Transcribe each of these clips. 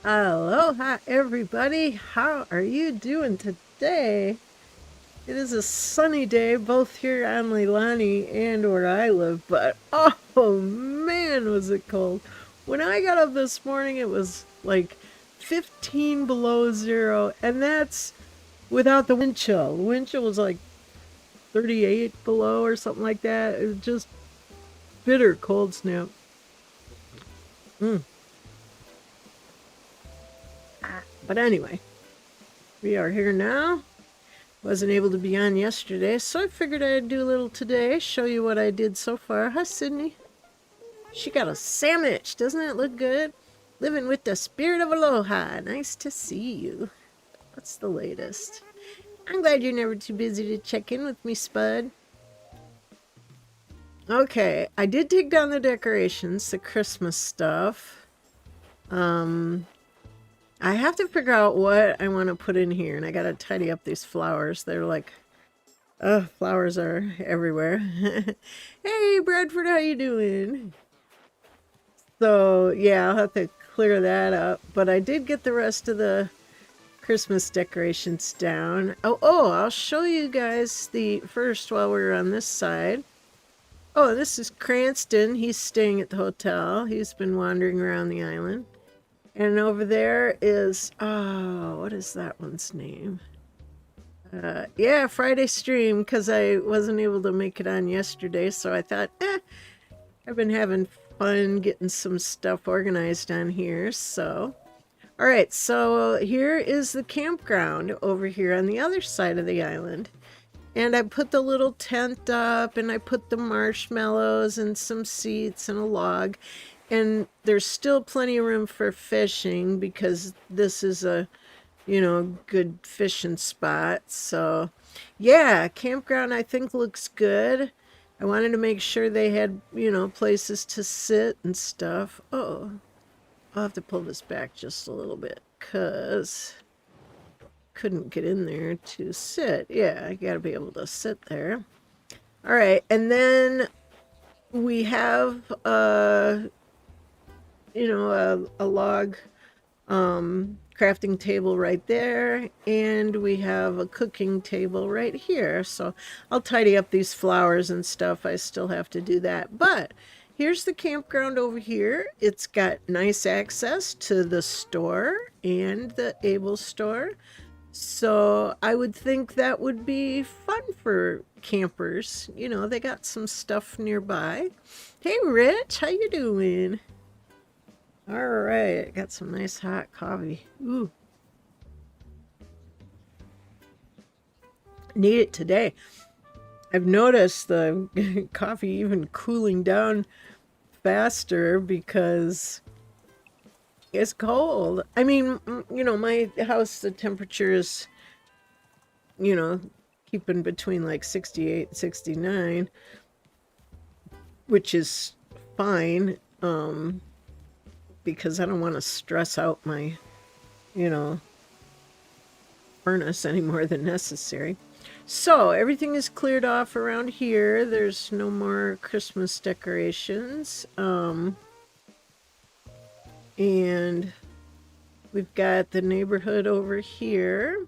Aloha, everybody. How are you doing today? It is a sunny day, both here on Leilani and where I live, but oh man, was it cold. When I got up this morning, it was like 15 below zero, and that's without the wind chill. The wind chill was like 38 below or something like that. It was just bitter cold snap. Mm. But anyway, we are here now. Wasn't able to be on yesterday, so I figured I'd do a little today, show you what I did so far. Hi, Sydney. She got a sandwich. Doesn't that look good? Living with the spirit of Aloha. Nice to see you. What's the latest? I'm glad you're never too busy to check in with me, Spud. Okay, I did take down the decorations, the Christmas stuff. I have to figure out what I want to put in here, and I gotta tidy up these flowers. They're like, flowers are everywhere. Hey, Bradford, how you doing? So, yeah, I'll have to clear that up. But I did get the rest of the Christmas decorations down. I'll show you guys the first while we're on this side. Oh, this is Cranston. He's staying at the hotel. He's been wandering around the island. And over there is, what is that one's name? Yeah, Friday stream, because I wasn't able to make it on yesterday, so I thought, I've been having fun getting some stuff organized on here, so. All right, so here is the campground over here on the other side of the island. And I put the little tent up, and I put the marshmallows and some seats and a log. And there's still plenty of room for fishing because this is a, good fishing spot. So, yeah, campground I think looks good. I wanted to make sure they had, places to sit and stuff. Oh, I'll have to pull this back just a little bit because couldn't get in there to sit. Yeah, I got to be able to sit there. All right, and then we have a log crafting table right there, and we have a cooking table right here. So I'll tidy up these flowers and stuff. I still have to do that. But here's the campground over here. It's got nice access to the store and the Able store. So I would think that would be fun for campers. They got some stuff nearby. Hey, Rich, how you doing? All right, got some nice hot coffee. Ooh. Need it today. I've noticed the coffee even cooling down faster because it's cold. I mean, my house, the temperature is, keeping between like 68 and 69, which is fine. Because I don't want to stress out my, furnace any more than necessary. So everything is cleared off around here. There's no more Christmas decorations. And we've got the neighborhood over here.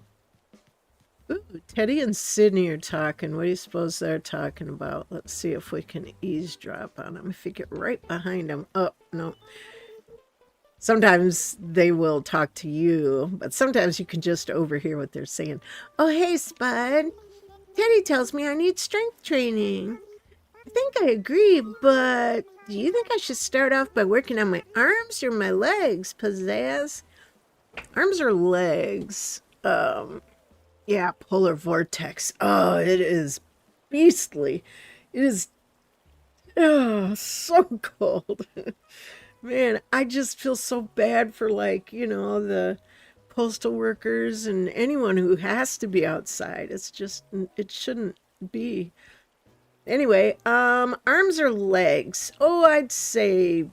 Ooh, Teddy and Sydney are talking. What do you suppose they're talking about? Let's see if we can eavesdrop on them. If you get right behind them. Oh, no. Sometimes they will talk to you, but sometimes you can just overhear what they're saying. Oh, hey, Spud. Teddy tells me I need strength training. I think I agree, but do you think I should start off by working on my arms or my legs, Pizzazz? Arms or legs? Yeah, polar vortex. Oh, it is beastly. It is so cold. Man, I just feel so bad for the postal workers and anyone who has to be outside. It's just, it shouldn't be. Anyway, arms or legs? Oh, I'd say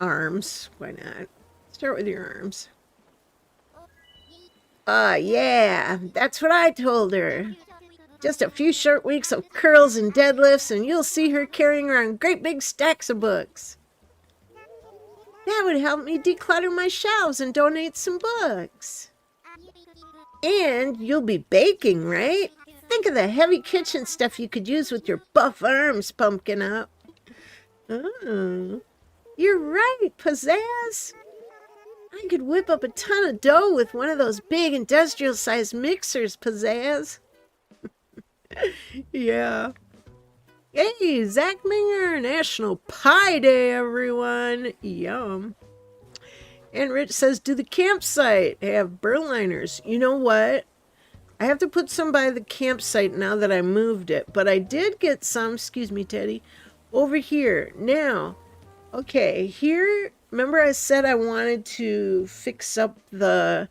arms. Why not? Start with your arms. Yeah, that's what I told her. Just a few short weeks of curls and deadlifts and you'll see her carrying around great big stacks of books. That would help me declutter my shelves and donate some books. And you'll be baking, right? Think of the heavy kitchen stuff you could use with your buff arms pumpkin up. Oh, you're right, Pizzazz. I could whip up a ton of dough with one of those big industrial-sized mixers, Pizzazz. Yeah. Hey, Zach Minger, National Pie Day, everyone. Yum. And Rich says, do the campsite have burliners? You know what? I have to put some by the campsite now that I moved it. But I did get some, excuse me, Teddy, over here. Now, okay, here, remember I said I wanted to fix up the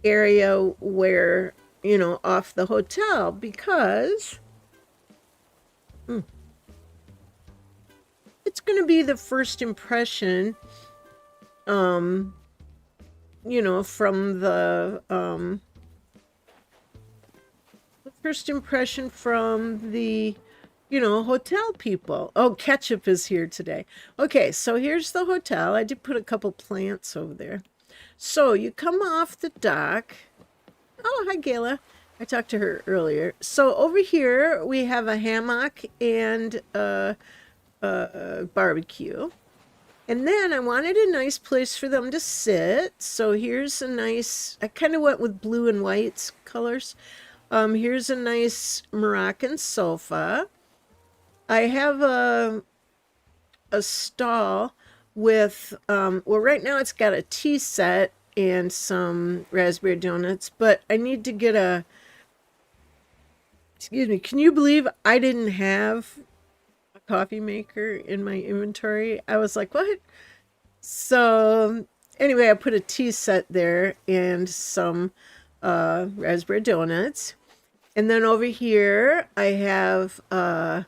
area where, you know, off the hotel because it's going to be the first impression, you know, from the first impression from the, you know, hotel people. Oh, Ketchup is here today. Okay, so here's the hotel. I did put a couple plants over there. So you come off the dock. Oh, hi, Gayla. I talked to her earlier. So over here we have a hammock and a barbecue. And then I wanted a nice place for them to sit. So here's a nice, I kind of went with blue and white colors. Here's a nice Moroccan sofa. I have a stall with, well, right now it's got a tea set and some raspberry donuts, but I need to get a, excuse me, can you believe I didn't have a coffee maker in my inventory? I was like, what? So anyway, I put a tea set there and some raspberry donuts. And then over here, I have a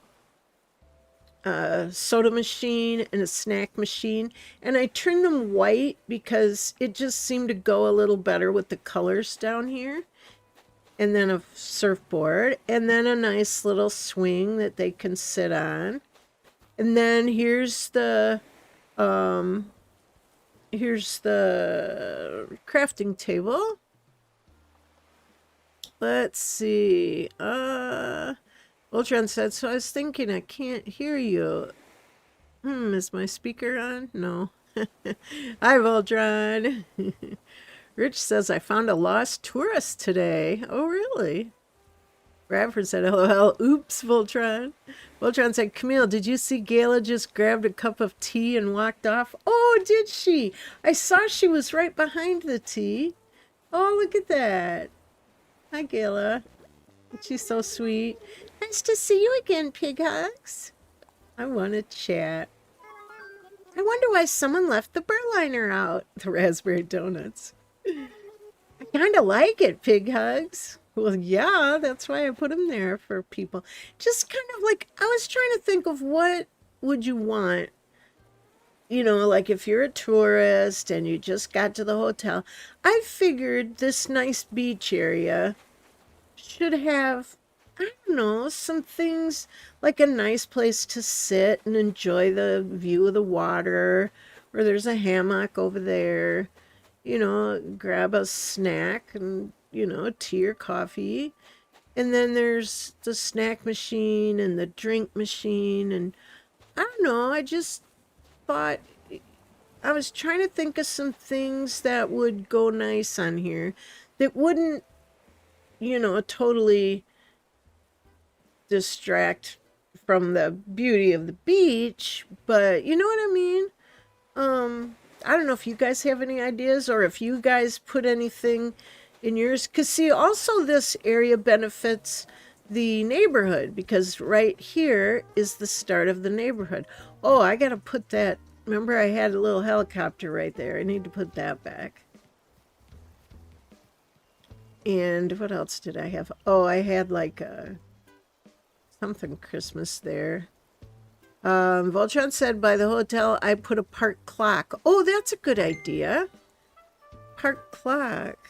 soda machine and a snack machine. And I trimmed them white because it just seemed to go a little better with the colors down here. And then a surfboard. And then a nice little swing that they can sit on. And then here's the crafting table. Let's see. Voltron said, so I was thinking I can't hear you. Is my speaker on? No. Hi, Voltron. Rich says, I found a lost tourist today. Oh, really? Bradford said, LOL. Oops, Voltron. Voltron said, Camille, did you see Gayla just grabbed a cup of tea and walked off? Oh, did she? I saw she was right behind the tea. Oh, look at that. Hi, Gayla. She's so sweet. Nice to see you again, Pig Hugs. I want to chat. I wonder why someone left the burliner out. The raspberry donuts. I kind of like it, Pig Hugs. Well, yeah, that's why I put them there for people. Just kind of like, I was trying to think of what would you want. You know, like if you're a tourist and you just got to the hotel, I figured this nice beach area should have, I don't know, some things like a nice place to sit and enjoy the view of the water, or there's a hammock over there, you know, grab a snack and, you know, tea or coffee. And then there's the snack machine and the drink machine. And I don't know, I just thought, I was trying to think of some things that would go nice on here that wouldn't, you know, totally distract from the beauty of the beach, but you know what I mean? I don't know if you guys have any ideas or if you guys put anything in yours, because see, also this area benefits the neighborhood because right here is the start of the neighborhood. Oh, I gotta put that, remember I had a little helicopter right there. I need to put that back. And what else did I have? Oh, I had like something Christmas there. Voltron said by the hotel I put a park clock. Oh, that's a good idea. Park clock.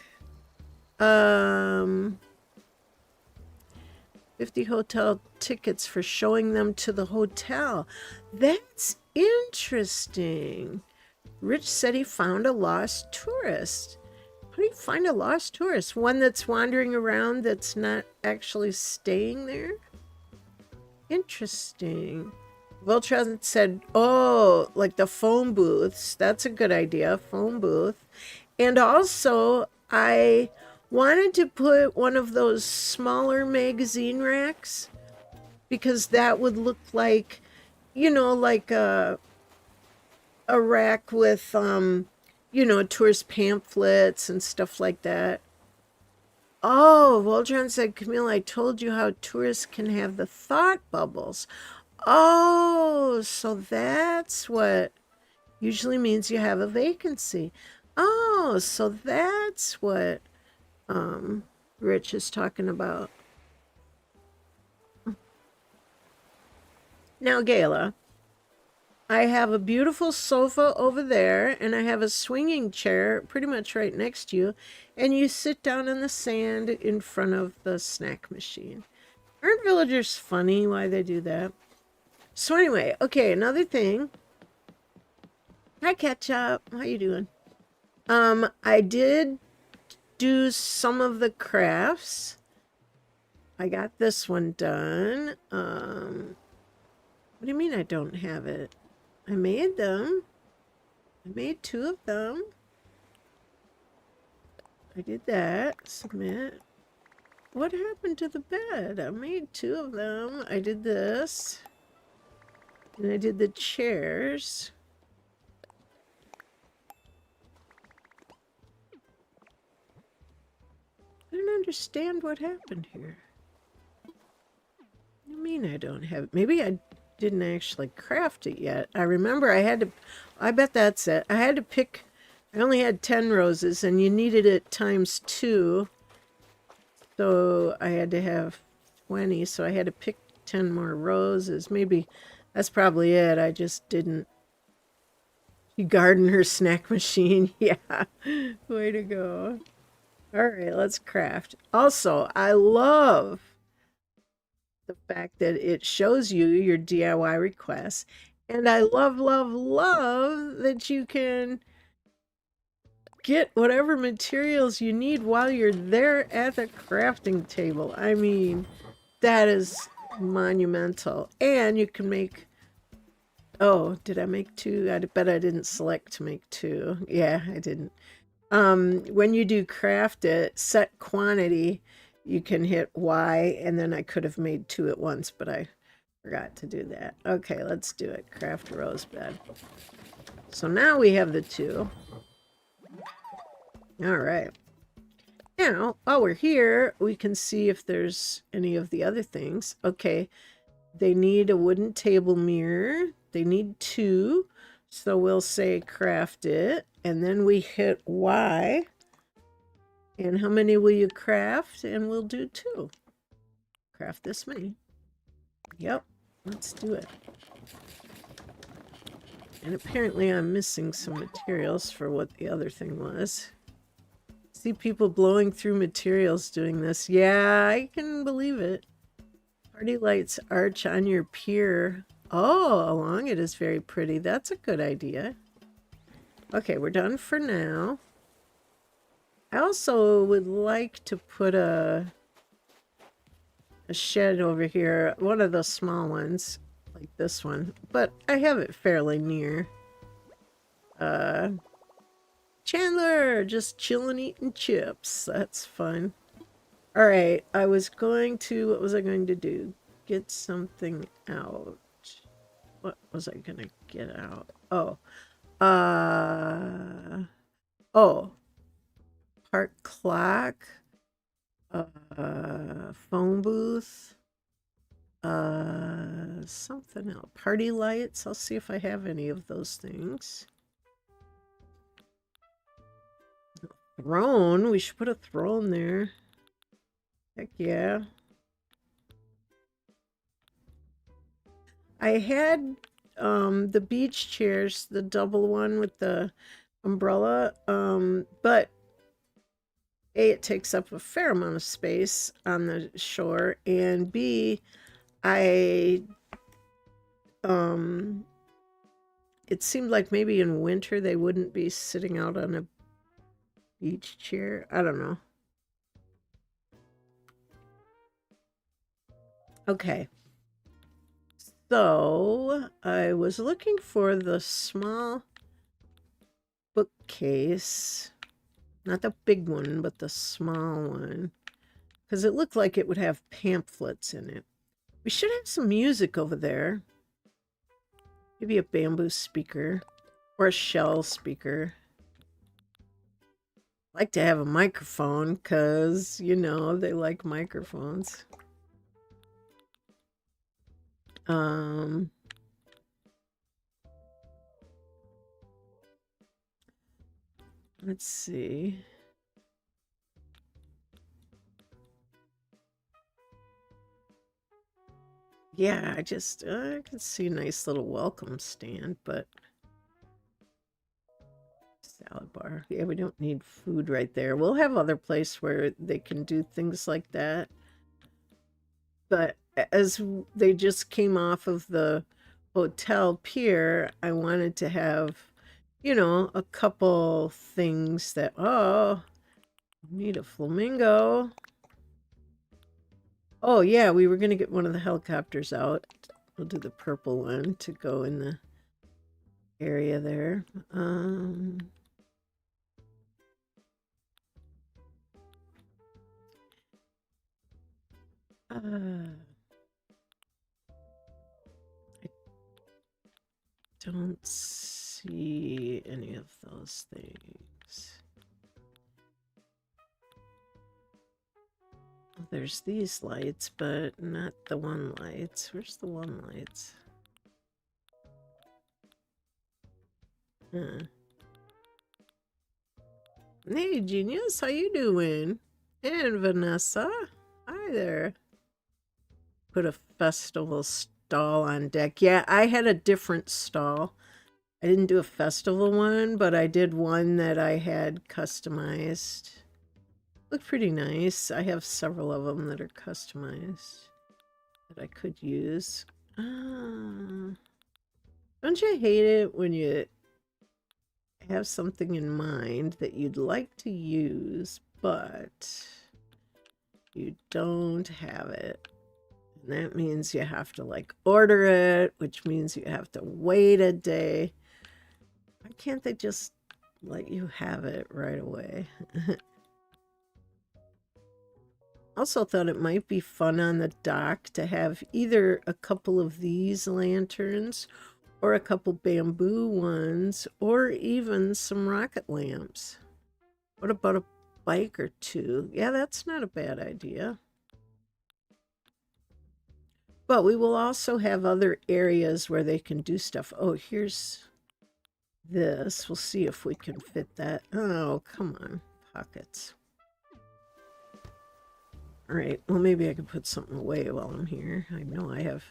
50 hotel tickets for showing them to the hotel. That's interesting. Rich said he found a lost tourist. How do you find a lost tourist? One that's wandering around that's not actually staying there? Interesting. Voltron said, oh, like the phone booths. That's a good idea, phone booth. And also, I wanted to put one of those smaller magazine racks because that would look like, you know, like a rack with, you know, tourist pamphlets and stuff like that. Oh, Voltron said, Camille, I told you how tourists can have the thought bubbles. Oh, so that's what usually means you have a vacancy. Oh, so that's what Rich is talking about. Now, Gayla, I have a beautiful sofa over there, and I have a swinging chair pretty much right next to you, and you sit down in the sand in front of the snack machine. Aren't villagers funny why they do that? So anyway, okay, another thing. Hi, Ketchup. How you doing? I did do some of the crafts. I got this one done. What do you mean I don't have it? I made them. I made 2 of them. I did that. Submit. What happened to the bed? I made 2 of them. I did this. And I did the chairs. I don't understand what happened here. What do you mean I don't have it? Maybe I didn't actually craft it yet. I remember I had to, I bet that's it. I had to pick, I only had 10 roses and you needed it times 2. So I had to have 20. So I had to pick 10 more roses. Maybe that's probably it. I just didn't. Gardener snack machine. Yeah. Way to go. All right, let's craft. Also, I love the fact that it shows you your DIY requests. And I love, love, love that you can get whatever materials you need while you're there at the crafting table. I mean, that is monumental. And you can make, oh, did I make 2? I bet I didn't select to make 2. Yeah, I didn't. When you do craft it, set quantity, you can hit Y, and then I could have made 2 at once, but I forgot to do that. Okay, let's do it. Craft a rose bed. So now we have the 2. All right. Now, while we're here, we can see if there's any of the other things. Okay, they need a wooden table mirror. They need 2. So we'll say craft it, and then we hit Y. And how many will you craft? And we'll do 2. Craft this many. Yep, let's do it. And apparently I'm missing some materials for what the other thing was. See people blowing through materials doing this. Yeah, I can believe it. Party lights arch on your pier. Oh, along it is very pretty. That's a good idea. Okay, we're done for now. I also would like to put a shed over here. One of those small ones, like this one. But I have it fairly near. Chandler, just chilling eating chips. That's fun. All right, I was going to, what was I going to do? Get something out. What was I going to get out? Oh. Park clock. Phone booth. Something else. Party lights. I'll see if I have any of those things. Throne. We should put a throne there. Heck yeah. I had the beach chairs, the double one with the umbrella, but A, it takes up a fair amount of space on the shore, and B, it's it seemed like maybe in winter they wouldn't be sitting out on a beach chair. I don't know. Okay. So I was looking for the small bookcase, not the big one, but the small one, because it looked like it would have pamphlets in it. We should have some music over there. Maybe a bamboo speaker or a shell speaker. I like to have a microphone because, you know, they like microphones. Let's see. Yeah, I can see a nice little welcome stand, but salad bar. Yeah, we don't need food right there. We'll have other place where they can do things like that. But as they just came off of the hotel pier, I wanted to have, you know, a couple things that, oh, need a flamingo. Oh, yeah, we were going to get one of the helicopters out. We'll do the purple one to go in the area there. I don't see any of those things. Well, there's these lights, but not the one lights. Where's the one lights? Huh. Hey, Genius, how you doing? And Vanessa, hi there. Put a festival stall on deck. Yeah, I had a different stall. I didn't do a festival one, but I did one that I had customized. Looked pretty nice. I have several of them that are customized that I could use. Don't you hate it when you have something in mind that you'd like to use, but you don't have it? And that means you have to like order it, which means you have to wait a day. Why can't they just let you have it right away? Also thought it might be fun on the dock to have either a couple of these lanterns or a couple bamboo ones or even some rocket lamps. What about a bike or two? Yeah, that's not a bad idea. But we will also have other areas where they can do stuff. Oh, here's this. We'll see if we can fit that. Oh, come on. Pockets. All right. Well, maybe I can put something away while I'm here. I know I have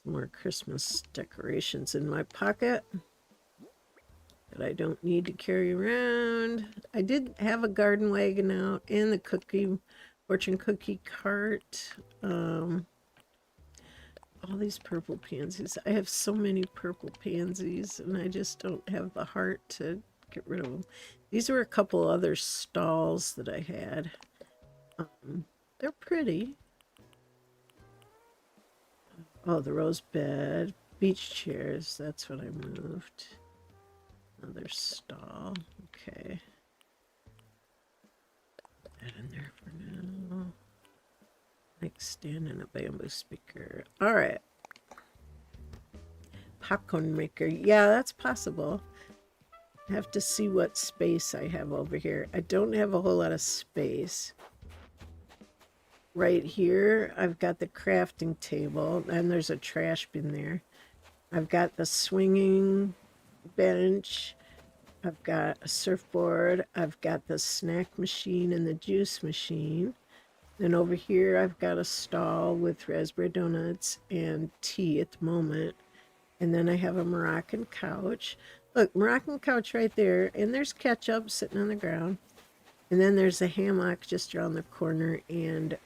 some more Christmas decorations in my pocket that I don't need to carry around. I did have a garden wagon out and the fortune cookie cart. All these purple pansies. I have so many purple pansies and I just don't have the heart to get rid of them. These were a couple other stalls that I had. They're pretty. Oh, the rose bed. Beach chairs. That's what I moved. Another stall. Okay. Put that in there for now. Mic stand and a bamboo speaker. All right. Popcorn maker. Yeah, that's possible. I have to see what space I have over here. I don't have a whole lot of space. Right here, I've got the crafting table, and there's a trash bin there. I've got the swinging bench. I've got a surfboard. I've got the snack machine and the juice machine. Then over here, I've got a stall with raspberry donuts and tea at the moment. And then I have a Moroccan couch. Look, Moroccan couch right there. And there's ketchup sitting on the ground. And then there's a hammock just around the corner and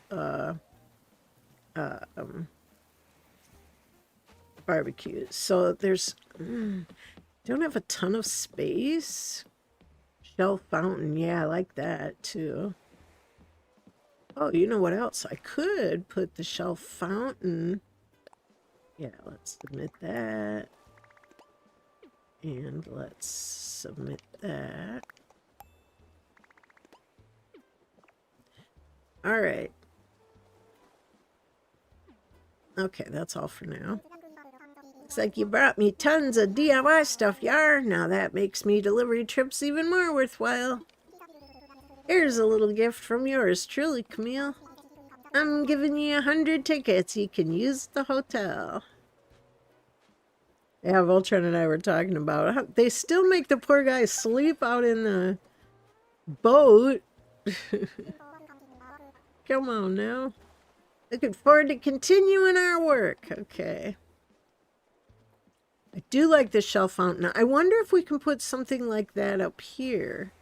barbecues. So there's, don't have a ton of space. Shell fountain, yeah, I like that too. Oh, you know what else? I could put the shell fountain. Yeah, let's submit that. And let's submit that. All right. Okay, that's all for now. Looks like you brought me tons of DIY stuff, Yar. Now that makes me delivery trips even more worthwhile. Here's a little gift from yours truly, Camille. I'm giving you 100 tickets. You can use the hotel. Yeah, Voltron and I were talking about how they still make the poor guy sleep out in the boat. Come on now. Looking forward to continuing our work. Okay. I do like the shell fountain. I wonder if we can put something like that up here.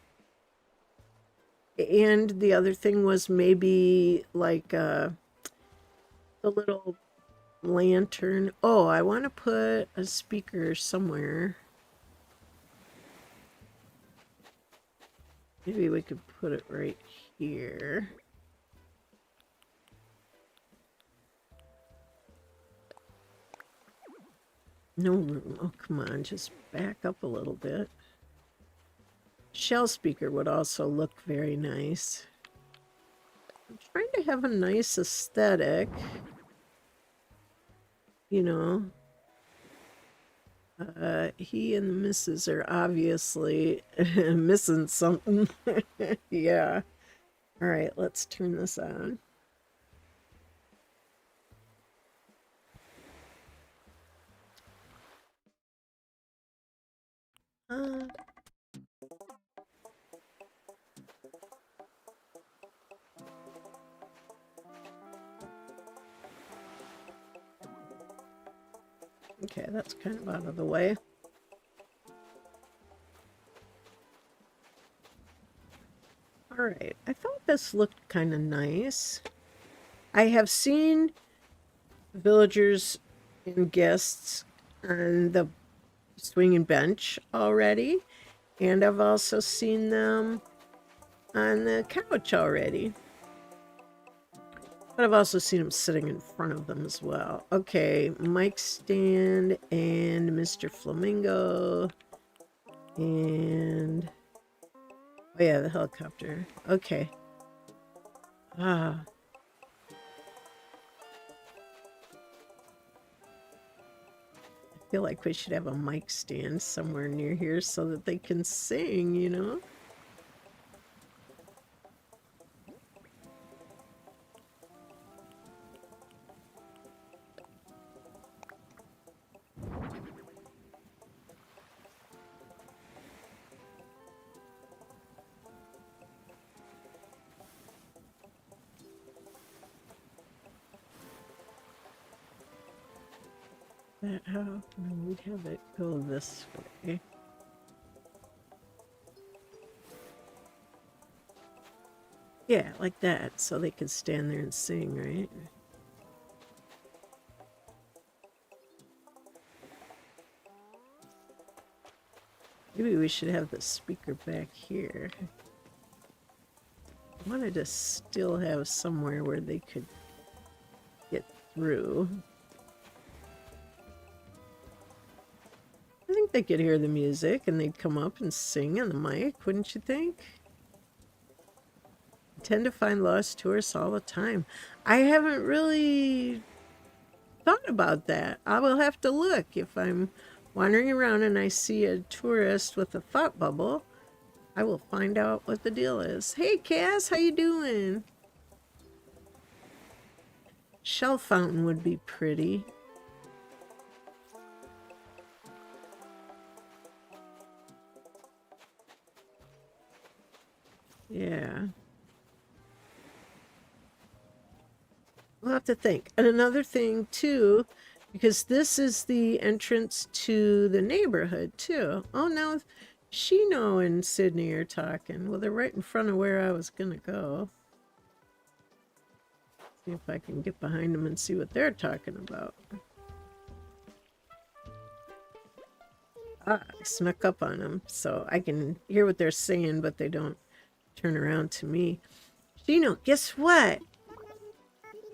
And the other thing was maybe like the little lantern. Oh, I want to put a speaker somewhere. Maybe we could put it right here. No room. Oh, come on. Just back up a little bit. Shell speaker would also look very nice. I'm trying to have a nice aesthetic. You know. He and the missus are obviously missing something. Yeah. All right, let's turn this on. Okay, that's kind of out of the way. All right, I thought this looked kind of nice. I have seen villagers and guests on the swinging bench already, and I've also seen them on the couch already. But I've also seen them sitting in front of them as well. Okay, mic stand and Mr. Flamingo. And... oh yeah, the helicopter. Okay. I feel like we should have a mic stand somewhere near here so that they can sing, you know? How? No, we'd have it go this way. Yeah, like that, so they could stand there and sing, right? Maybe we should have the speaker back here. I wanted to still have somewhere where they could get through. I think they could hear the music and they'd come up and sing on the mic, wouldn't you think? I tend to find lost tourists all the time. I haven't really thought about that. I will have to look. If I'm wandering around and I see a tourist with a thought bubble, I will find out what the deal is. Hey Cass, how you doing? Shell fountain would be pretty. Yeah. We'll have to think. And another thing too, because this is the entrance to the neighborhood too. Oh, now Shino and Sydney are talking. Well, they're right in front of where I was gonna go. See if I can get behind them and see what they're talking about. I snuck up on them so I can hear what they're saying, but they don't turn around to me. Shino, guess what?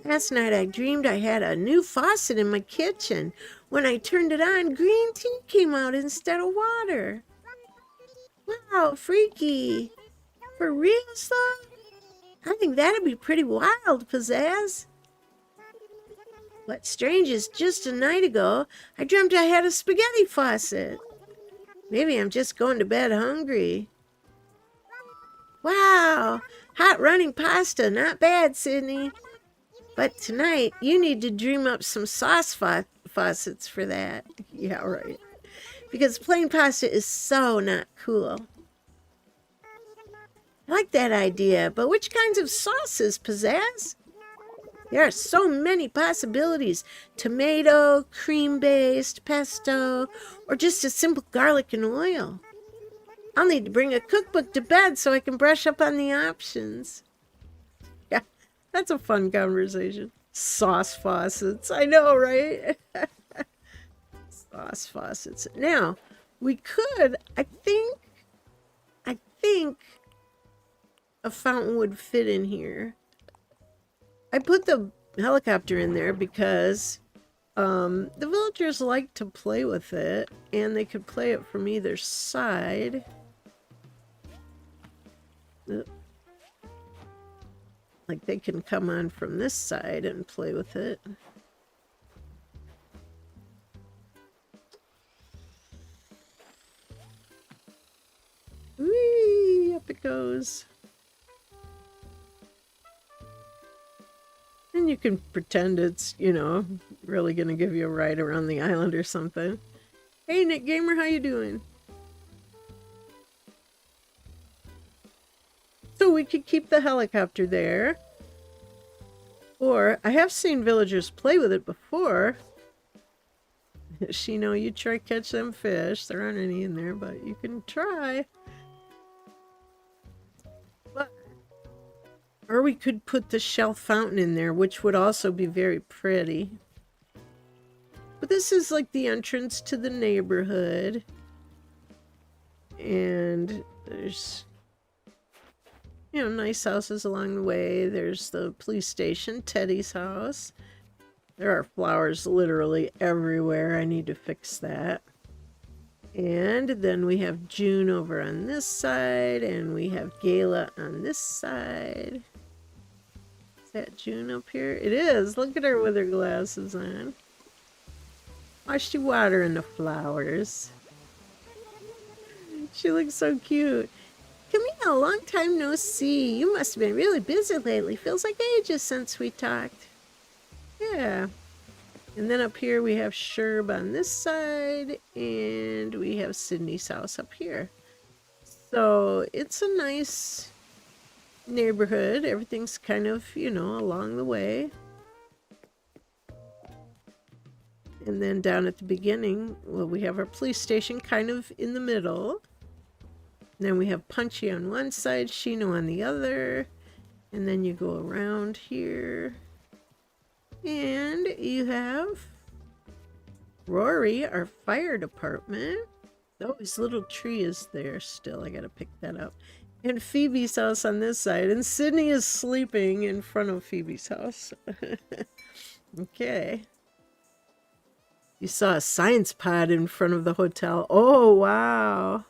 Last night I dreamed I had a new faucet in my kitchen. When I turned it on, green tea came out instead of water. Wow, freaky. For real, though? I think that'd be pretty wild, Pizzazz. What's strange is just a night ago, I dreamt I had a spaghetti faucet. Maybe I'm just going to bed hungry. Wow, hot running pasta, not bad, Sydney. But tonight, you need to dream up some sauce faucets for that. Yeah, right. Because plain pasta is so not cool. I like that idea, but which kinds of sauces, Pizzazz? There are so many possibilities. Tomato, cream-based, pesto, or just a simple garlic and oil. I'll need to bring a cookbook to bed so I can brush up on the options. Yeah, that's a fun conversation. Sauce faucets. I know, right? Sauce faucets. Now, we could, I think a fountain would fit in here. I put the helicopter in there because the villagers like to play with it, and they could play it from either side. Like they can come on from this side and play with it. Whee! Up it goes. And you can pretend it's, you know, really going to give you a ride around the island or something. Hey, Nick Gamer, how you doing? So we could keep the helicopter there. Or, I have seen villagers play with it before. Shino, you try catch them fish. There aren't any in there, but you can try. Or we could put the shell fountain in there, which would also be very pretty. But this is like the entrance to the neighborhood. And there's, you know, nice houses along the way. There's the police station, Teddy's house. There are flowers literally everywhere. I need to fix that. And then we have June over on this side, and we have Gala on this side. Is that June up here? It is. Look at her with her glasses on. Watch she watering the flowers. She looks so cute. Camille, long time no see. You must have been really busy lately. Feels like ages since we talked. Yeah. And then up here we have Sherb on this side, and we have Sydney's house up here. So it's a nice neighborhood. Everything's kind of, you know, along the way. And then down at the beginning, well, we have our police station kind of in the middle. And then we have Punchy on one side, Shino on the other. And then you go around here. And you have Rory, our fire department. Oh, his little tree is there still. I gotta pick that up. And Phoebe's house on this side. And Sydney is sleeping in front of Phoebe's house. Okay. You saw a science pod in front of the hotel. Oh, wow.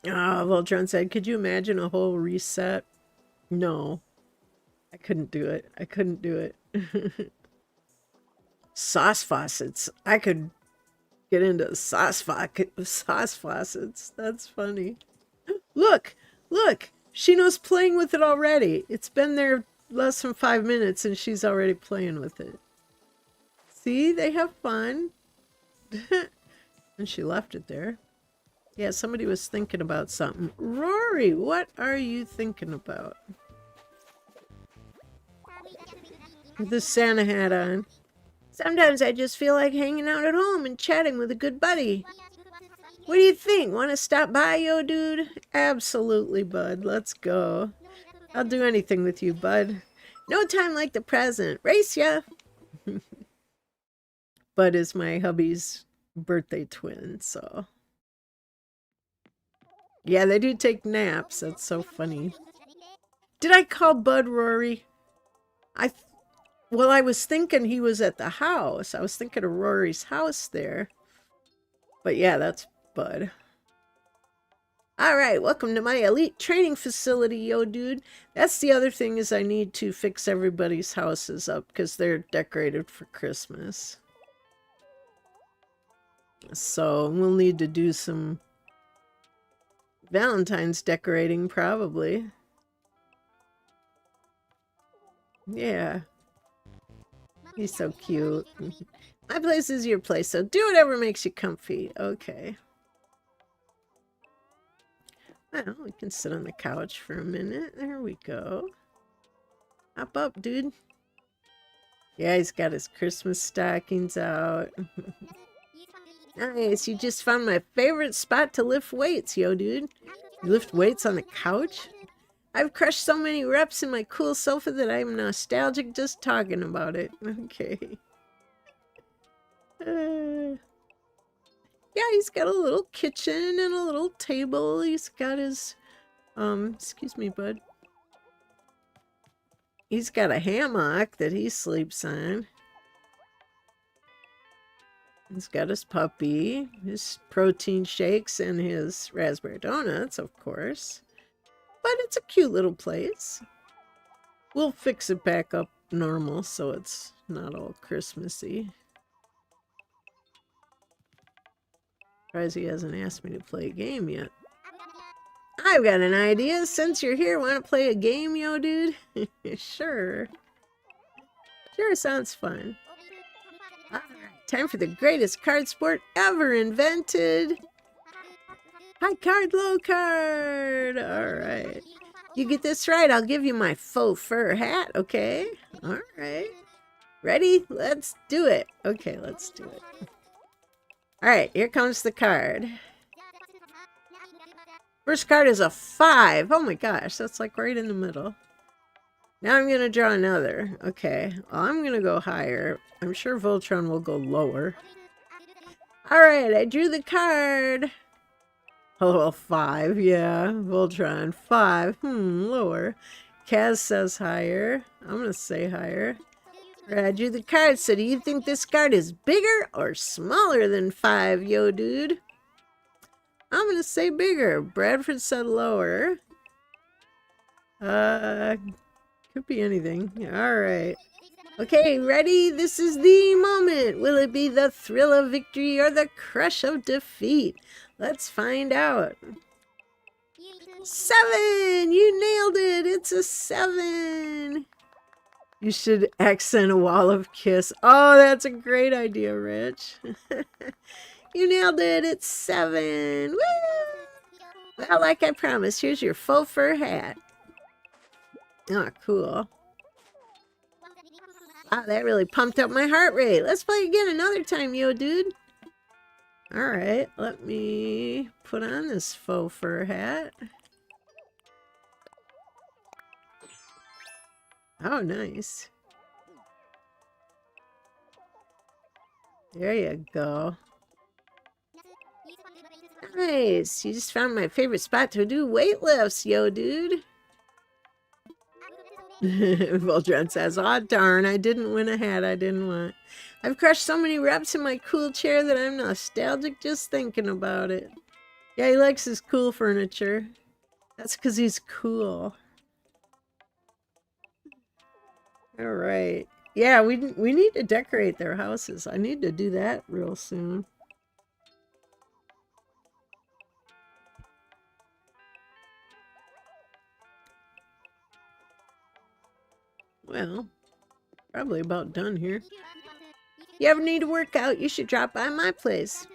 Ah, Voltron said, could you imagine a whole reset? No. I couldn't do it. I couldn't do it. Sauce faucets. I could get into sauce faucets. That's funny. Look! Look! Shino's playing with it already. It's been there less than 5 minutes and she's already playing with it. See? They have fun. And she left it there. Yeah, somebody was thinking about something. Rory, what are you thinking about? With the Santa hat on. Sometimes I just feel like hanging out at home and chatting with a good buddy. What do you think? Want to stop by, yo, dude? Absolutely, bud. Let's go. I'll do anything with you, bud. No time like the present. Race ya! Bud is my hubby's birthday twin, so... Yeah, they do take naps. That's so funny. Did I call Bud Rory? Well, I was thinking he was at the house. I was thinking of Rory's house there. But yeah, that's Bud. All right, welcome to my elite training facility, yo dude. That's the other thing is I need to fix everybody's houses up because they're decorated for Christmas. So we'll need to do some Valentine's decorating probably. Yeah. He's so cute. My place is your place, so do whatever makes you comfy. Okay. Well, we can sit on the couch for a minute. There we go. Hop up, dude. Yeah, he's got his Christmas stockings out. Nice, you just found my favorite spot to lift weights, yo, dude. You lift weights on the couch? I've crushed so many reps in my cool sofa that I'm nostalgic just talking about it. Okay. Yeah, he's got a little kitchen and a little table. He's got his, excuse me, bud. He's got a hammock that he sleeps on. He's got his puppy, his protein shakes, and his raspberry donuts, of course. But it's a cute little place. We'll fix it back up normal so it's not all Christmassy. Surprised he hasn't asked me to play a game yet. I've got an idea. Since you're here, want to play a game, yo, dude? Sure. Sure, sounds fun. All right, time for the greatest card sport ever invented. High card, low card. All right. You get this right, I'll give you my faux fur hat, okay? All right. Ready? Let's do it. Okay, let's do it. All right, here comes the card. First card is a 5. Oh my gosh, that's like right in the middle. Now I'm going to draw another. Okay, well, I'm going to go higher. I'm sure Voltron will go lower. All right, I drew the card. Oh, 5, yeah. Voltron, 5. Lower. Kaz says higher. I'm going to say higher. All right, I drew the card. So do you think this card is bigger or smaller than 5, yo, dude? I'm going to say bigger. Bradford said lower. Could be anything. All right. Okay, ready? This is the moment. Will it be the thrill of victory or the crush of defeat? Let's find out. 7! You nailed it! It's a 7! You should accent a wall of kiss. Oh, that's a great idea, Rich. You nailed it! It's 7! Woo! Well, like I promised, here's your faux fur hat. Oh, cool. Wow, that really pumped up my heart rate. Let's play again another time, yo, dude. All right, let me put on this faux fur hat. Oh, nice. There you go. Nice. You just found my favorite spot to do weightlifts, yo, dude. Voltron says, aw, darn, I didn't win a hat I didn't want. I've crushed so many reps in my cool chair that I'm nostalgic just thinking about it. Yeah, he likes his cool furniture. That's because he's cool. All right. Yeah, we need to decorate their houses. I need to do that real soon. Well, probably about done here. You ever need to work out, you should drop by my place.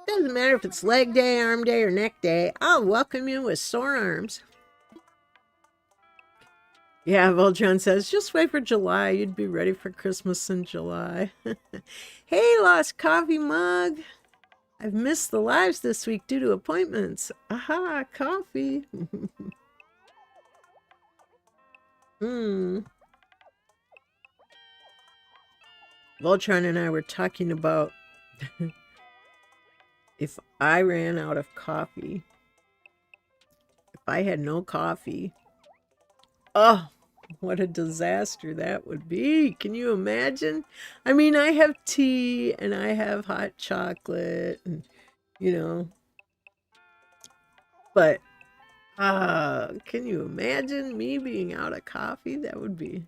Doesn't matter if it's leg day, arm day, or neck day. I'll welcome you with sore arms. Yeah, Voltron says, just wait for July. You'd be ready for Christmas in July. Hey, Lost Coffee Mug. I've missed the lives this week due to appointments. Aha, coffee. Voltron and I were talking about if I ran out of coffee, if I had no coffee, oh, what a disaster that would be. Can you imagine? I mean, I have tea and I have hot chocolate and, you know, but can you imagine me being out of coffee? That would be.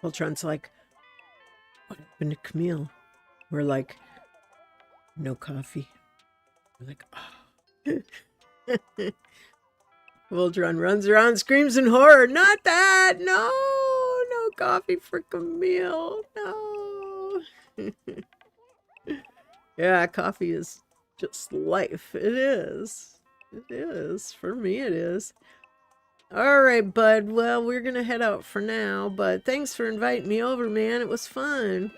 Voltron's like, what happened to Camille? We're like, no coffee. We're like, oh. Voltron runs around, screams in horror. Not that! No! No coffee for Camille. No! Yeah, coffee is just life. It is. It is. For me, it is. All right, bud. Well, we're going to head out for now, but thanks for inviting me over, man. It was fun.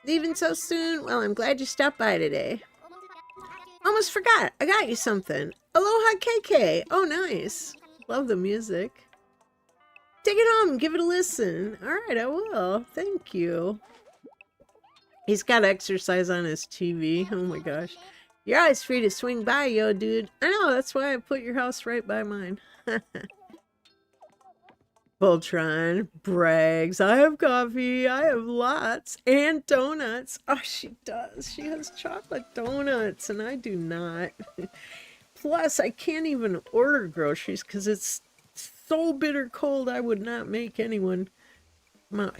Leaving so soon? Well, I'm glad you stopped by today. Almost forgot. I got you something. Aloha KK. Oh, nice. Love the music. Take it home and give it a listen. All right, I will. Thank you. He's got exercise on his TV. Oh my gosh. You're always free to swing by, yo, dude. I know, that's why I put your house right by mine. Voltron brags, I have coffee, I have lots, and donuts. Oh, she does. She has chocolate donuts, and I do not. Plus, I can't even order groceries because it's so bitter cold I would not make anyone.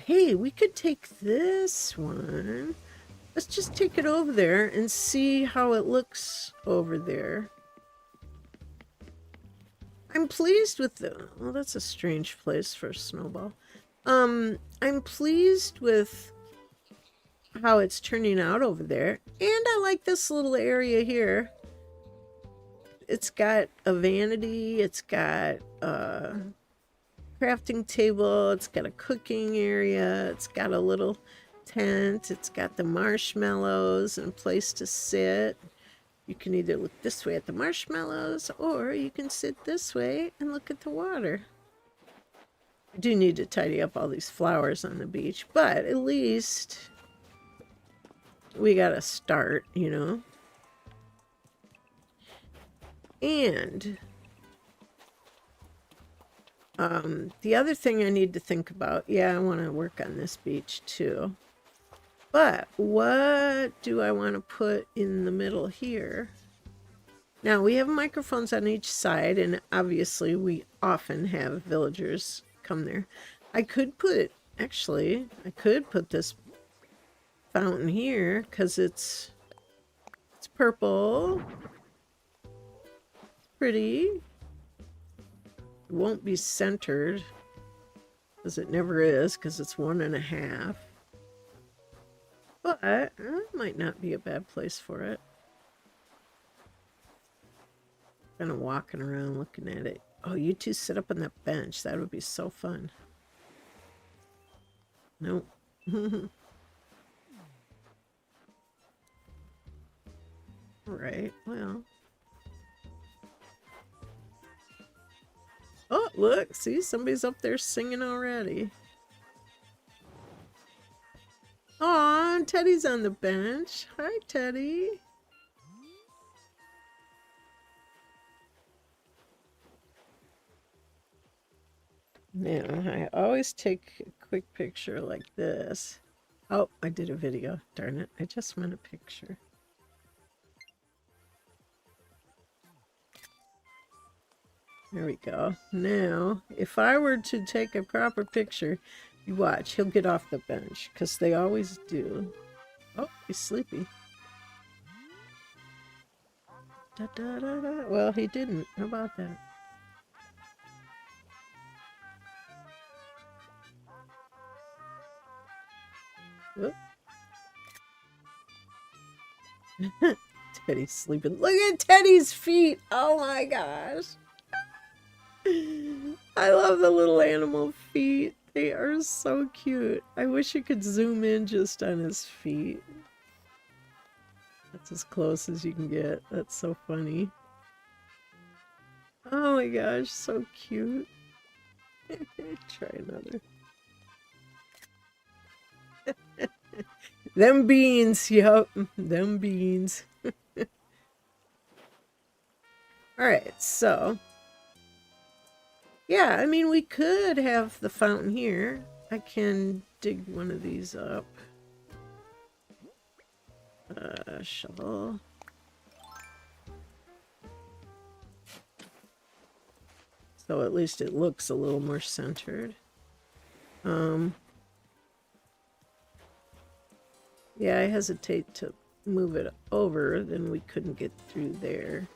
Hey, we could take this one. Let's just take it over there and see how it looks over there. I'm pleased with the... Well, that's a strange place for a snowball. I'm pleased with how it's turning out over there. And I like this little area here. It's got a vanity. It's got a crafting table. It's got a cooking area. It's got a little tent. It's got the marshmallows and a place to sit. You can either look this way at the marshmallows, or you can sit this way and look at the water. I do need to tidy up all these flowers on the beach, but at least we got a start, you know. And the other thing I need to think about, yeah, I want to work on this beach too. But what do I want to put in the middle here? Now, we have microphones on each side, and obviously we often have villagers come there. I could put this fountain here because it's purple. It's pretty. It won't be centered, as it never is, because it's 1.5. But it might not be a bad place for it. Kind of walking around looking at it. Oh, you two sit up on that bench. That would be so fun. Nope. Alright, well. Oh, look. See, somebody's up there singing already. Aw, Teddy's on the bench. Hi, Teddy. Now, I always take a quick picture like this. Oh, I did a video. Darn it. I just want a picture. There we go. Now, if I were to take a proper picture, you watch, he'll get off the bench, because they always do. Oh, he's sleepy. Da, da, da, da. Well, he didn't. How about that? Whoop. Teddy's sleeping. Look at Teddy's feet! Oh my gosh! I love the little animal feet. They are so cute. I wish you could zoom in just on his feet. That's as close as you can get. That's so funny. Oh my gosh, so cute. Try another. Them beans, yup, them beans. Alright, so. Yeah, I mean, we could have the fountain here. I can dig one of these up. Shovel. So at least it looks a little more centered. Yeah, I hesitate to move it over, then we couldn't get through there.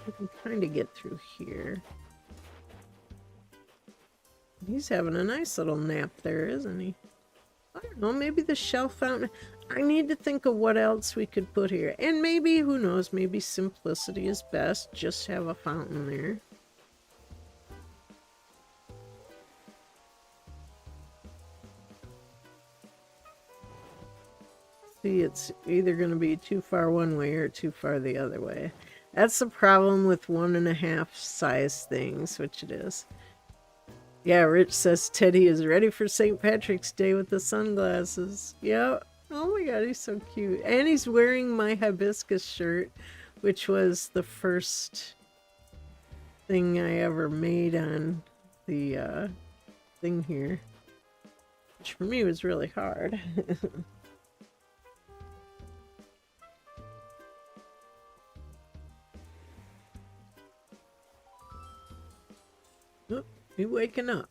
We can kind of get through here. He's having a nice little nap there, isn't he? I don't know, maybe the shell fountain. I need to think of what else we could put here. And maybe, who knows, maybe simplicity is best. Just have a fountain there. See, it's either going to be too far one way or too far the other way. That's the problem with 1.5 size things, which it is. Yeah, Rich says Teddy is ready for St. Patrick's Day with the sunglasses. Yep. Oh my god, he's so cute. And he's wearing my hibiscus shirt, which was the first thing I ever made on the thing here. Which for me was really hard. Oh, you waking up.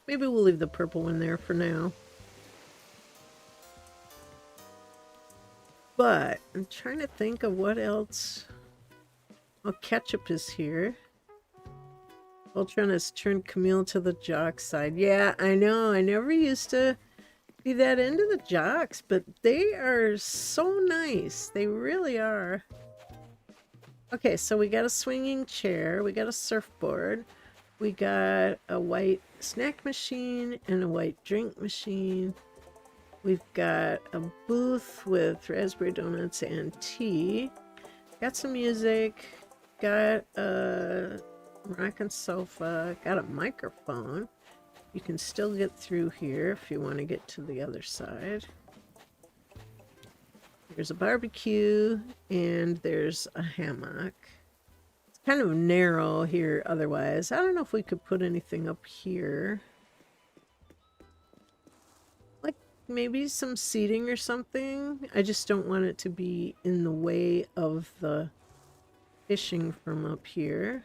Maybe we'll leave the purple one there for now. But I'm trying to think of what else. Oh, ketchup is here. Voltron has turned Camille to the jock side. Yeah, I know. I never used to be that into the jocks, but they are so nice. They really are. Okay, so we got a swinging chair. We got a surfboard. We got a white snack machine and a white drink machine. We've got a booth with raspberry donuts and tea. Got some music. Got a rocking sofa. Got a microphone. You can still get through here if you want to get to the other side. There's a barbecue and there's a hammock. It's kind of narrow here otherwise. I don't know if we could put anything up here. Like maybe some seating or something. I just don't want it to be in the way of the fishing from up here.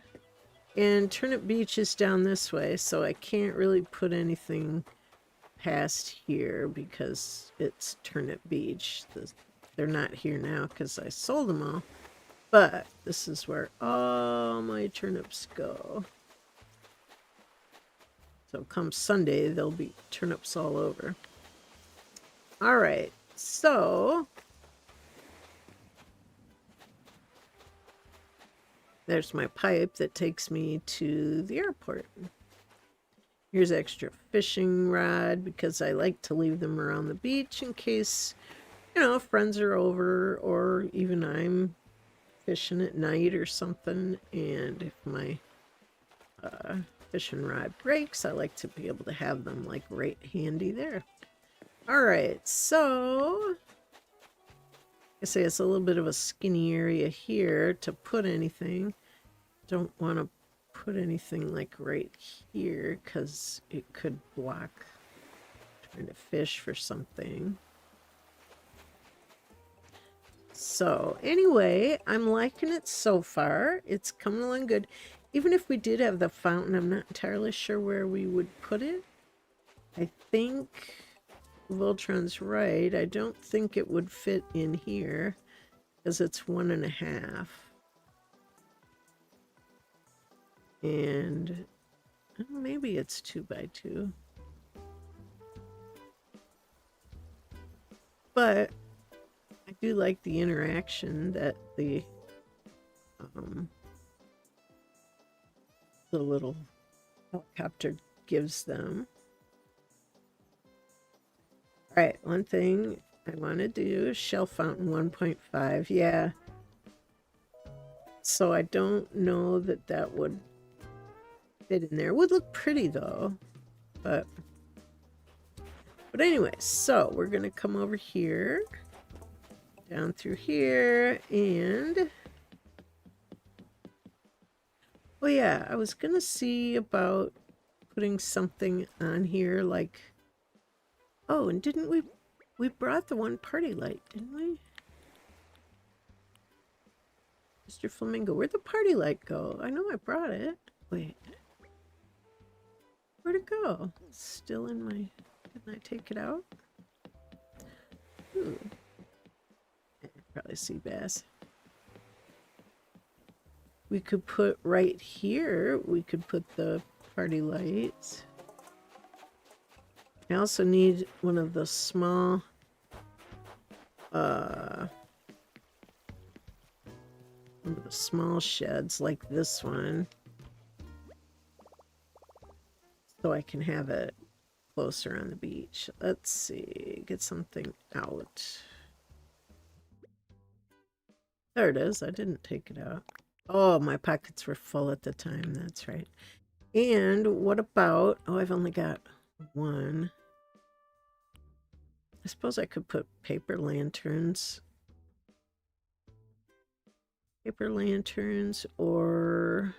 And Turnip Beach is down this way, so I can't really put anything past here because it's Turnip Beach. They're not here now because I sold them all. But this is where all my turnips go. So come Sunday, there'll be turnips all over. All right, so there's my pipe that takes me to the airport. Here's extra fishing rod because I like to leave them around the beach in case, you know, friends are over or even I'm fishing at night or something. And if my fishing rod breaks, I like to be able to have them like right handy there. All right, so I say it's a little bit of a skinny area here to put anything. Don't want to put anything like right here because it could block trying to fish for something. So anyway, I'm liking it so far. It's coming along good. Even if we did have the fountain, I'm not entirely sure where we would put it. I think Voltron's right. I don't think it would fit in here because it's 1.5. And maybe it's 2x2. But I do like the interaction that the little helicopter gives them. All right, one thing I want to do is shell fountain 1.5. Yeah. So I don't know that that would fit in there. Would look pretty though, but anyway, so we're gonna come over here, down through here, and oh yeah, I was gonna see about putting something on here like, oh, and didn't we brought the one party light, didn't we? Mr. Flamingo, where'd the party light go? I know I brought it. Wait. Where'd it go? It's still in my... Didn't I take it out? Ooh. Probably sea bass. We could put right here, we could put the party lights. I also need one of the small... one of the small sheds like this one, so I can have it closer on the beach. Let's see, get something out. There it is. I didn't take it out. Oh, my pockets were full at the time. That's right. And what about, oh, I've only got one. I suppose I could put paper lanterns. Paper lanterns or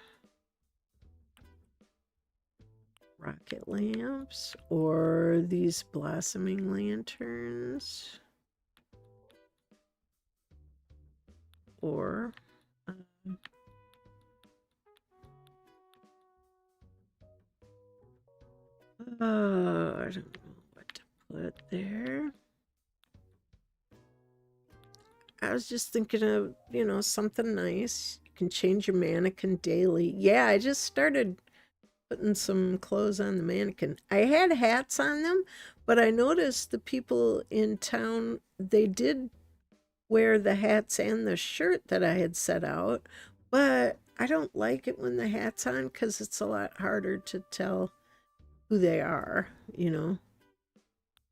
rocket lamps or these blossoming lanterns or I don't know what to put there. I was just thinking of, you know, something nice. You can change your mannequin daily. Yeah, I just started putting some clothes on the mannequin. I had hats on them, but I noticed the people in town, they did wear the hats and the shirt that I had set out, but I don't like it when the hat's on because it's a lot harder to tell who they are, you know.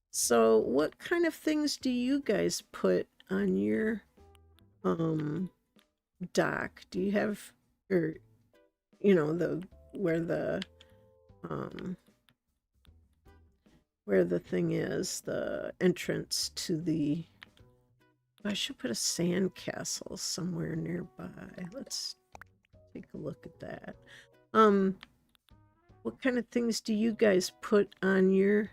So what kind of things do you guys put on your dock? Do you have, or you know, the where the thing is, the entrance to the, I should put a sand castle somewhere nearby. Let's take a look at that. What kind of things do you guys put on your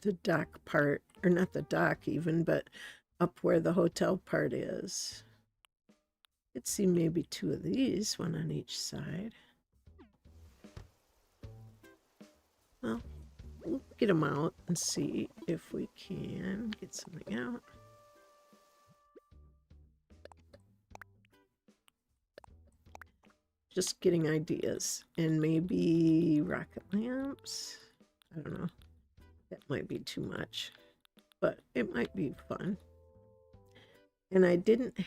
the dock part, or not the dock even, but up where the hotel part is? Could see maybe two of these, one on each side. Well, we'll get them out and see if we can get something out. Just getting ideas. And maybe rocket lamps. I don't know. That might be too much, but it might be fun. And I didn't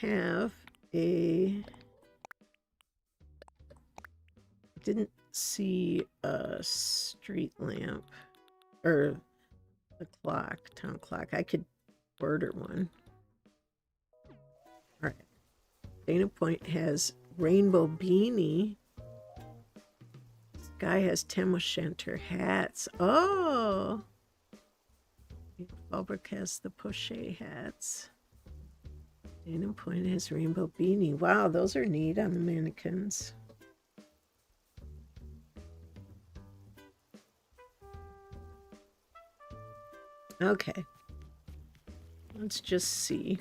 see a street lamp or the clock, town clock. I could order one. All right. Dana Point has rainbow beanie. Sky has Tam O'Shanter hats. Oh! Fallbrook has the poche hats. Dana Point has rainbow beanie. Wow, those are neat on the mannequins. Okay. Let's just see.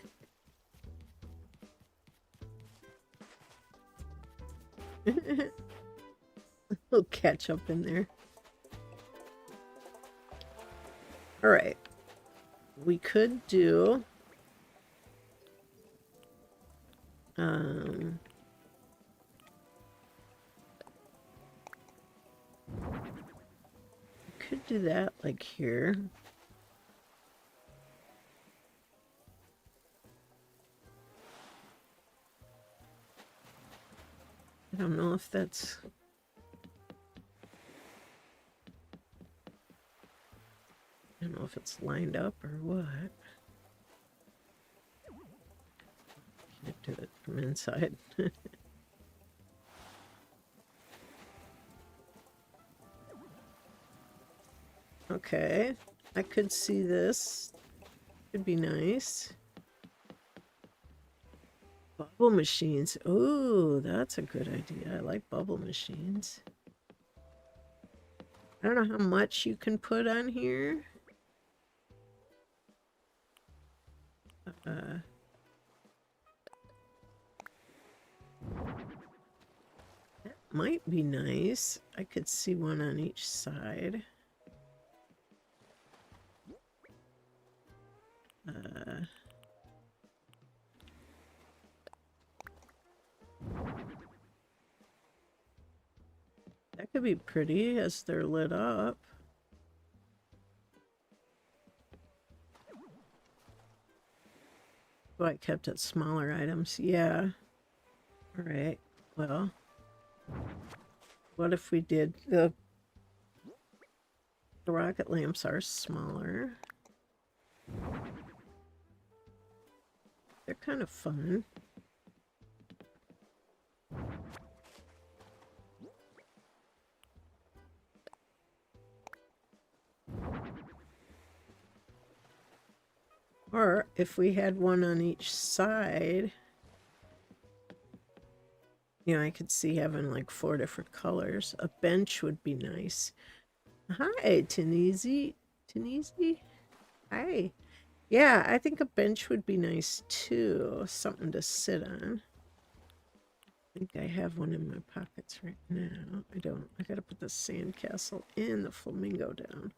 Little ketchup in there. All right. We could do that like here. I don't know if that's... I don't know if it's lined up or what. Can it to it from inside. Okay, I could see this. Could be nice. Bubble machines. Ooh, that's a good idea. I like bubble machines. I don't know how much you can put on here. That might be nice. I could see one on each side. That could be pretty as they're lit up. Oh, I kept it smaller items. Yeah. All right. Well, what if we did the rocket lamps are smaller. They're kind of fun. Or if we had one on each side, you know, I could see having like 4 different colors. A bench would be nice. Hi, Tunisi. Tunisi? Hi. Yeah, I think a bench would be nice too. Something to sit on. I think I have one in my pockets right now. I don't. I gotta put the sandcastle and the flamingo down.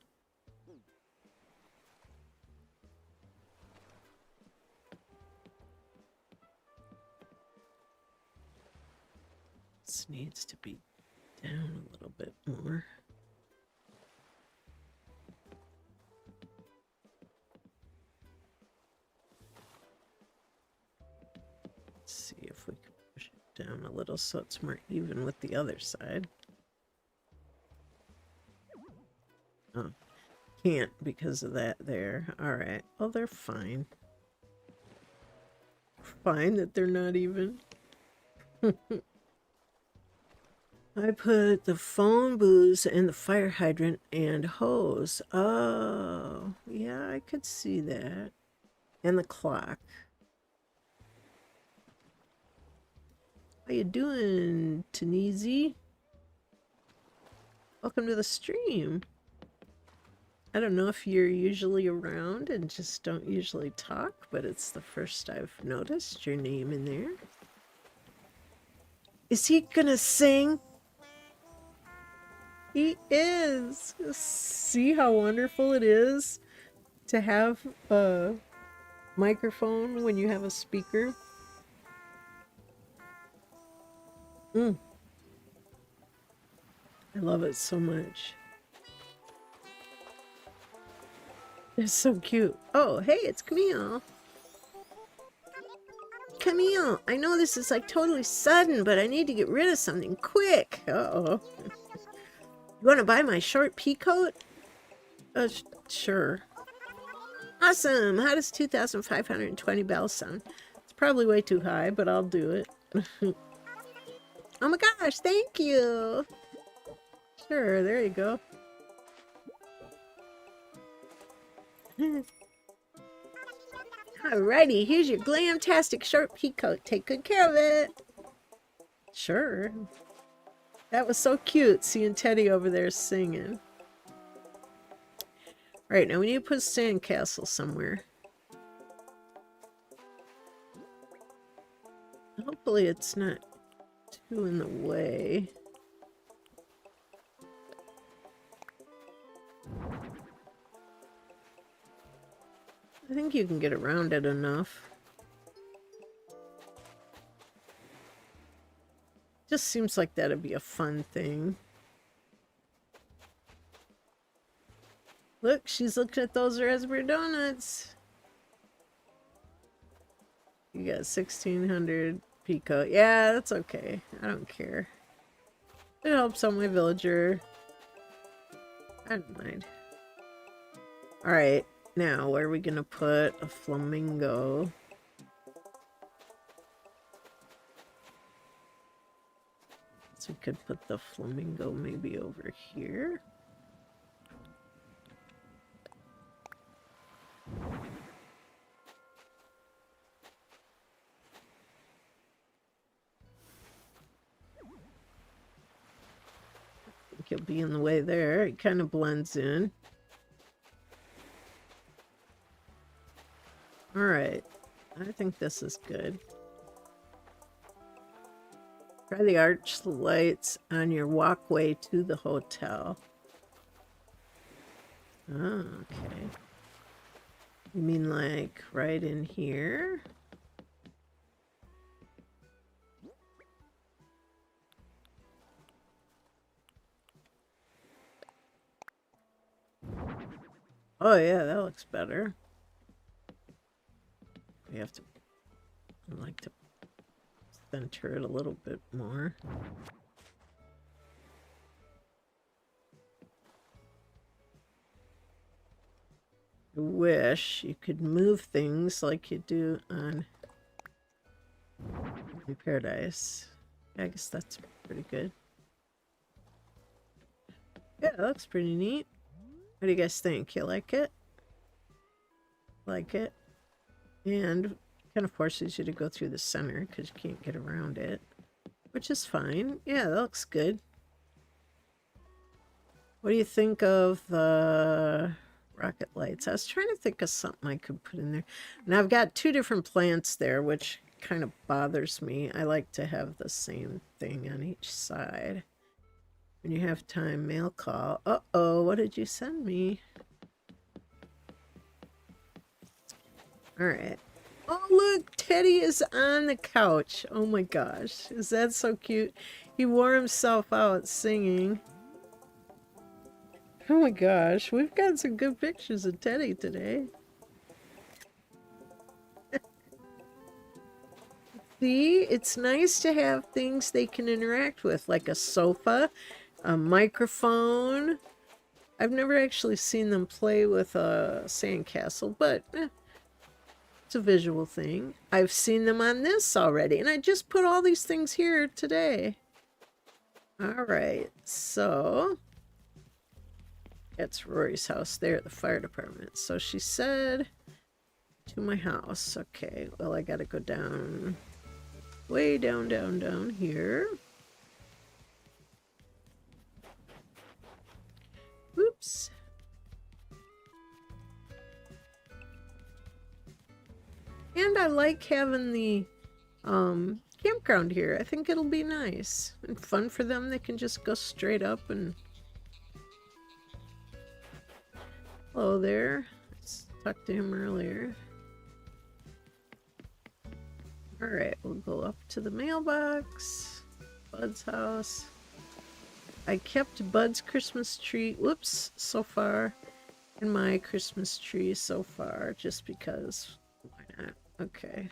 This needs to be down a little bit more. Let's see if we can push it down a little so it's more even with the other side. Oh, can't because of that there. All right. Oh, they're fine. Fine that they're not even. I put the phone booths and the fire hydrant and hose. Oh, yeah, I could see that. And the clock. How you doing, Tunisi? Welcome to the stream. I don't know if you're usually around and just don't usually talk, but it's the first I've noticed your name in there. Is he gonna sing? He is. See how wonderful it is to have a microphone when you have a speaker. I love it so much. It's so cute. Oh, hey, it's Camille. Camille, I know this is like totally sudden, but I need to get rid of something quick. Uh-oh. You want to buy my short pea coat? Sure. Awesome. How does 2,520 bells sound? It's probably way too high, but I'll do it. Oh my gosh, thank you. Sure, there you go. Alrighty, here's your glamtastic short pea coat. Take good care of it. Sure. That was so cute, seeing Teddy over there singing. Alright, now we need to put a sandcastle somewhere. Hopefully it's not too in the way. I think you can get around it enough. Just seems like that'd be a fun thing. Look, she's looking at those raspberry donuts. You got 1,600 pico. Yeah, that's okay. I don't care. It helps out my villager. I don't mind. Alright, now where are we gonna put a flamingo? guess we could put the flamingo maybe over here. I think he'll be in the way there. It kind of blends in. All right. I think this is good. Try the arch lights on your walkway to the hotel. Oh, okay. You mean like right in here? Oh yeah, that looks better. We have to, I like to center it a little bit more. I wish you could move things like you do on Paradise. I guess that's pretty good. Yeah, that looks pretty neat. What do you guys think? You like it? Like it? And kind of forces you to go through the center because you can't get around it, which is fine. Yeah, that looks good. What do you think of the rocket lights? I was trying to think of something I could put in there. Now I've got two different plants there, which kind of bothers me. I like to have the same thing on each side. When you have time, mail call. Uh-oh, what did you send me? All right. Oh, look, Teddy is on the couch. Oh my gosh, is that so cute? He wore himself out singing. Oh my gosh, we've got some good pictures of Teddy today. See, it's nice to have things they can interact with, like a sofa, a microphone. I've never actually seen them play with a sandcastle, but it's a visual thing. I've seen them on this already, and I just put all these things here today. All right, so that's Rory's house there at the fire department. So she said to my house. Okay, well, I gotta go down, way down, down, down here. Oops. And I like having the campground here. I think it'll be nice and fun for them. They can just go straight up and... Hello there. I talked to him earlier. Alright, we'll go up to the mailbox. Bud's house. I kept Bud's Christmas tree, whoops, so far, and my Christmas tree so far, just because, why not? Okay.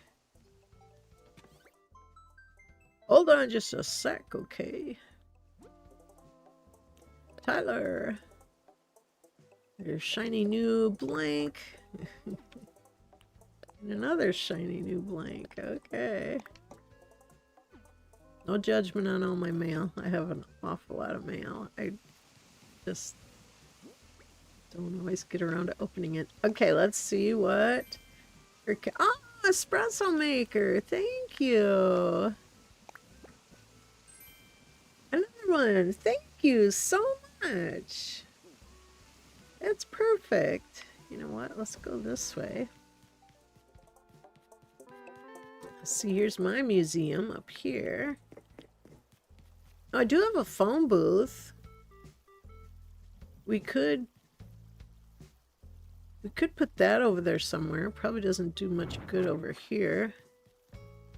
Hold on just a sec, okay? Tyler. There's shiny new blank. And another shiny new blank, okay. No judgment on all my mail. I have an awful lot of mail. I just don't always get around to opening it. Okay, let's see what... Oh, espresso maker! Thank you! Another one! Thank you so much! That's perfect. You know what? Let's go this way. See, here's my museum up here. Oh, I do have a phone booth. We could put that over there somewhere. Probably doesn't do much good over here.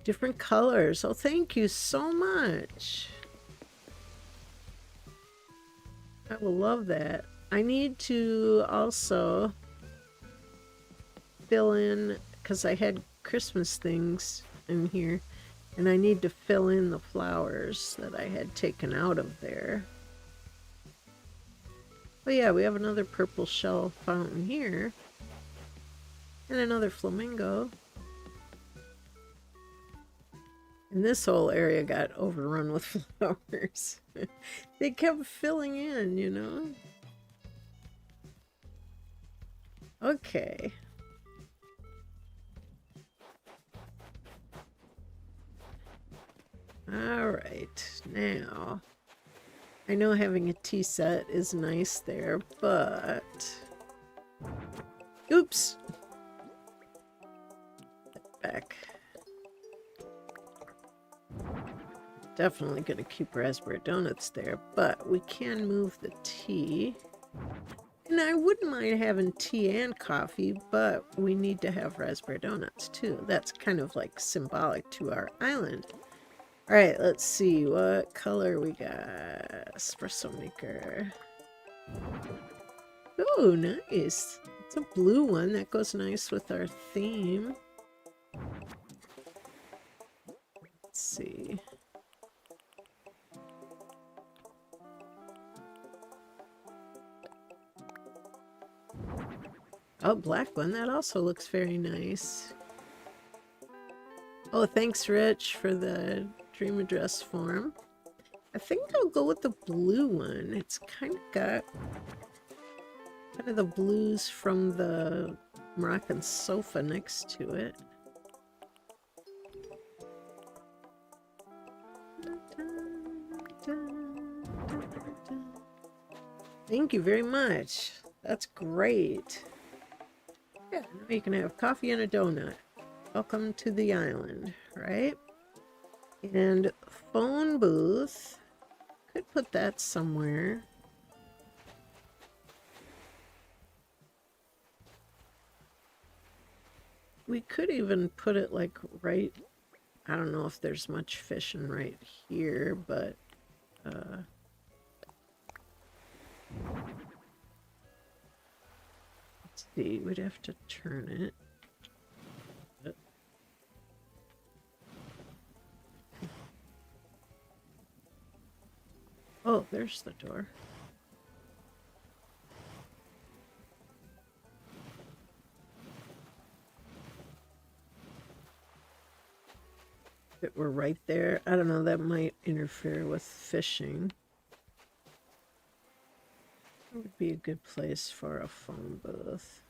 Different colors. Oh, thank you so much. I will love that. I need to also fill in, because I had Christmas things in here, and I need to fill in the flowers that I had taken out of there. Oh yeah, we have another purple shell fountain here, and another flamingo. And this whole area got overrun with flowers. They kept filling in, you know? Okay. All right. Now, I know having a tea set is nice there, but... Oops! Back. Definitely going to keep raspberry donuts there, but we can move the tea. And I wouldn't mind having tea and coffee, but we need to have raspberry donuts too. That's kind of like symbolic to our island. All right, let's see what color we got. Espresso maker. Oh, nice. It's a blue one. That goes nice with our theme. Let's see. Oh, black one. That also looks very nice. Oh, thanks, Rich, for the dream address form. I think I'll go with the blue one. It's kind of got kind of the blues from the Moroccan sofa next to it. Thank you very much. That's great. Yeah, now you can have coffee and a donut. Welcome to the island, right? And phone booth. Could put that somewhere. We could even put it like right... I don't know if there's much fishing right here, but... let's see, we'd have to turn it. Oh, there's the door. If it were right there, I don't know, that might interfere with fishing. It would be a good place for a phone booth.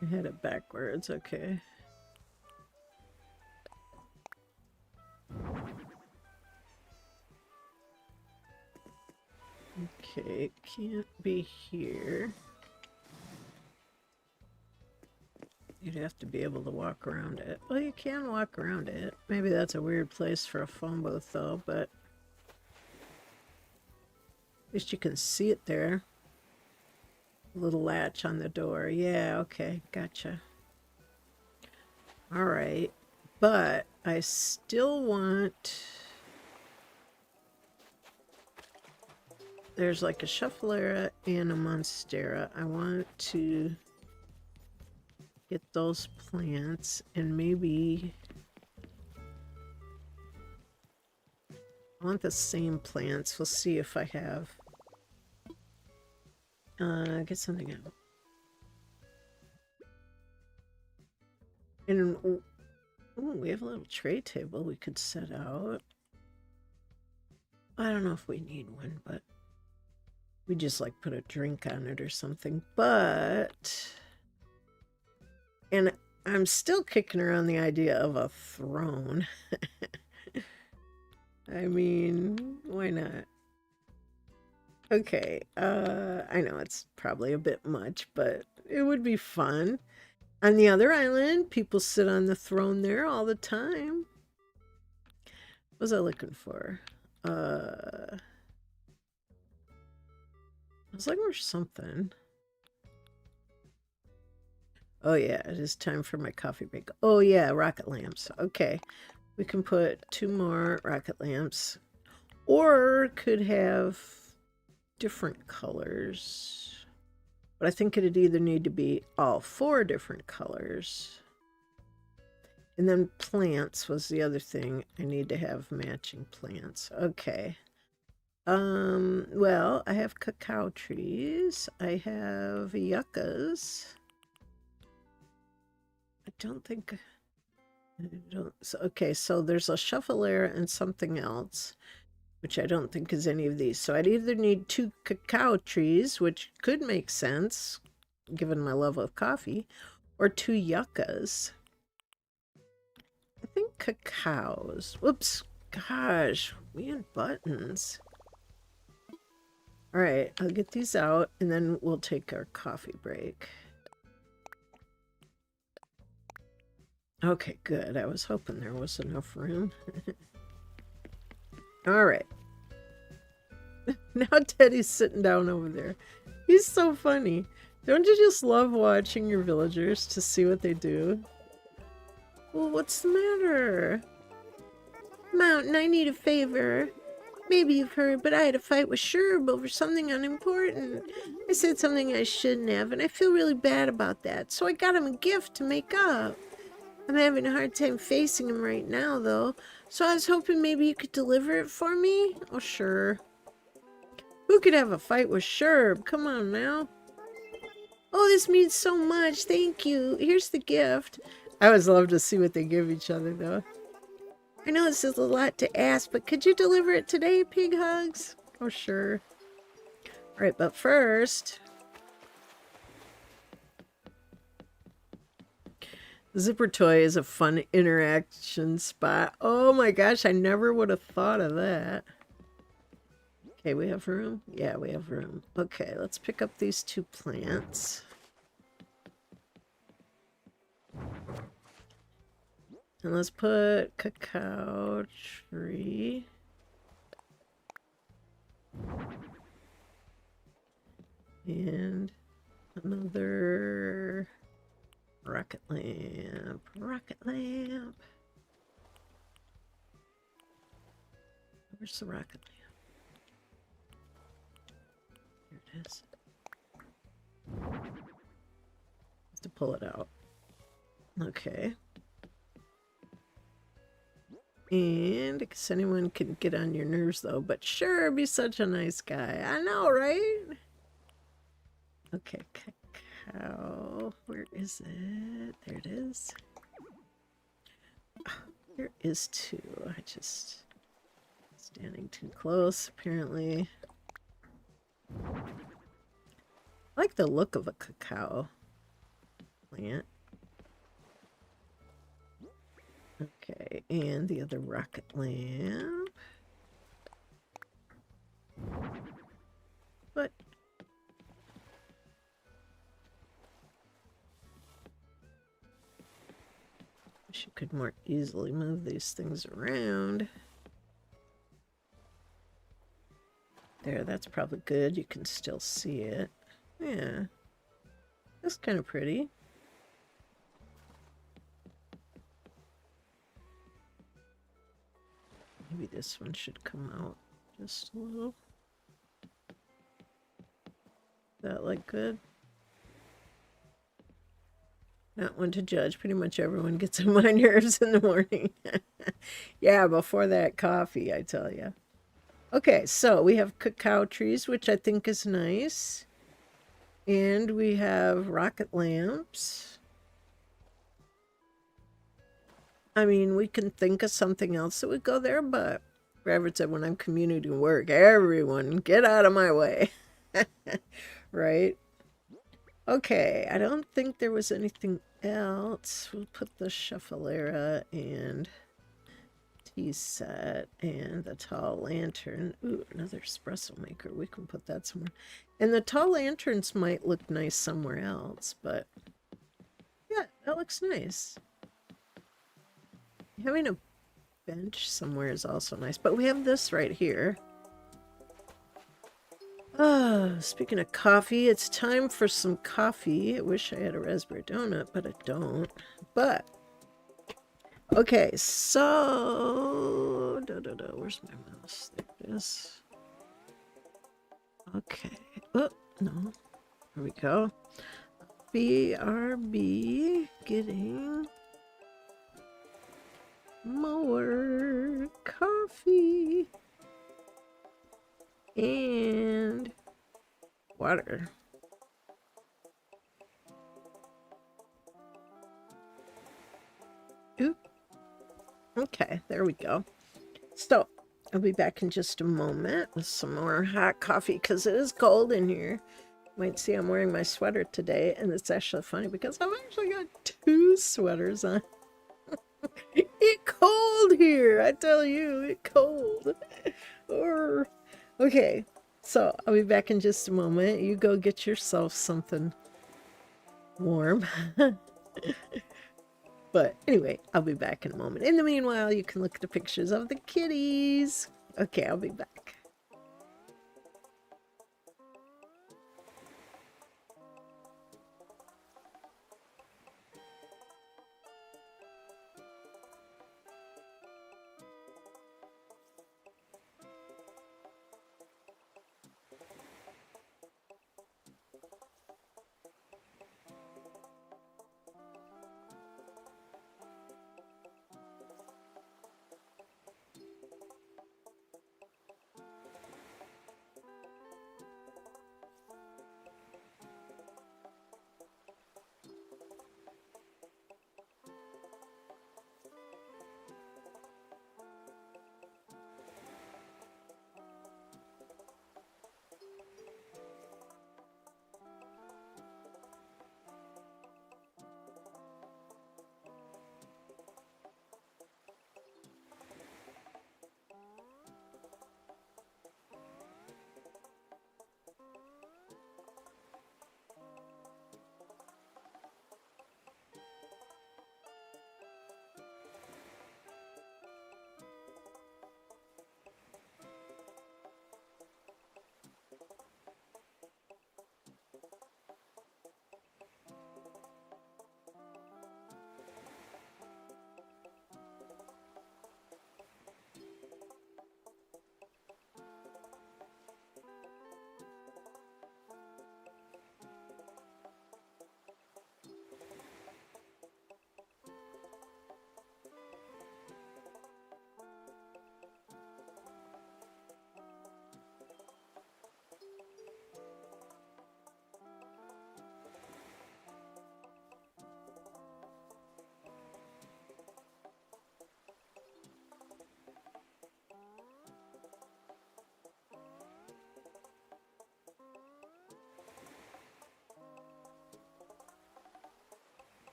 I had it backwards, okay. Okay, it can't be here. You'd have to be able to walk around it. Well, you can walk around it. Maybe that's a weird place for a phone booth, though, but at least you can see it there. A little latch on the door. Yeah, okay, gotcha. All right, but I still want... There's like a Shufflera and a Monstera. I want to get those plants and maybe I want the same plants. We'll see if I have get something out. And ooh, we have a little tray table we could set out. I don't know if we need one, but we just like put a drink on it or something. But and I'm still kicking around the idea of a throne. I mean, why not? Okay, I know it's probably a bit much, but it would be fun. On the other island, people sit on the throne there all the time. What was I looking for? I was looking for something. Oh yeah, it is time for my coffee break. Oh yeah, rocket lamps. Okay, we can put 2 more rocket lamps. Or could have different colors. But I think it'd either need to be all 4 different colors. And then plants was the other thing. I need to have matching plants. Okay. Well, I have cacao trees. I have yuccas. I don't think... I don't... So, okay, so there's a shuffleair and something else, which I don't think is any of these. So I'd either need 2 cacao trees, which could make sense, given my love of coffee, or 2 yuccas. I think cacaos. Whoops. Gosh, we had buttons. All right, I'll get these out, and then we'll take our coffee break. Okay, good. I was hoping there was enough room. All right. Now Teddy's sitting down over there. He's so funny. Don't you just love watching your villagers to see what they do? Well, what's the matter? Mountain, I need a favor. Maybe you've heard, but I had a fight with Sherb over something unimportant. I said something I shouldn't have, and I feel really bad about that. So I got him a gift to make up. I'm having a hard time facing him right now, though. So I was hoping maybe you could deliver it for me? Oh, sure. Who could have a fight with Sherb? Come on now. Oh, this means so much. Thank you. Here's the gift. I always love to see what they give each other, though. I know this is a lot to ask, but could you deliver it today, Pig Hugs? Oh, sure. All right, but first... the zipper toy is a fun interaction spot. Oh my gosh, I never would have thought of that. Okay, we have room? Yeah, we have room. Okay, let's pick up these 2 plants. And let's put cacao tree. And another rocket lamp. Rocket lamp. Where's the rocket lamp? Here it is. Have to pull it out. Okay. And I guess anyone can get on your nerves, though. But sure, be such a nice guy. I know, right? Okay, cacao. Where is it? There it is. Oh, there is 2. I just... standing too close, apparently. I like the look of a cacao plant. Okay, and the other rocket lamp. But wish you could more easily move these things around. There, that's probably good. You can still see it. Yeah. That's kind of pretty. Maybe this one should come out just a little. That look good? Not one to judge. Pretty much everyone gets on my nerves in the morning. Yeah, before that coffee, I tell you. Okay, so we have cacao trees, which I think is nice. And we have rocket lamps. I mean, we can think of something else that would go there, but Robert said when I'm community work, everyone get out of my way. Right? Okay, I don't think there was anything else. We'll put the shuffleera and tea set and the tall lantern. Ooh, another espresso maker. We can put that somewhere. And the tall lanterns might look nice somewhere else, but yeah, that looks nice. Having a bench somewhere is also nice, but we have this right here. Speaking of coffee, it's time for some coffee. I wish I had a raspberry donut, but I don't. But, okay, so... where's my mouse? There it is. Okay. Oh, no. Here we go. BRB getting more coffee. And water. Oop. Okay, there we go. So, I'll be back in just a moment with some more hot coffee because it is cold in here. Might see I'm wearing my sweater today, and it's actually funny because I've actually got 2 sweaters on. It's cold here, I tell you, it's cold. Okay, so I'll be back in just a moment. You go get yourself something warm. But anyway, I'll be back in a moment. In the meanwhile, you can look at the pictures of the kitties. Okay, I'll be back.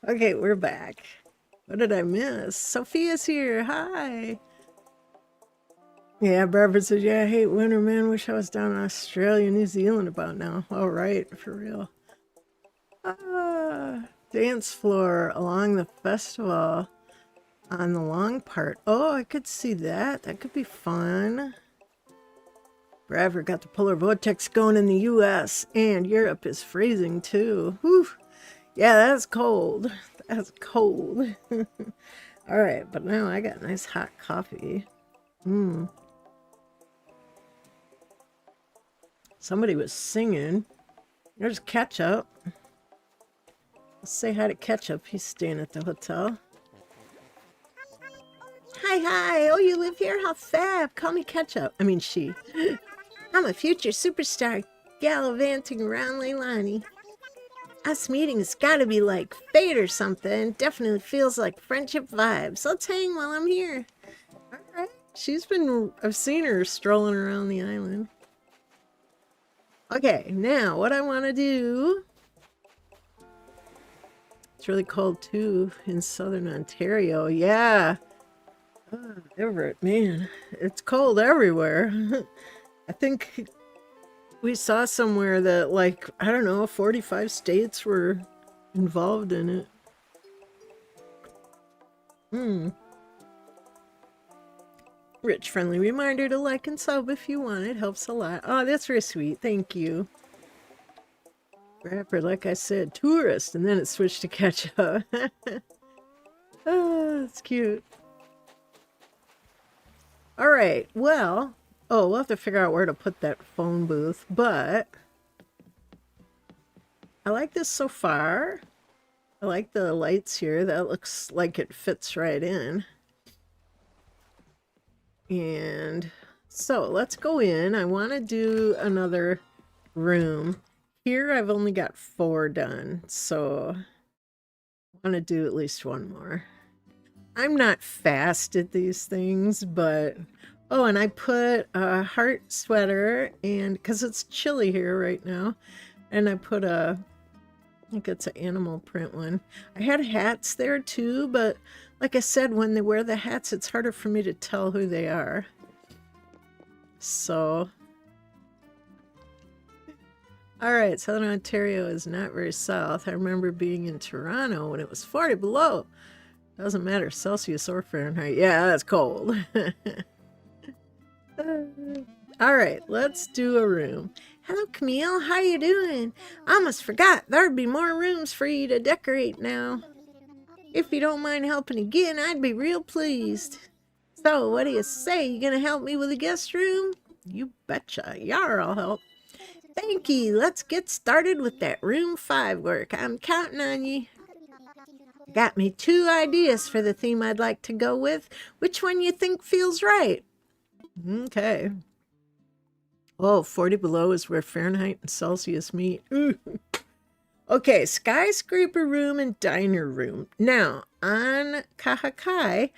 Okay, we're back. What did I miss? Sophia's here. Hi. Yeah, Barbara says, yeah, I hate winter, man. Wish I was down in Australia, New Zealand about now. All right, for real. Dance floor along the festival on the long part. Oh, I could see that. That could be fun. Bradford got the polar vortex going in the U.S. and Europe is freezing too. Whew. Yeah, that's cold. That's cold. All right, but now I got nice hot coffee. Somebody was singing. There's Ketchup. Let's say hi to Ketchup. He's staying at the hotel. Hi, hi. Oh, you live here? How fab. Call me Ketchup. I mean, she. I'm a future superstar gallivanting around Leilani. Us meeting has got to be like fate or something. Definitely feels like friendship vibes. Let's hang while I'm here. All right. I've seen her strolling around the island. Okay, now what I want to do. It's really cold too in southern Ontario. Yeah. Everett, man, it's cold everywhere. I think we saw somewhere that, like, I don't know, 45 states were involved in it. Rich, friendly reminder to like and sub if you want. It helps a lot. Oh, that's very sweet. Thank you. Rapper, like I said, tourist, and then it switched to ketchup. Oh, that's cute. All right, well, we'll have to figure out where to put that phone booth, but I like this so far. I like the lights here. That looks like it fits right in. And so let's go in. I want to do another room. Here I've only got 4 done, so I want to do at least one more. I'm not fast at these things, but oh, and I put a heart sweater, and because it's chilly here right now, and I put I think it's an animal print one. I had hats there too, but like I said, when they wear the hats, it's harder for me to tell who they are. So, all right, Southern Ontario is not very south. I remember being in Toronto when it was 40 below. Doesn't matter, Celsius or Fahrenheit. Yeah, that's cold. All right, let's do a room. Hello, Camille. How you doing? I almost forgot. There'd be more rooms for you to decorate now. If you don't mind helping again, I'd be real pleased. So, what do you say? You gonna help me with the guest room? You betcha. Yar, I'll help. Thank you. Let's get started with that room 5 work. I'm counting on you. Got me 2 ideas for the theme I'd like to go with. Which one you think feels right? Okay. Oh, 40 below is where Fahrenheit and Celsius meet. Ooh. Okay, skyscraper room and diner room. Now, on Kahakai,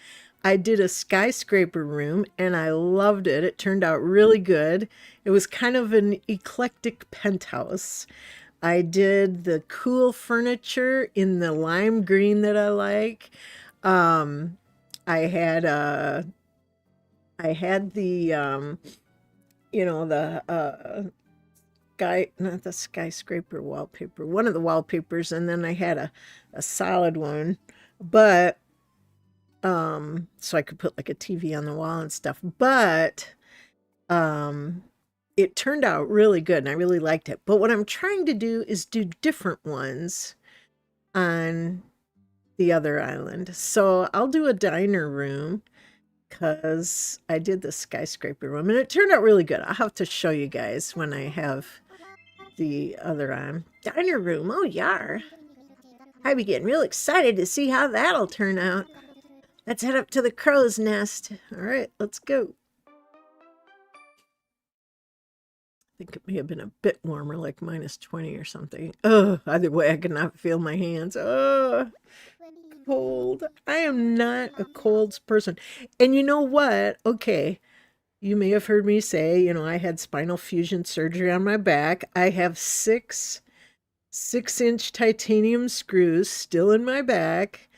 I did a skyscraper room and I loved it. It turned out really good. It was kind of an eclectic penthouse. I did the cool furniture in the lime green that I like. I had the not the skyscraper wallpaper, one of the wallpapers, and then I had a solid one, but so I could put like a TV on the wall and stuff, but it turned out really good and I really liked it. But what I'm trying to do is do different ones on the other island. So I'll do a diner room because I did the skyscraper room and it turned out really good. I'll have to show you guys when I have the other on. Diner room, oh yar. I'd be getting real excited to see how that'll turn out. Let's head up to the crow's nest. All right, let's go. I think it may have been a bit warmer, like -20 or something. Oh, either way, I could not feel my hands. Oh, cold. I am not a cold person. And you know what? Okay, you may have heard me say, I had spinal fusion surgery on my back. I have 6 6-inch titanium screws still in my back.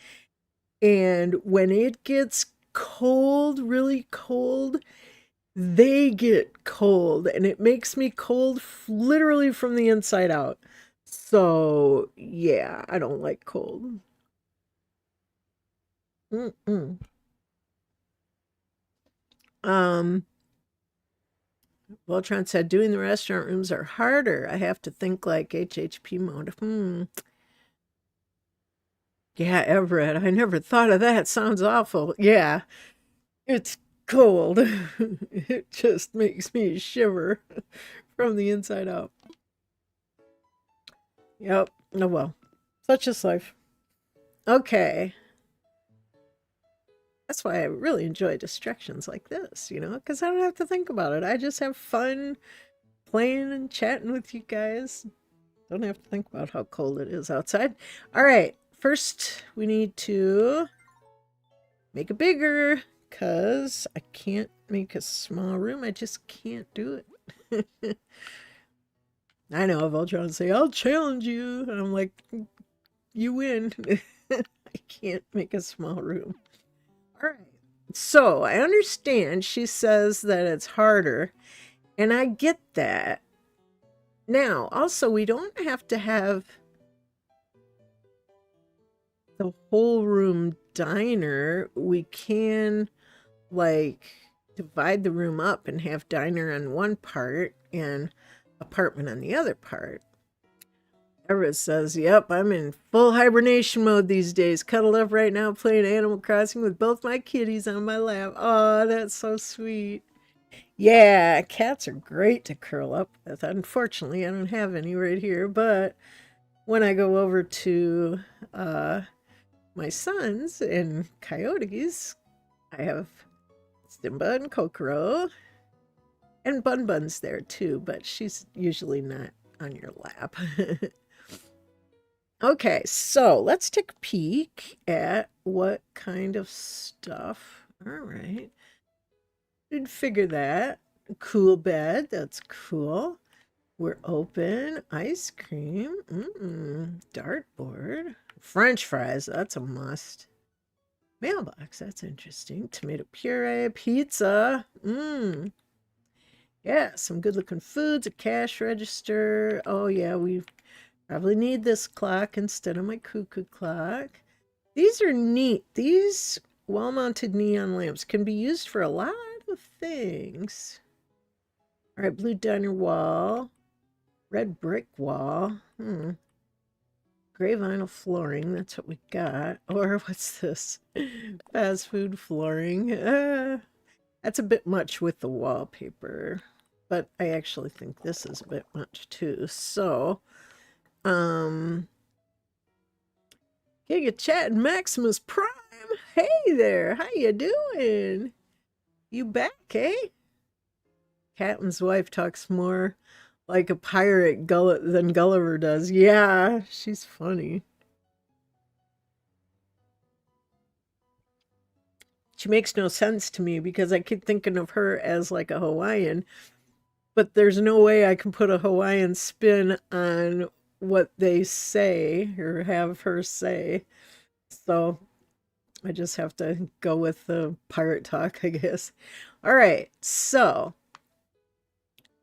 And when it gets cold, really cold, they get cold. And it makes me cold literally from the inside out. So, yeah, I don't like cold. Mm-mm. Um, Voltron said, doing the restaurant rooms are harder. I have to think like HHP mode. Yeah, Everett, I never thought of that. Sounds awful. Yeah, it's cold. It just makes me shiver from the inside out. Yep. Oh well. Such is life. Okay. That's why I really enjoy distractions like this, because I don't have to think about it. I just have fun playing and chatting with you guys. Don't have to think about how cold it is outside. All right. First, we need to make it bigger because I can't make a small room. I just can't do it. I know Voltron say, I'll challenge you. And I'm like, you win. I can't make a small room. All right. So I understand she says that it's harder, and I get that. Now, also, we don't have to have the whole room diner. We can, like, divide the room up and have diner on one part and apartment on the other part. Everett says, yep, I'm in full hibernation mode these days. Cuddled up right now playing Animal Crossing with both my kitties on my lap. Oh, that's so sweet. Yeah, cats are great to curl up with. Unfortunately, I don't have any right here, but when I go over to my son's and Coyote's, I have Simba and Kokoro, and Bun Bun's there too, but she's usually not on your lap. Okay, so let's take a peek at what kind of stuff. All right. Did figure that. Cool bed. That's cool. We're open. Ice cream. Dartboard. French fries. That's a must. Mailbox. That's interesting. Tomato puree. Pizza. Yeah, some good looking foods. A cash register. Oh, yeah, we probably need this clock instead of my cuckoo clock. These are neat. These wall-mounted neon lamps can be used for a lot of things. All right, blue diner wall, red brick wall, gray vinyl flooring. That's what we got. Or what's this? Fast food flooring. That's a bit much with the wallpaper, but I actually think this is a bit much too. So, Giga Chat and Maximus Prime. Hey there, how you doing? You back, eh? Captain's wife talks more like a pirate than Gulliver does. Yeah, she's funny. She makes no sense to me because I keep thinking of her as like a Hawaiian, but there's no way I can put a Hawaiian spin on what they say or have her say. So I just have to go with the pirate talk, I guess. All right, so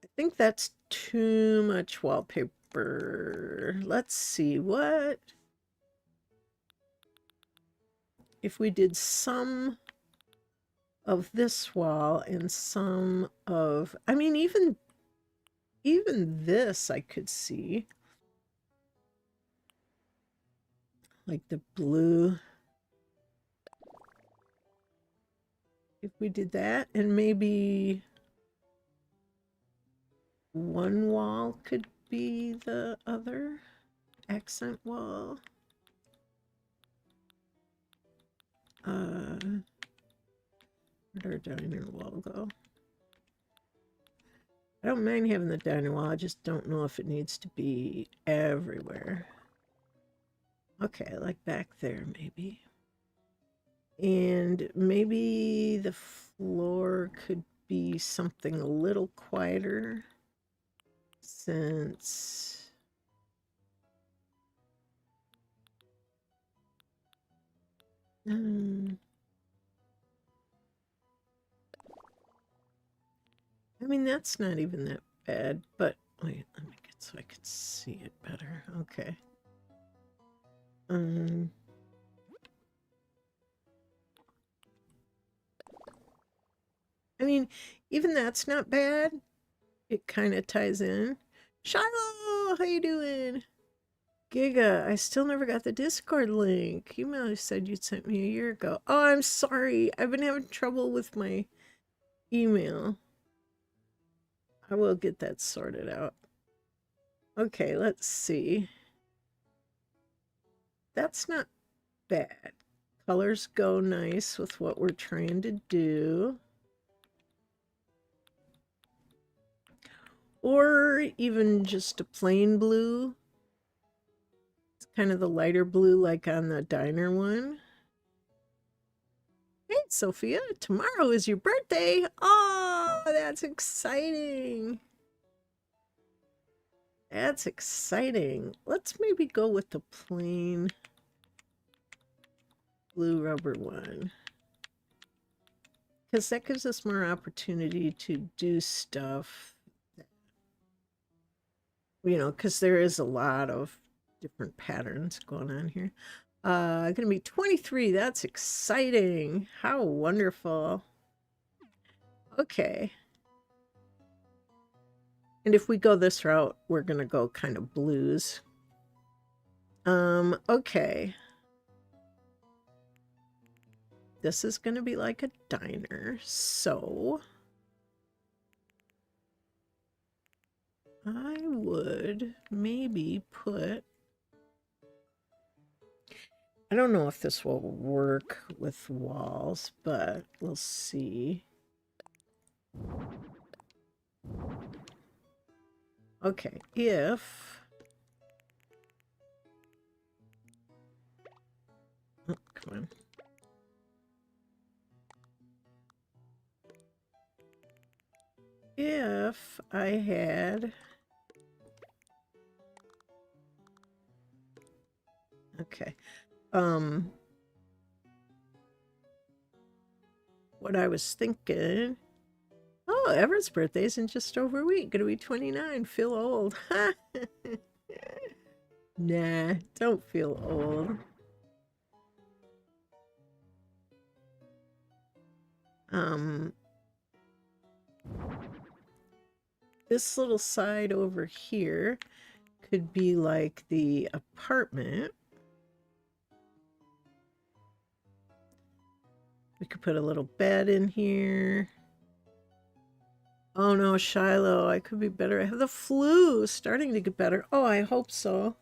I think that's too much wallpaper. Let's see what if we did some of this wall and some of, I mean, even this I could see. Like the blue. If we did that, and maybe one wall could be the other accent wall. Where'd our diner wall go? I don't mind having the diner wall, I just don't know if it needs to be everywhere. Okay, like back there maybe. And maybe the floor could be something a little quieter since I mean, that's not even that bad, but wait, let me get so I can see it better. Okay. I mean, even that's not bad. It kind of ties in. Shiloh, how you doing? Giga, I still never got the Discord link. You might have said you'd sent me a year ago. Oh, I'm sorry. I've been having trouble with my email. I will get that sorted out. Okay, let's see. That's not bad. Colors go nice with what we're trying to do. Or even just a plain blue. It's kind of the lighter blue like on the diner one. Hey, Sophia, tomorrow is your birthday. Oh, that's exciting. That's exciting. Let's maybe go with the plain blue rubber one. Because that gives us more opportunity to do stuff. You know, because there is a lot of different patterns going on here. Gonna be 23. That's exciting. How wonderful. Okay. And if we go this route, we're gonna go kind of blues. Okay. This is gonna be like a diner, so I would maybe put, I don't know if this will work with walls, but we'll see. Okay, if... Oh, come on. If I had... Okay. What I was thinking... Oh, Everett's birthday's in just over a week. Gonna be 29. Feel old. Nah, don't feel old. This little side over here could be like the apartment. We could put a little bed in here. Oh no, Shiloh, I could be better. I have the flu, starting to get better. Oh, I hope so.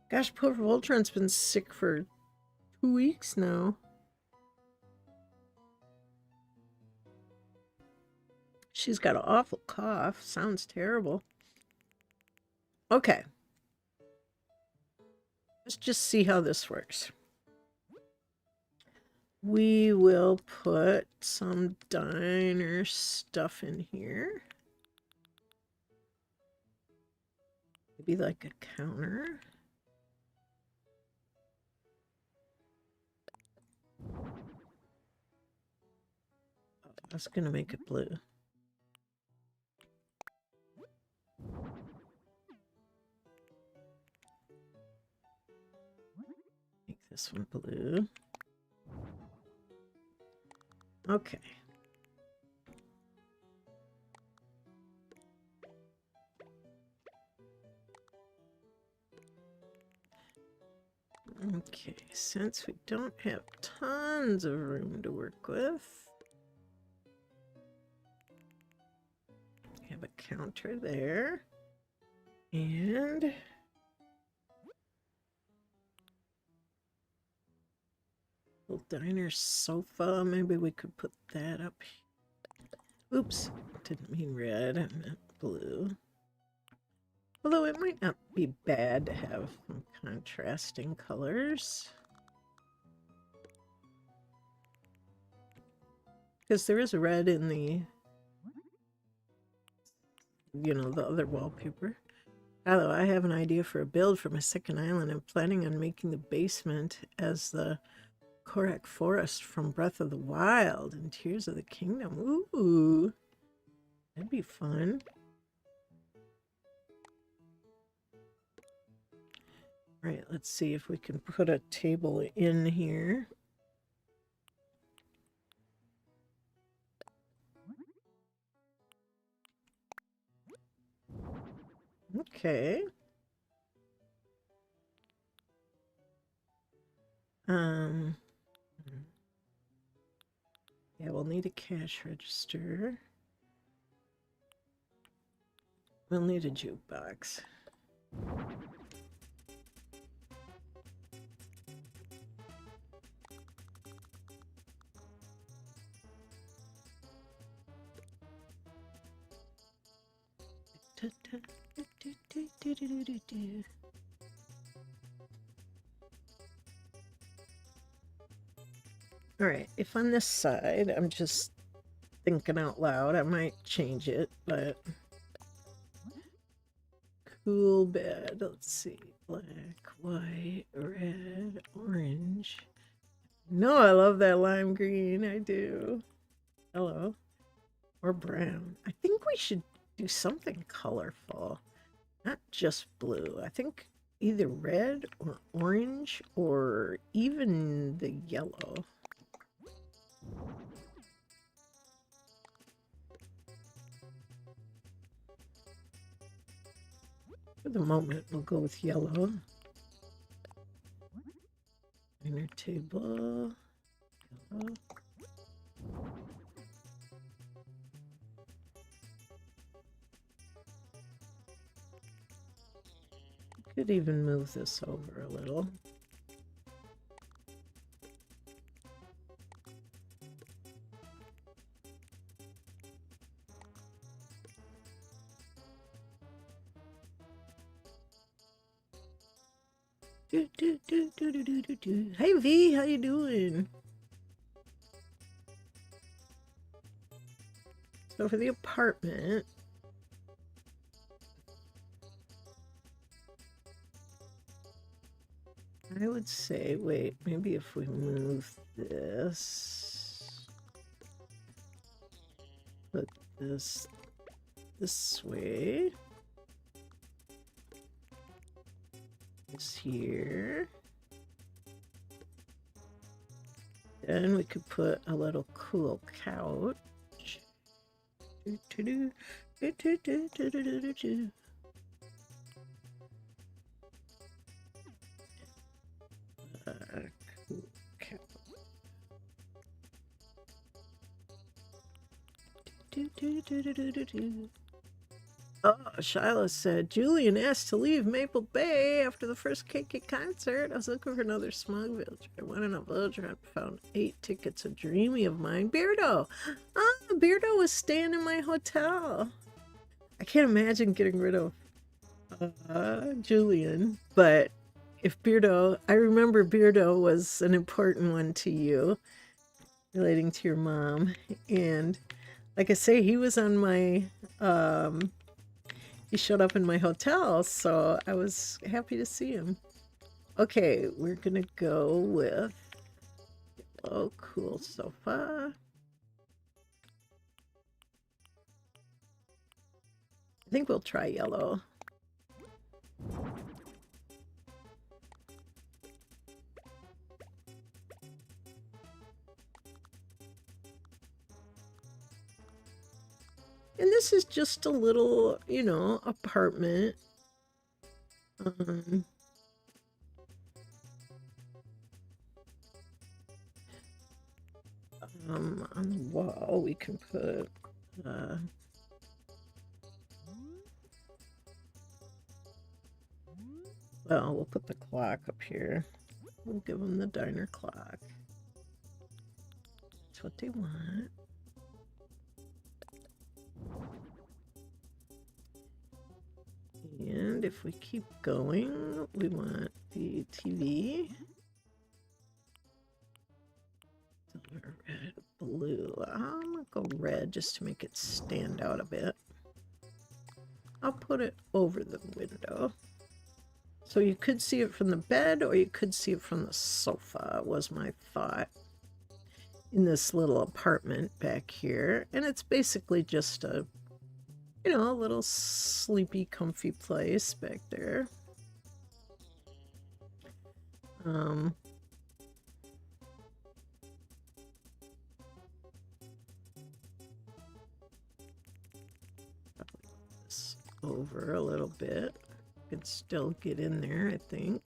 Gosh, poor Voltron's been sick for 2 weeks now. She's got an awful cough. Sounds terrible. Okay. Let's just see how this works. We will put some diner stuff in here. Maybe like a counter. Oh, I was gonna make it blue. Make this one blue. Okay. Okay, since we don't have tons of room to work with, we have a counter there, and little diner sofa. Maybe we could put that up. Oops, didn't mean red, I meant blue. Although it might not be bad to have some contrasting colors. Because there is red in the, you know, the other wallpaper. Hello, I have an idea for a build for my second island. I'm planning on making the basement as the Korak Forest from Breath of the Wild and Tears of the Kingdom. Ooh, that'd be fun. All right, let's see if we can put a table in here. Okay. Yeah, we'll need a cash register. We'll need a jukebox. All right, if on this side, I'm just thinking out loud, I might change it, but cool bed. Let's see, black, white, red, orange. No, I love that lime green. I do. Hello. Or brown. I think we should do something colorful, not just blue. I think either red or orange or even the yellow. For the moment, we'll go with yellow. Dinner table. Yellow. Could even move this over a little. Hey V, how you doing? So for the apartment, I would say, wait, maybe if we move this, put this way, this here, then we could put a little cool couch. Cool couch. Oh, Shiloh said, Julian asked to leave Maple Bay after the first KK concert. I was looking for another Smugville trip. I went on a village trip, found 8 tickets, a dreamy of mine. Beardo! Ah, Beardo was staying in my hotel. I can't imagine getting rid of Julian, but if Beardo, I remember Beardo was an important one to you, relating to your mom, and like I say, he was on my, he showed up in my hotel, so I was happy to see him. Okay, we're gonna go with yellow, cool sofa. I think we'll try yellow. And this is just a little, you know, apartment. On the wall, we can put, well, we'll put the clock up here. We'll give them the diner clock. That's what they want. And if we keep going, we want the TV. Silver, red, blue. I'm gonna go red just to make it stand out a bit. I'll put it over the window So you could see it from the bed or you could see it from the sofa, was my thought, in this little apartment back here. And it's basically just a, you know, a little sleepy, comfy place back there. This over a little bit. Could still get in there, I think.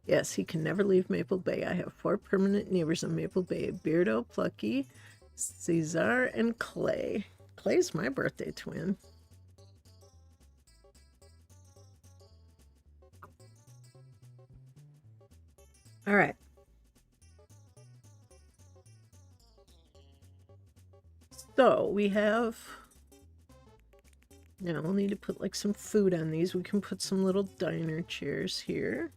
Yes, he can never leave Maple Bay. I have 4 permanent neighbors in Maple Bay: Beardo, Plucky, Cesar, and Clay. Clay's my birthday twin. All right. So we have, now we'll need to put like some food on these. We can put some little diner chairs here.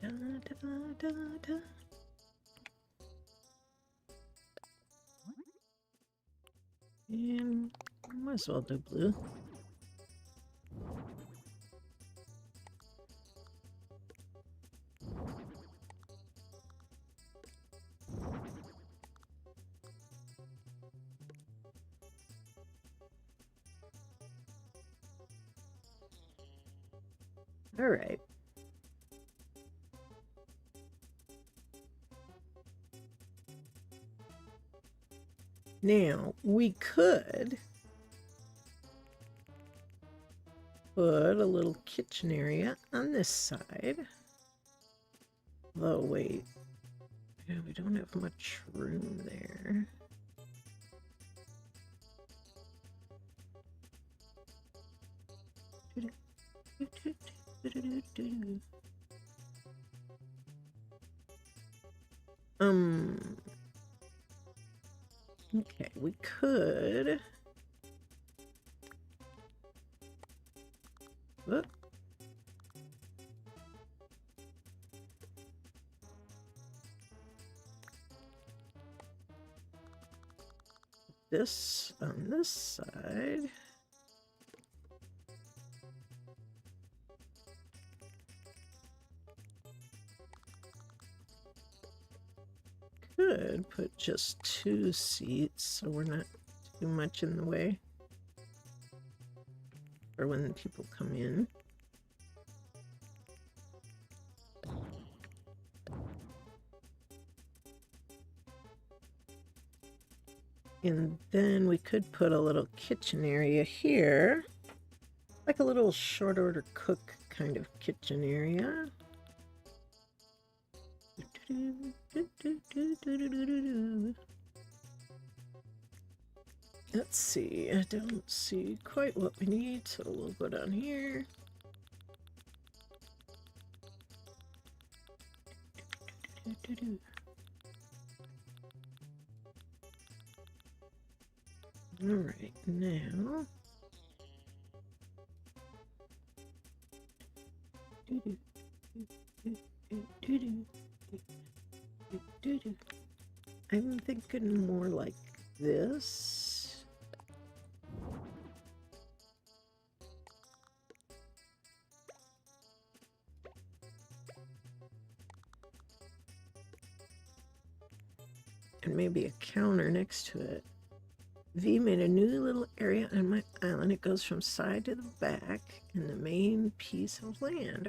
Da, da, da, da. And might as well do blue. All right. Now, we could put a little kitchen area on this side. Though, wait. Yeah, we don't have much room there. Okay, we could. Whoop. This on this side. Could put just 2 seats so we're not too much in the way for when people come in. And then we could put a little kitchen area here, like a little short order cook kind of kitchen area. Let's see, I don't see quite what we need, so we'll go down here. All right, now. I'm thinking more like this. And maybe a counter next to it. V made a new little area on my island. It goes from side to the back in the main piece of land.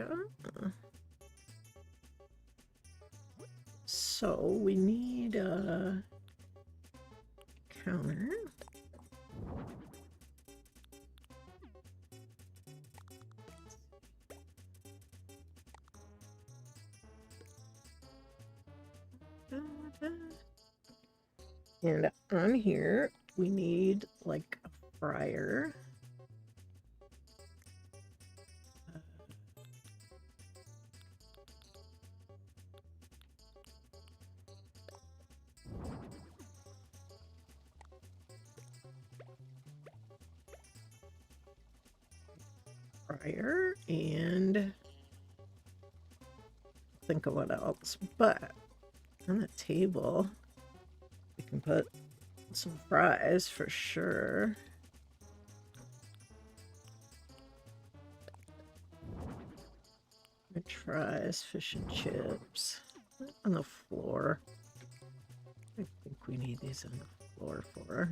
So we need a counter. And on here, we need like a fryer. And think of what else, but on the table we can put some fries for sure. French fries, fish and chips. On the floor. I think we need these on the floor for.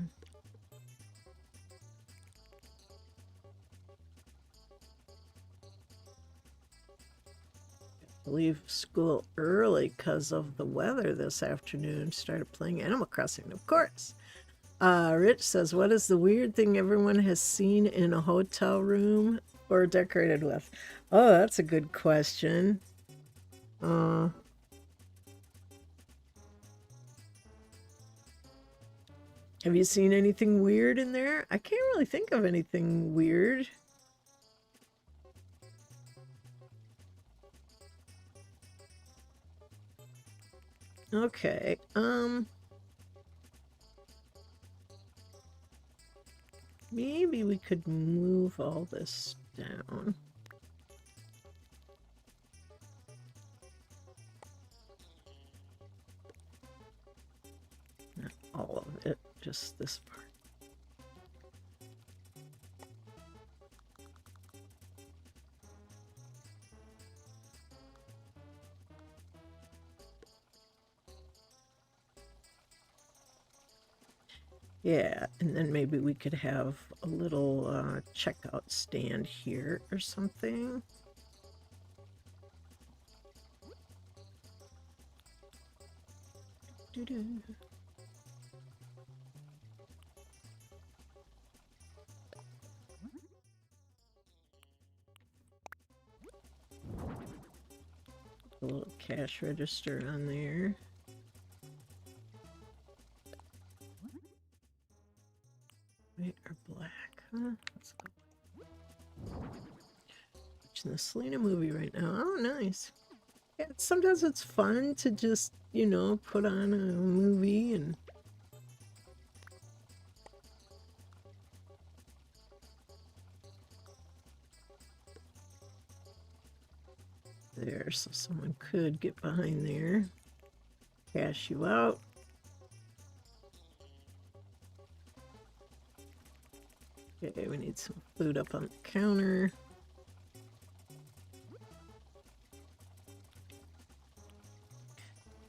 Leave school early because of the weather this afternoon. Started playing Animal Crossing, of course. Rich says, what is the weird thing everyone has seen in a hotel room or decorated with? Oh, that's a good question. Have you seen anything weird in there? I can't really think of anything weird. Okay, maybe we could move all this down. Not all of it, just this part. Yeah, and then maybe we could have a little checkout stand here or something. Doo-doo. A little cash register on there. White or black, huh? Let's go. Watching the Selena movie right now. Oh, nice. Yeah, sometimes it's fun to just, you know, put on a movie and there, so someone could get behind there, cash you out. Okay, we need some food up on the counter.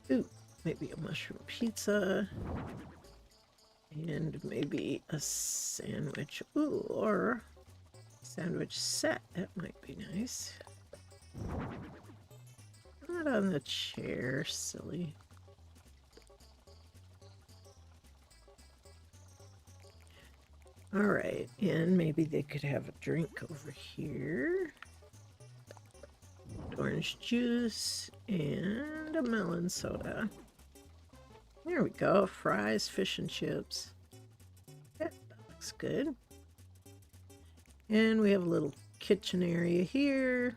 Ooh, maybe a mushroom pizza. And maybe a sandwich. Ooh, or sandwich set. That might be nice. Not on the chair, silly. Alright, and maybe they could have a drink over here. Orange juice and a melon soda. There we go. Fries, fish and chips. Yeah, that looks good. And we have a little kitchen area here.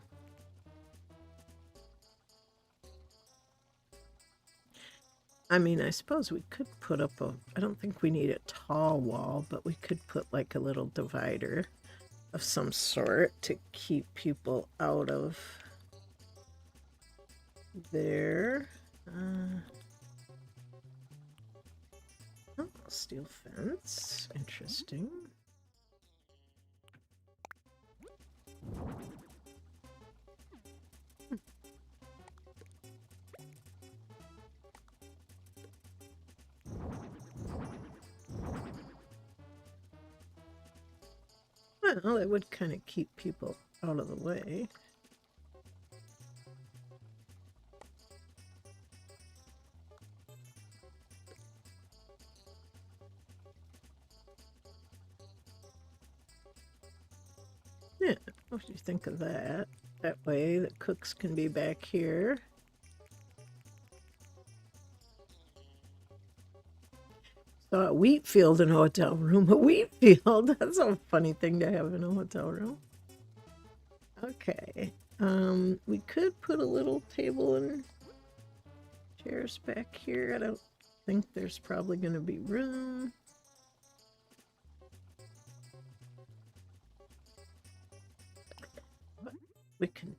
I mean, I suppose we could put up a, I don't think we need a tall wall, but we could put like a little divider of some sort to keep people out of there. Oh, steel fence. Interesting. Well, it would kind of keep people out of the way. Yeah, what do you think of that? That way the cooks can be back here. So a wheat field in a hotel room. A wheat field? That's a funny thing to have in a hotel room. Okay. We could put a little table and chairs back here. I don't think there's probably going to be room. But we can.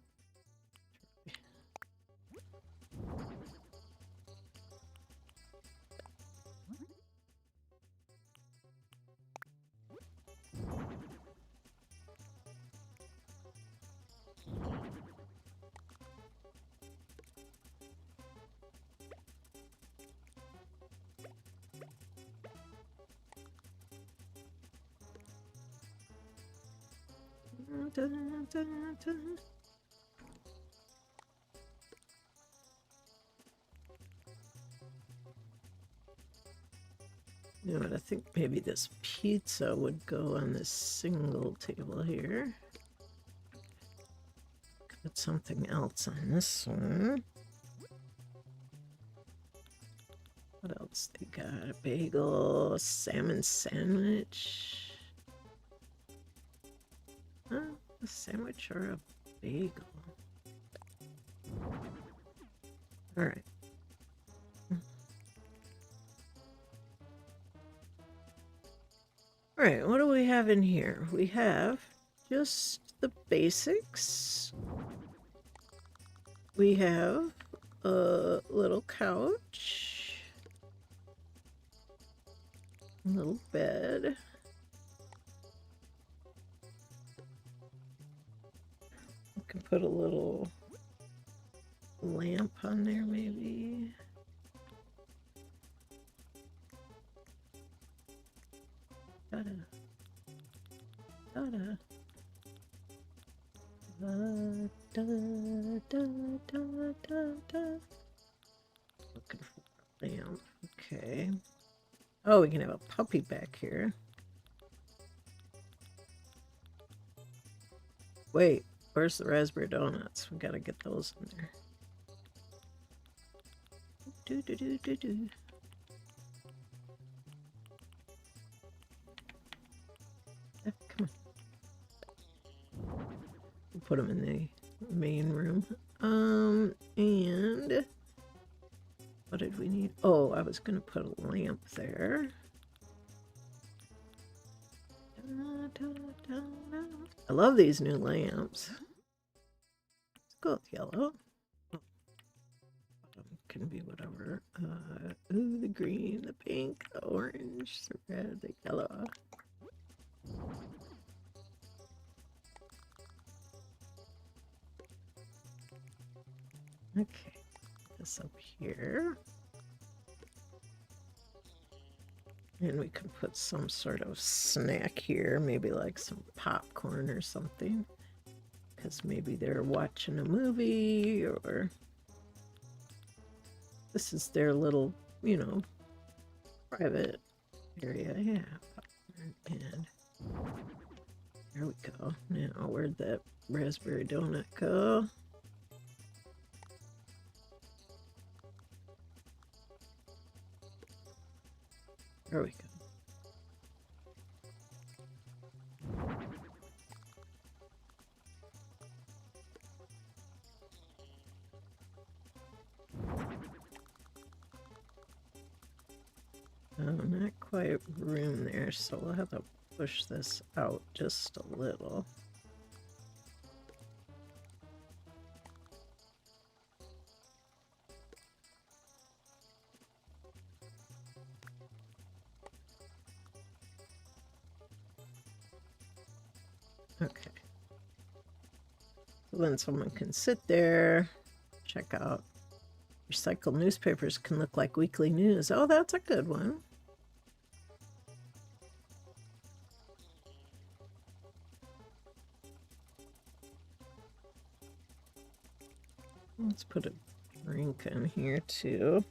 You know what, I think maybe this pizza would go on this single table here. Put something else on this one. What else they got? A bagel, a salmon sandwich. Huh? A sandwich or a bagel? Alright. Alright, what do we have in here? We have just the basics. We have a little couch. A little bed. We can put a little lamp on there, maybe. Ta-da. Ta-da. Da, da, da, da, da, da. Looking for a lamp. Okay. Oh, we can have a puppy back here. Wait, where's the raspberry donuts? We gotta get those in there. Do do do do do. Come on. We'll put them in the main room. And what did we need? Oh, I was gonna put a lamp there. I love these new lamps. Let's go with yellow. Can be whatever. Ooh, the green, the pink, the orange, the red, the yellow. Okay, this up here. And we can put some sort of snack here, maybe like some popcorn or something. Because maybe they're watching a movie, or this is their little, you know, private area. Yeah, popcorn. And there we go. Now, where'd that raspberry donut go? There we go. Oh, not quite room there, so we'll have to push this out just a little. Okay. So then someone can sit there, check out. Recycled newspapers can look like weekly news. Oh, that's a good one. Let's put a drink in here too.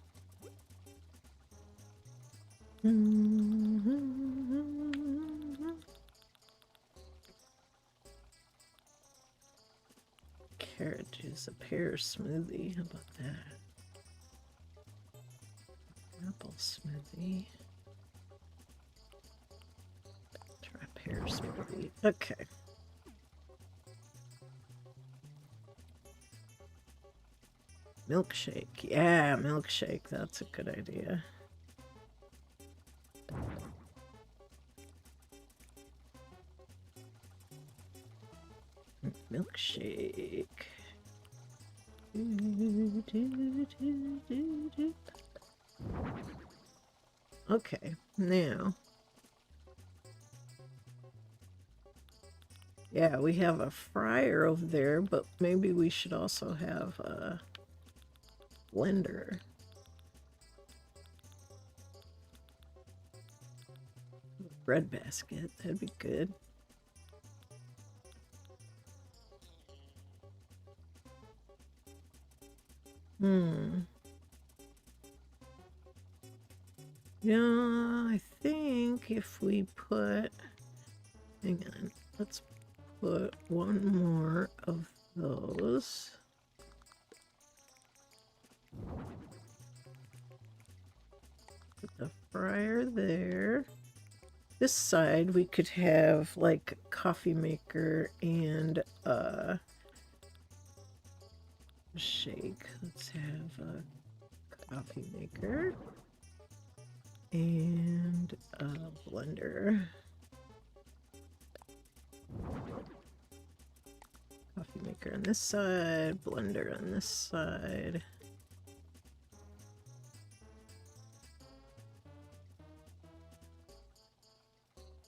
Carrot juice, a pear smoothie. How about that? Apple smoothie. Try a pear smoothie. Okay. Milkshake. Yeah, milkshake. That's a good idea. Milkshake. Okay, now. Yeah, we have a fryer over there, but maybe we should also have a blender. Bread basket, that'd be good. Hmm. Yeah, I think if we put... Hang on. Let's put one more of those. Put the fryer there. This side we could have like coffee maker and shake. Let's have a coffee maker and a blender. Coffee maker on this side, blender on this side.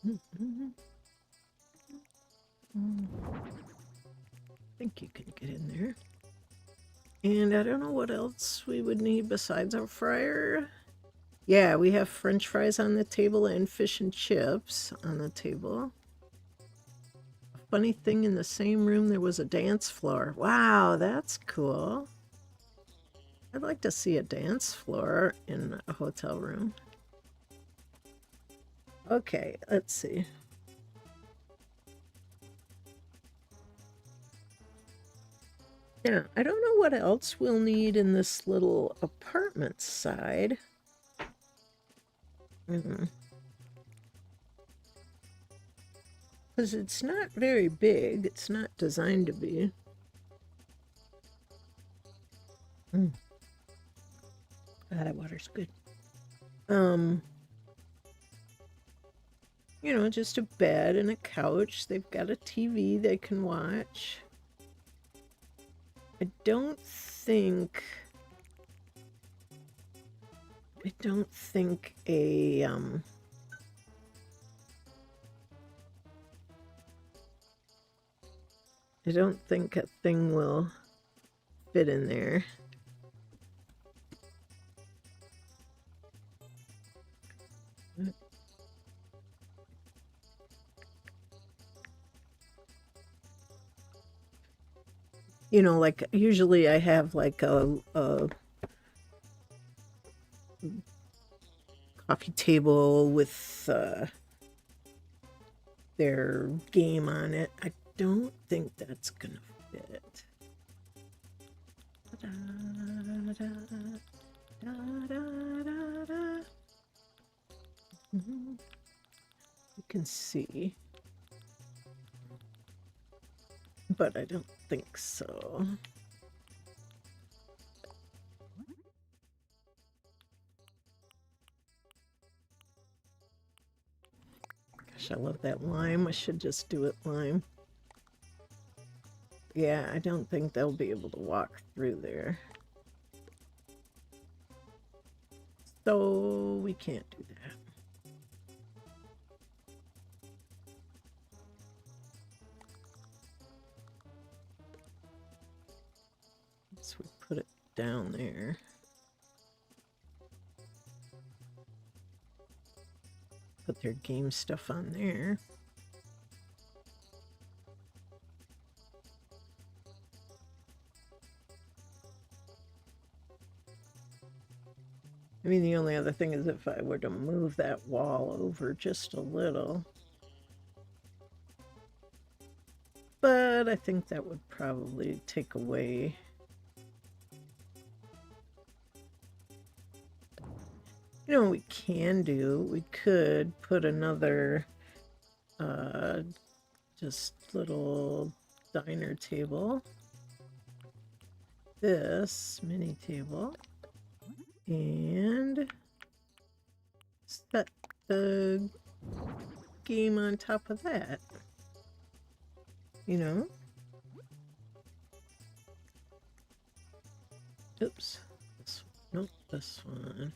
I think you can get in there. And I don't know what else we would need besides our fryer. Yeah, we have French fries on the table and fish and chips on the table. A funny thing, in the same room there was a dance floor. Wow, that's cool. I'd like to see a dance floor in a hotel room. Okay, let's see. Yeah, I don't know what else we'll need in this little apartment side. Because it's not very big. It's not designed to be. God, that water's good. You know, just a bed and a couch. They've got a TV they can watch. I don't think a I don't think a thing will fit in there. You know, like usually I have like a coffee table with their game on it. I don't think that's gonna fit. You can see, but I don't think so. Gosh, I love that lime. I should just do it lime. Yeah, I don't think they'll be able to walk through there. So we can't do that. So we put it down there. Put their game stuff on there. I mean, the only other thing is if I were to move that wall over just a little. But I think that would probably take away. You know what we can do? We could put another just little diner table. This mini table. And set the game on top of that. You know? Oops. Nope, this one.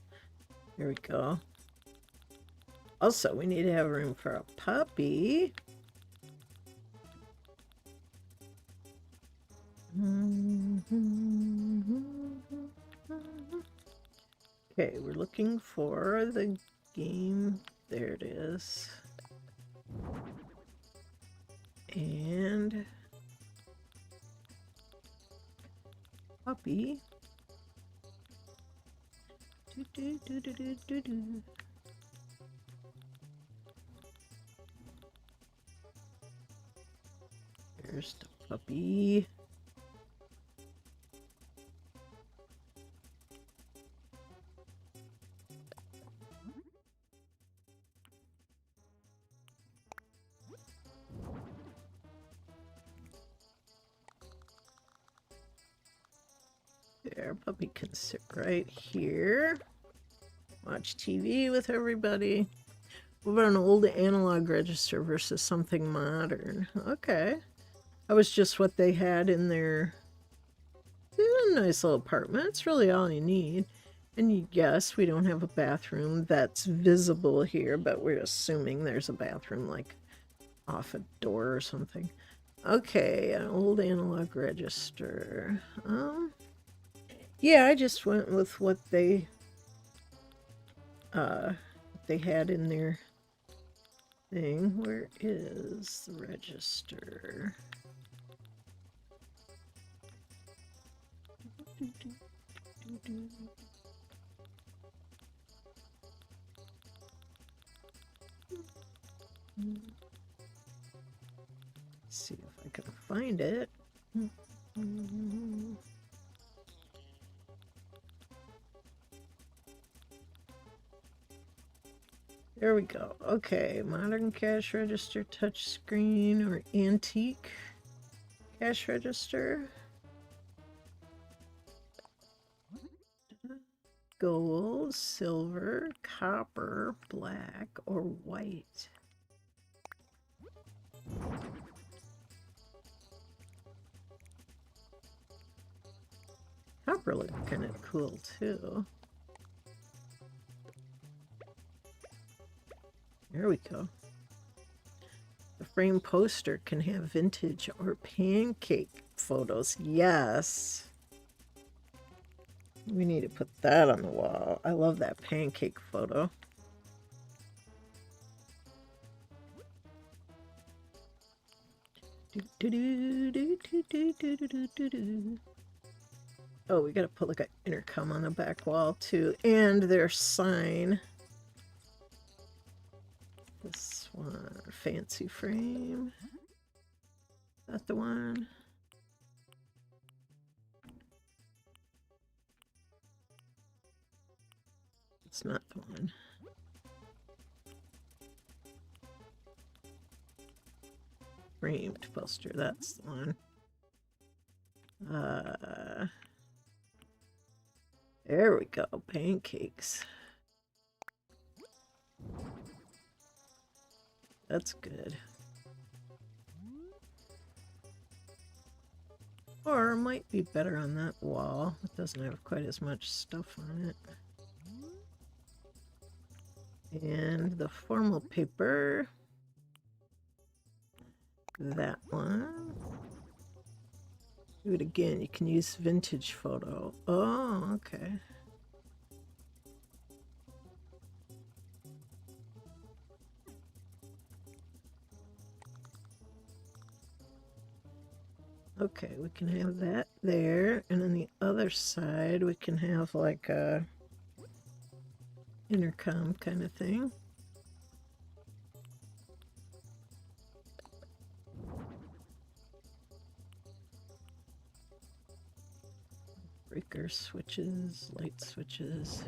There we go. Also, we need to have room for a puppy. Okay, we're looking for the game. There it is. And puppy. Here's the puppy. There, puppy can sit right here. Watch TV with everybody. What about an old analog register versus something modern? Okay. That was just what they had in their nice little apartment. It's really all you need. And yes, we don't have a bathroom that's visible here, but we're assuming there's a bathroom like off a door or something. Okay, an old analog register. Yeah, I just went with what they had in their thing. Where is the register? See if I can find it. There we go. Okay, modern cash register, touch screen, or antique cash register. Gold, silver, copper, black, or white. Copper looks kind of cool too. There we go. The frame poster can have vintage or pancake photos. Yes. We need to put that on the wall. I love that pancake photo. Oh, we gotta put like an intercom on the back wall too. And their sign. This one, fancy frame. Is that the one? It's not the one. Framed poster, that's the one. There we go, pancakes. That's good. Or it might be better on that wall. It doesn't have quite as much stuff on it. And the formal paper. That one. Do it again. You can use vintage photo. Oh, okay. Okay, we can have that there, and on the other side we can have like a intercom kind of thing. Breaker switches, light switches.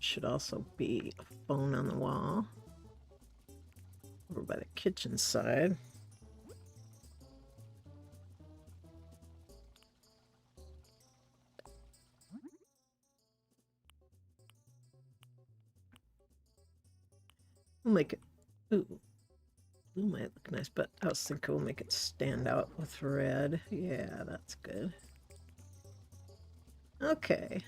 Should also be a phone on the wall over by the kitchen side. We'll make it, ooh, blue might look nice, but I was thinking we'll make it stand out with red. Yeah, that's good. Okay.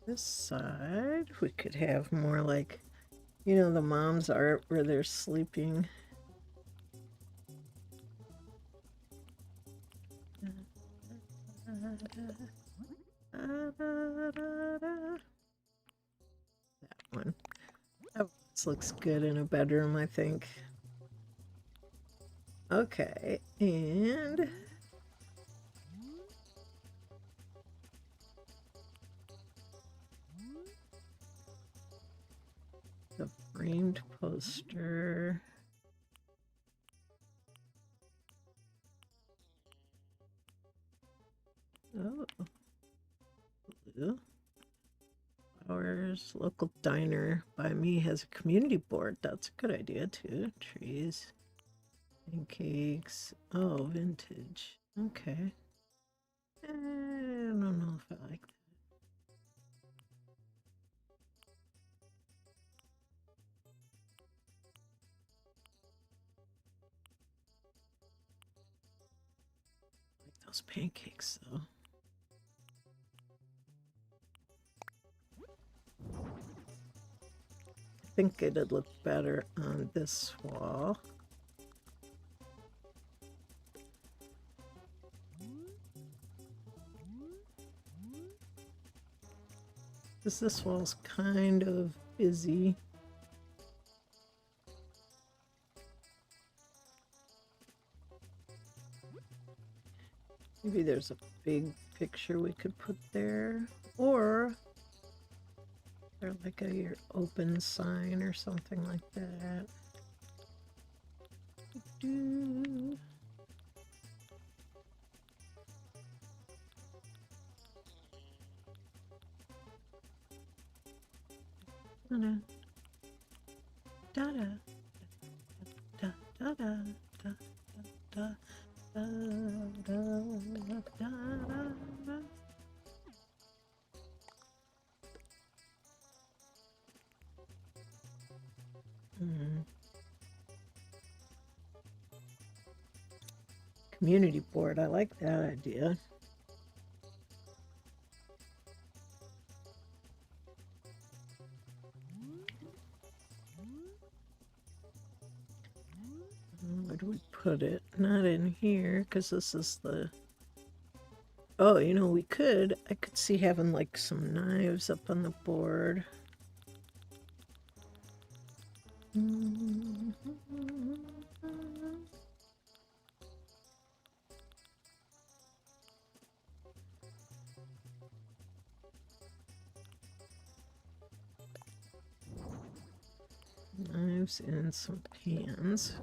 This side, we could have more like, you know, the mom's art where they're sleeping. This looks good in a bedroom, I think. Okay, and the framed poster. Oh, blue. Flowers. Local diner by me has a community board. That's a good idea too. Trees. Pancakes. Oh, vintage. Okay. I don't know if I like that. I like those pancakes though. I think it'd look better on this wall. Because this wall's kind of busy. Maybe there's a big picture we could put there. Or there like your open sign or something like that. Da da da da da da da da da da da. Community board, I like that idea. Where do we put it? Not in here, because this is the... Oh, you know, I could see having like some knives up on the board. Knives and some pans.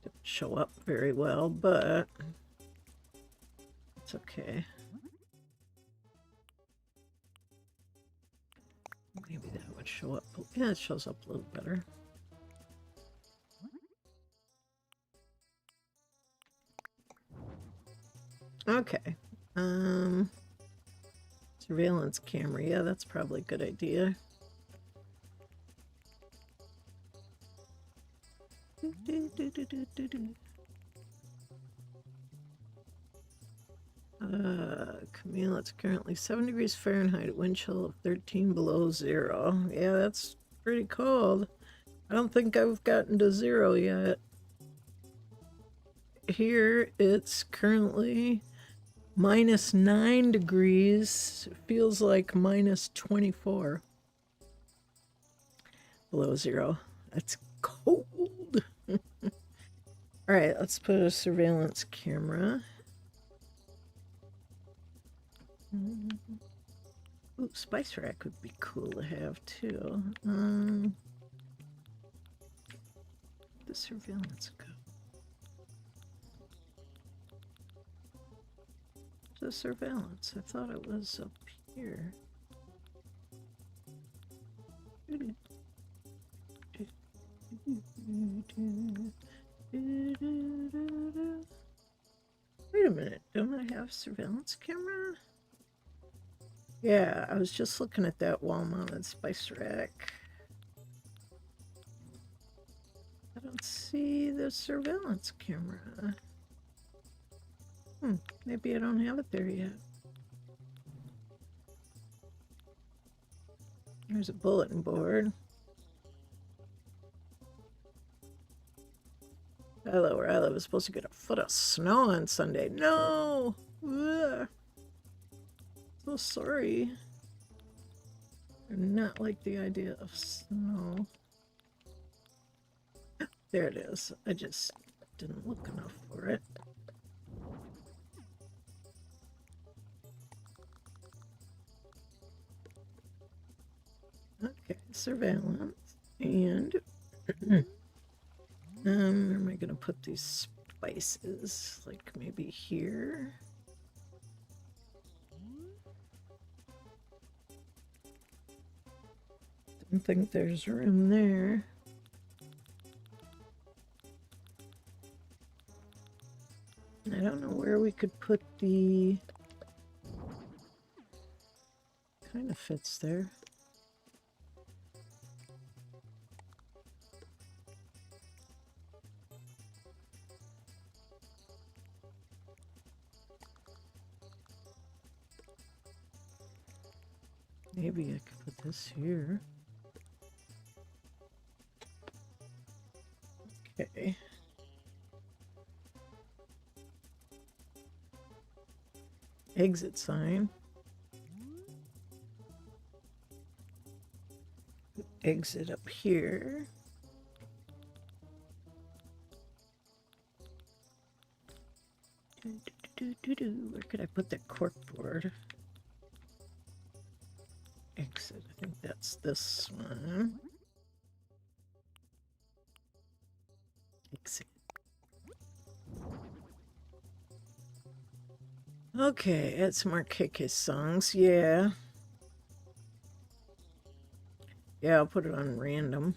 Didn't show up very well, but it's okay. Maybe that would show up. Yeah, it shows up a little better. Okay. Surveillance camera. Yeah, that's probably a good idea. Camille, it's currently 7 degrees Fahrenheit, wind chill of 13 below zero. Yeah, that's pretty cold. I don't think I've gotten to zero yet. Here it's currently -9 degrees. Feels like -24 below zero. That's cold. All right, let's put a surveillance camera. Ooh, spice rack would be cool to have too. The surveillance go. The surveillance. I thought it was up here. Wait a minute, don't I have surveillance camera? Yeah, I was just looking at that wall-mounted spice rack. I don't see the surveillance camera. Maybe I don't have it there yet. There's a bulletin board. Kylo, where I live, is supposed to get a foot of snow on Sunday. No! Ugh. So sorry. I do not like the idea of snow. There it is. I just didn't look enough for it. Okay, surveillance. And where am I gonna put these spices? Like maybe here. Don't think there's room there. I don't know where we could put the... Kind of fits there. Maybe I could put this here. Okay. Exit sign. Exit up here. Where could I put that corkboard? Exit. I think that's this one. Exit. Okay, add some more KK songs. Yeah. Yeah, I'll put it on random.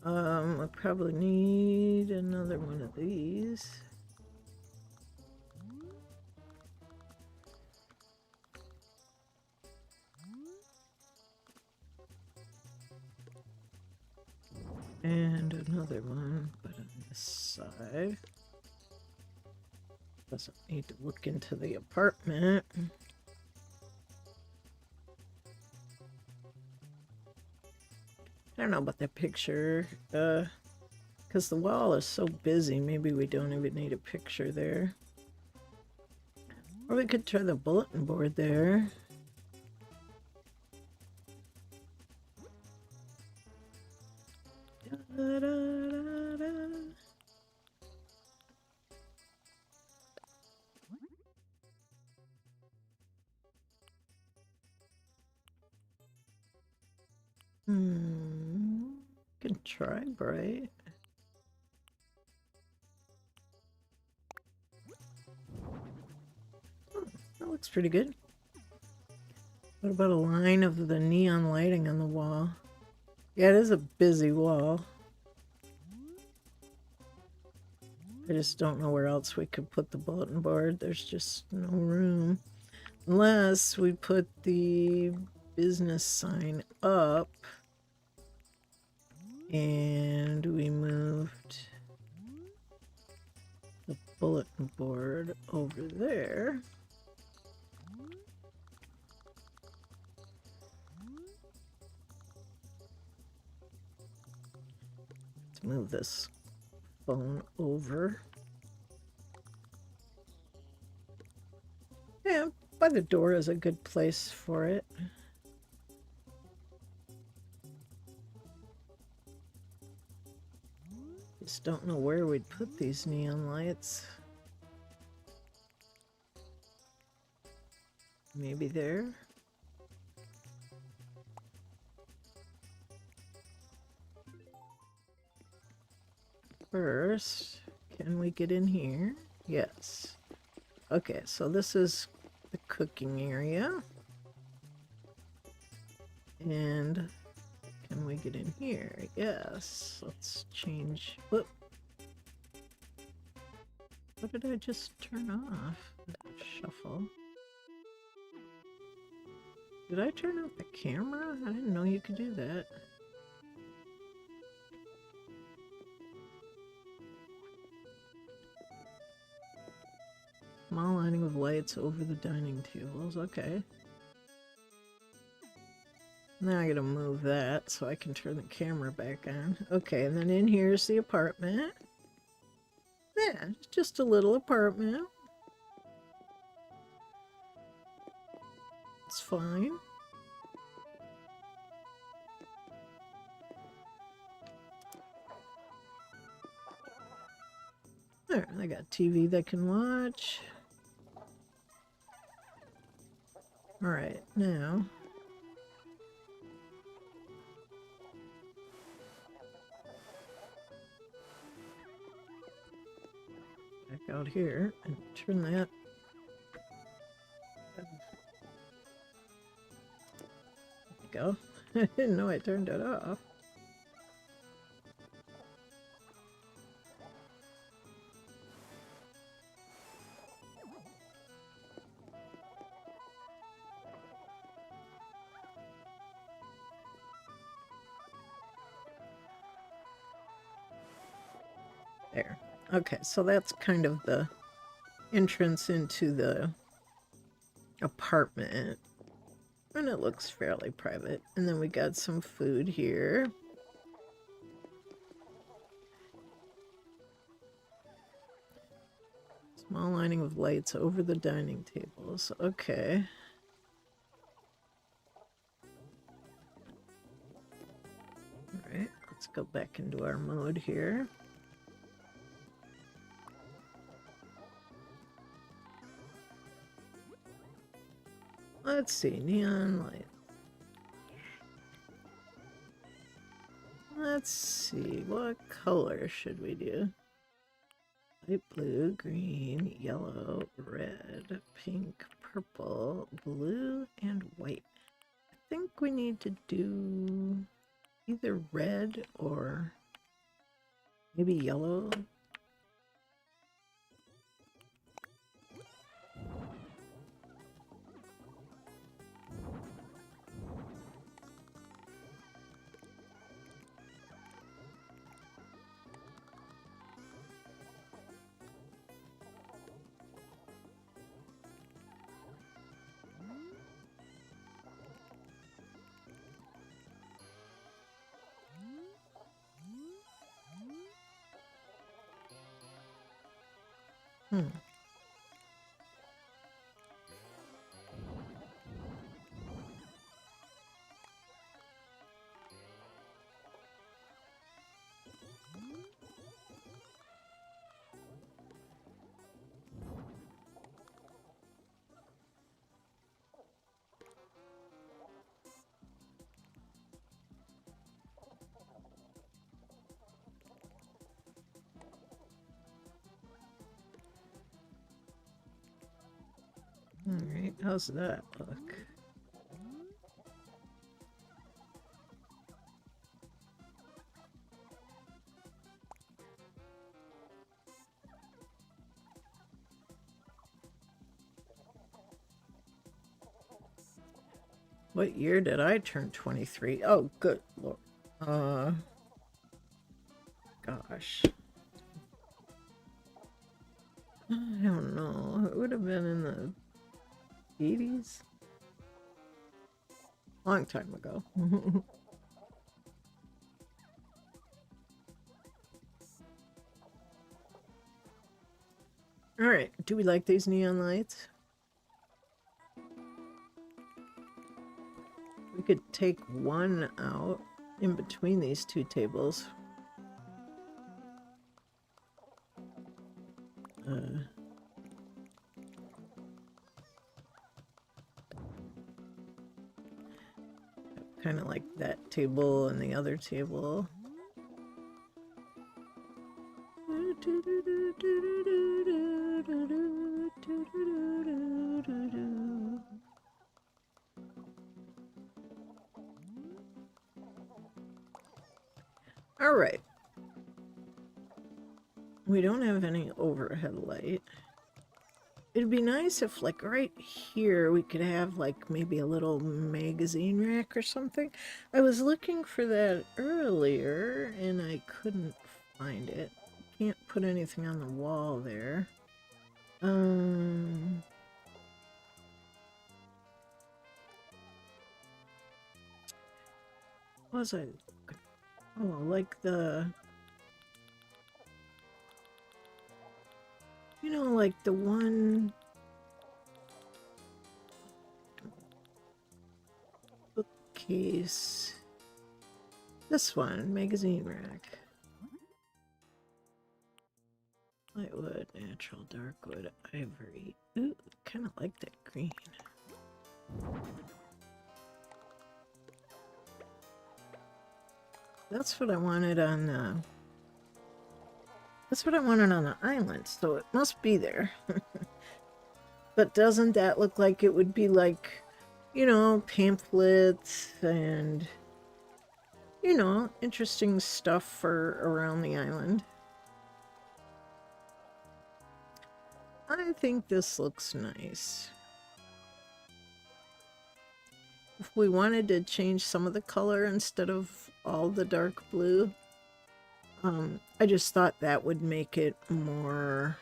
I probably need another one of these. And another one, but on this side. Doesn't need to look into the apartment. I don't know about that picture, because the wall is so busy, maybe we don't even need a picture there. Or we could try the bulletin board there. Da, da, da, da. Can try bright. Oh, that looks pretty good. What about a line of the neon lighting on the wall? Yeah, it is a busy wall. I just don't know where else we could put the bulletin board. There's just no room. Unless we put the business sign up and we moved the bulletin board over there. Let's move this phone over. Yeah, by the door is a good place for it. Just don't know where we'd put these neon lights. Maybe there. First, can we get in here? Yes. Okay, so this is the cooking area. And can we get in here? Yes. Let's change. Whoop. What did I just turn off? Shuffle. Did I turn off the camera? I didn't know you could do that. Small lighting of lights over the dining tables. Okay. Now I gotta move that so I can turn the camera back on. Okay, and then in here's the apartment. Yeah, it's just a little apartment. It's fine. There, I got TV that can watch. Alright, now back out here and turn that. There we go. I didn't know I turned it off. There. Okay, so that's kind of the entrance into the apartment. And it looks fairly private. And then we got some food here. Small lining of lights over the dining tables. Okay. Alright, let's go back into our mode here. Let's see, neon light. Let's see, what color should we do? Light blue, green, yellow, red, pink, purple, blue, and white. I think we need to do either red or maybe yellow. Alright, how's that look? What year did I turn 23? Oh, good lord. Gosh. I don't know. It would have been in the 80s? Long time ago. Alright, do we like these neon lights? We could take one out in between these two tables. Kind of like that table and the other table. All right. We don't have any overhead light. It'd be nice if, like, right here we could have, like, maybe a little magazine rack or something. I was looking for that earlier, and I couldn't find it. Can't put anything on the wall there. was I? Oh, like the... You know, like the one... bookcase. This one, magazine rack. Lightwood, natural, darkwood, ivory. Ooh, kind of like that green. That's what I wanted on the... That's what I wanted on the island, so it must be there. But doesn't that look like it would be like, you know, pamphlets and, you know, interesting stuff for around the island? I think this looks nice. If we wanted to change some of the color instead of all the dark blue, I just thought that would make it more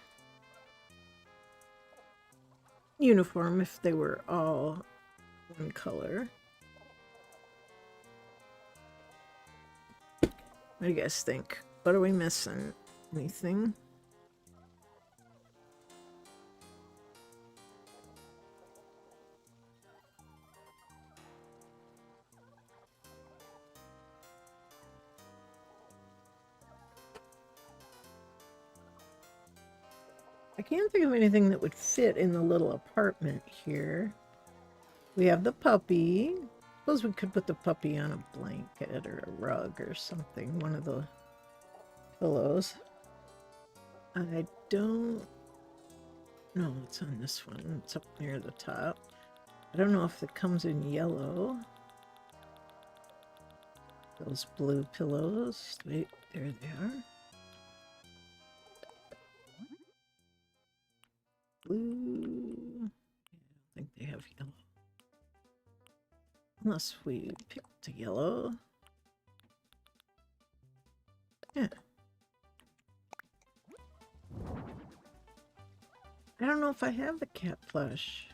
uniform if they were all one color. What do you guys think? What are we missing? Anything? I can't think of anything that would fit in the little apartment here. We have the puppy. Suppose we could put the puppy on a blanket or a rug or something, one of the pillows. I don't know. It's on this one. It's up near the top. I don't know if it comes in yellow. Those blue pillows. Wait, there they are. Blue. I don't think they have yellow. Unless we pick the yellow. Yeah. I don't know if I have the cat plush.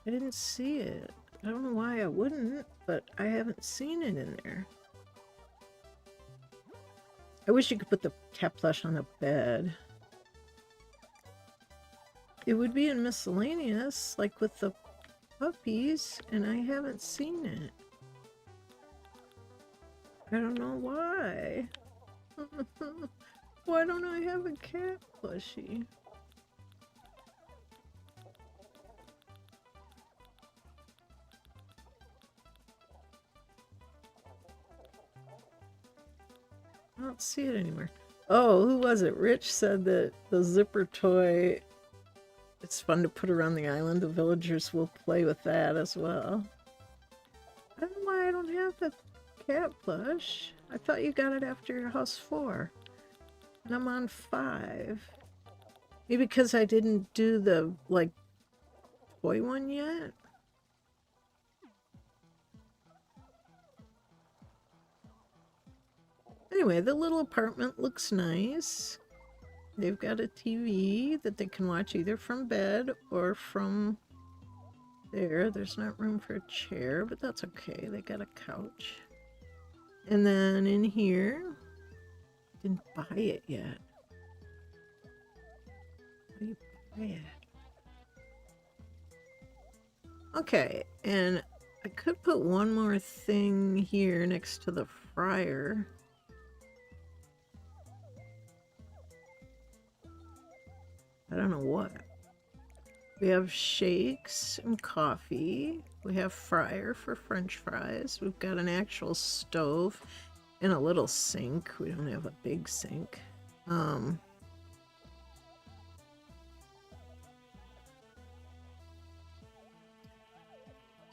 I didn't see it. I don't know why I wouldn't, but I haven't seen it in there. I wish you could put the cat plush on the bed. It would be in miscellaneous, like with the puppies, and I haven't seen it. I don't know why. Why don't I have a cat plushie? I don't see it anymore. Oh, who was it? Rich said that the zipper toy, it's fun to put around the island. The villagers will play with that as well. I don't know why I don't have the cat plush. I thought you got it after house 4. And I'm on 5. Maybe because I didn't do the, like, toy one yet? Anyway, the little apartment looks nice. They've got a TV that they can watch either from bed or from there. There's not room for a chair, but that's okay. They got a couch. And then in here, didn't buy it yet. How do you buy it? Okay, and I could put one more thing here next to the fryer. I don't know what. We have shakes and coffee. We have fryer for French fries. We've got an actual stove and a little sink. We don't have a big sink.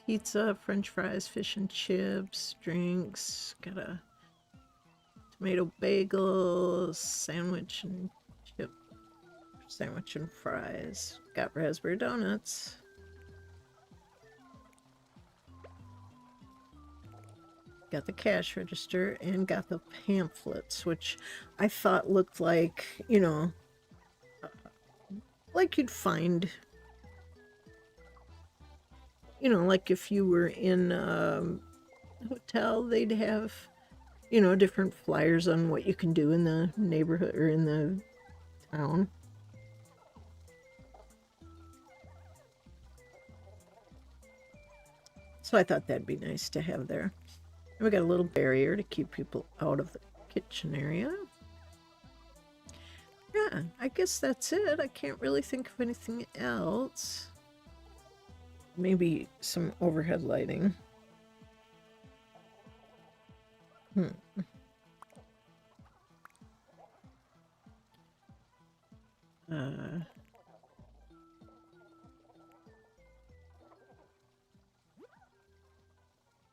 Pizza, French fries, fish and chips, drinks. Got a tomato bagel, sandwich and chip. Sandwich and fries. Got raspberry donuts. Got the cash register and got the pamphlets, which I thought looked like, you know, like you'd find, you know, like if you were in hotel, they'd have, you know, different flyers on what you can do in the neighborhood or in the town. So I thought that'd be nice to have there. And we got a little barrier to keep people out of the kitchen area. Yeah, I guess that's it. I can't really think of anything else. Maybe some overhead lighting. I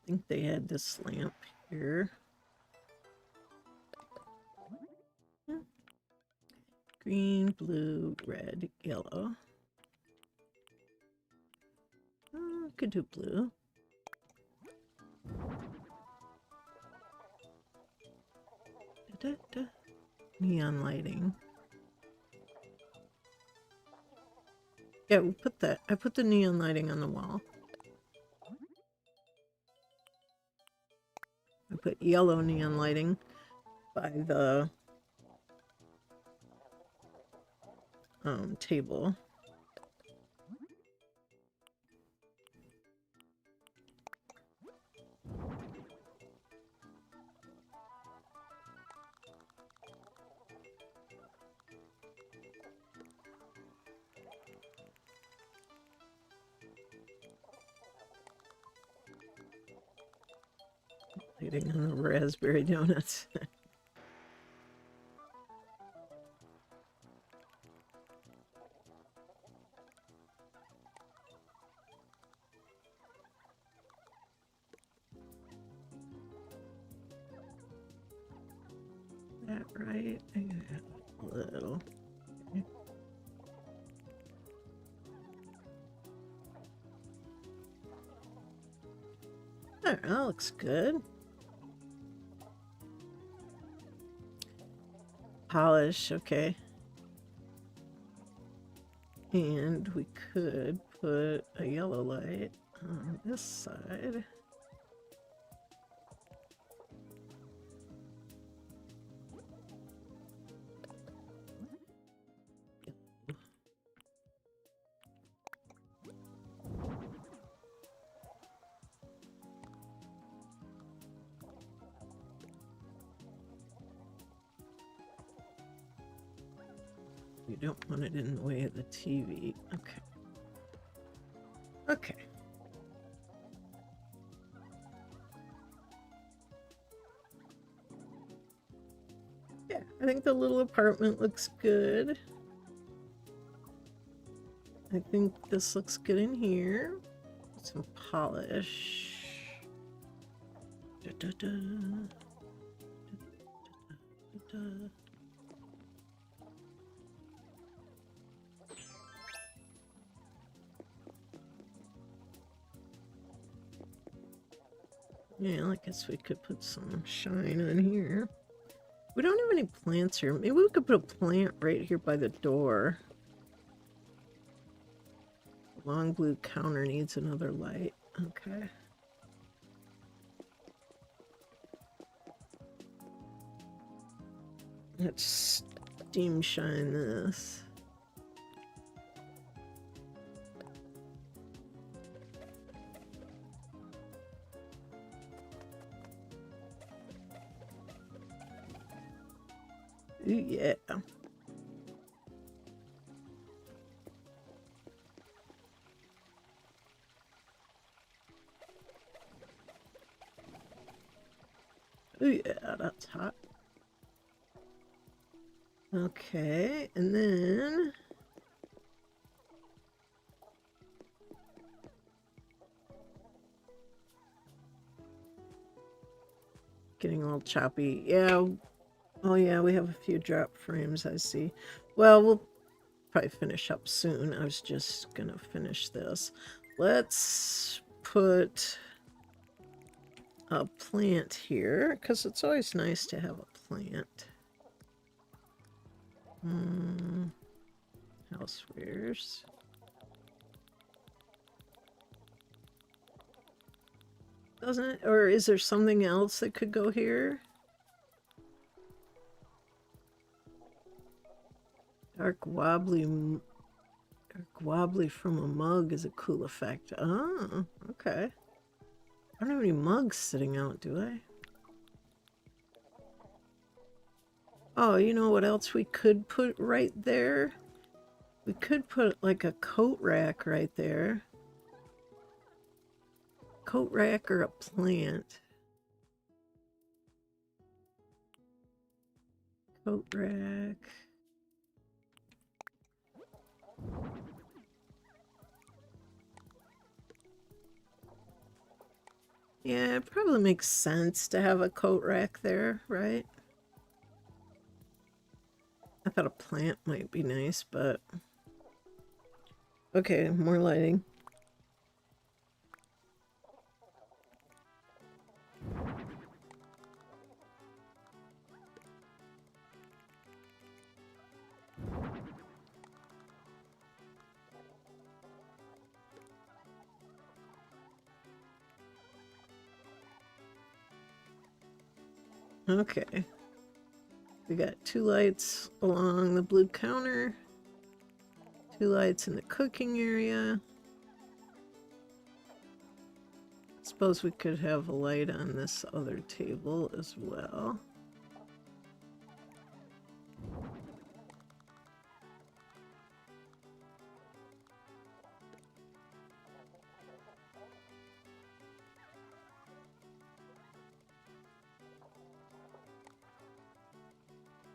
think they had this lamp here. Green, blue, red, yellow. Could do blue. Da-da-da. Neon lighting. Yeah, we put that. I put the neon lighting on the wall. I put yellow neon lighting by the table. Lighting on the raspberry donuts. That right? I got a little. Okay. That looks good. Polish, okay. And we could put a yellow light on this side. You don't want it in the way of the TV. Okay. Okay. Yeah, I think the little apartment looks good. I think this looks good in here. Some polish. Da, da, da. Da, da, da. Yeah, I guess we could put some shine on here. We don't have any plants here. Maybe we could put a plant right here by the door. The long blue counter needs another light. Okay. Let's steam shine this. Ooh, yeah. Ooh, yeah, that's hot. Okay, and then getting a little choppy. Yeah. Oh yeah, we have a few drop frames, I see. Well, we'll probably finish up soon. I was just gonna finish this. Let's put a plant here, because it's always nice to have a plant. Housewares. Doesn't it? Or is there something else that could go here? Dark wobbly from a mug is a cool effect. Oh, okay. I don't have any mugs sitting out, do I? Oh, you know what else we could put right there? We could put like a coat rack right there. Coat rack or a plant. Coat rack. Yeah, it probably makes sense to have a coat rack there, right? I thought a plant might be nice, but... Okay, more lighting. Okay. We got 2 lights along the blue counter. 2 lights in the cooking area. Suppose we could have a light on this other table as well.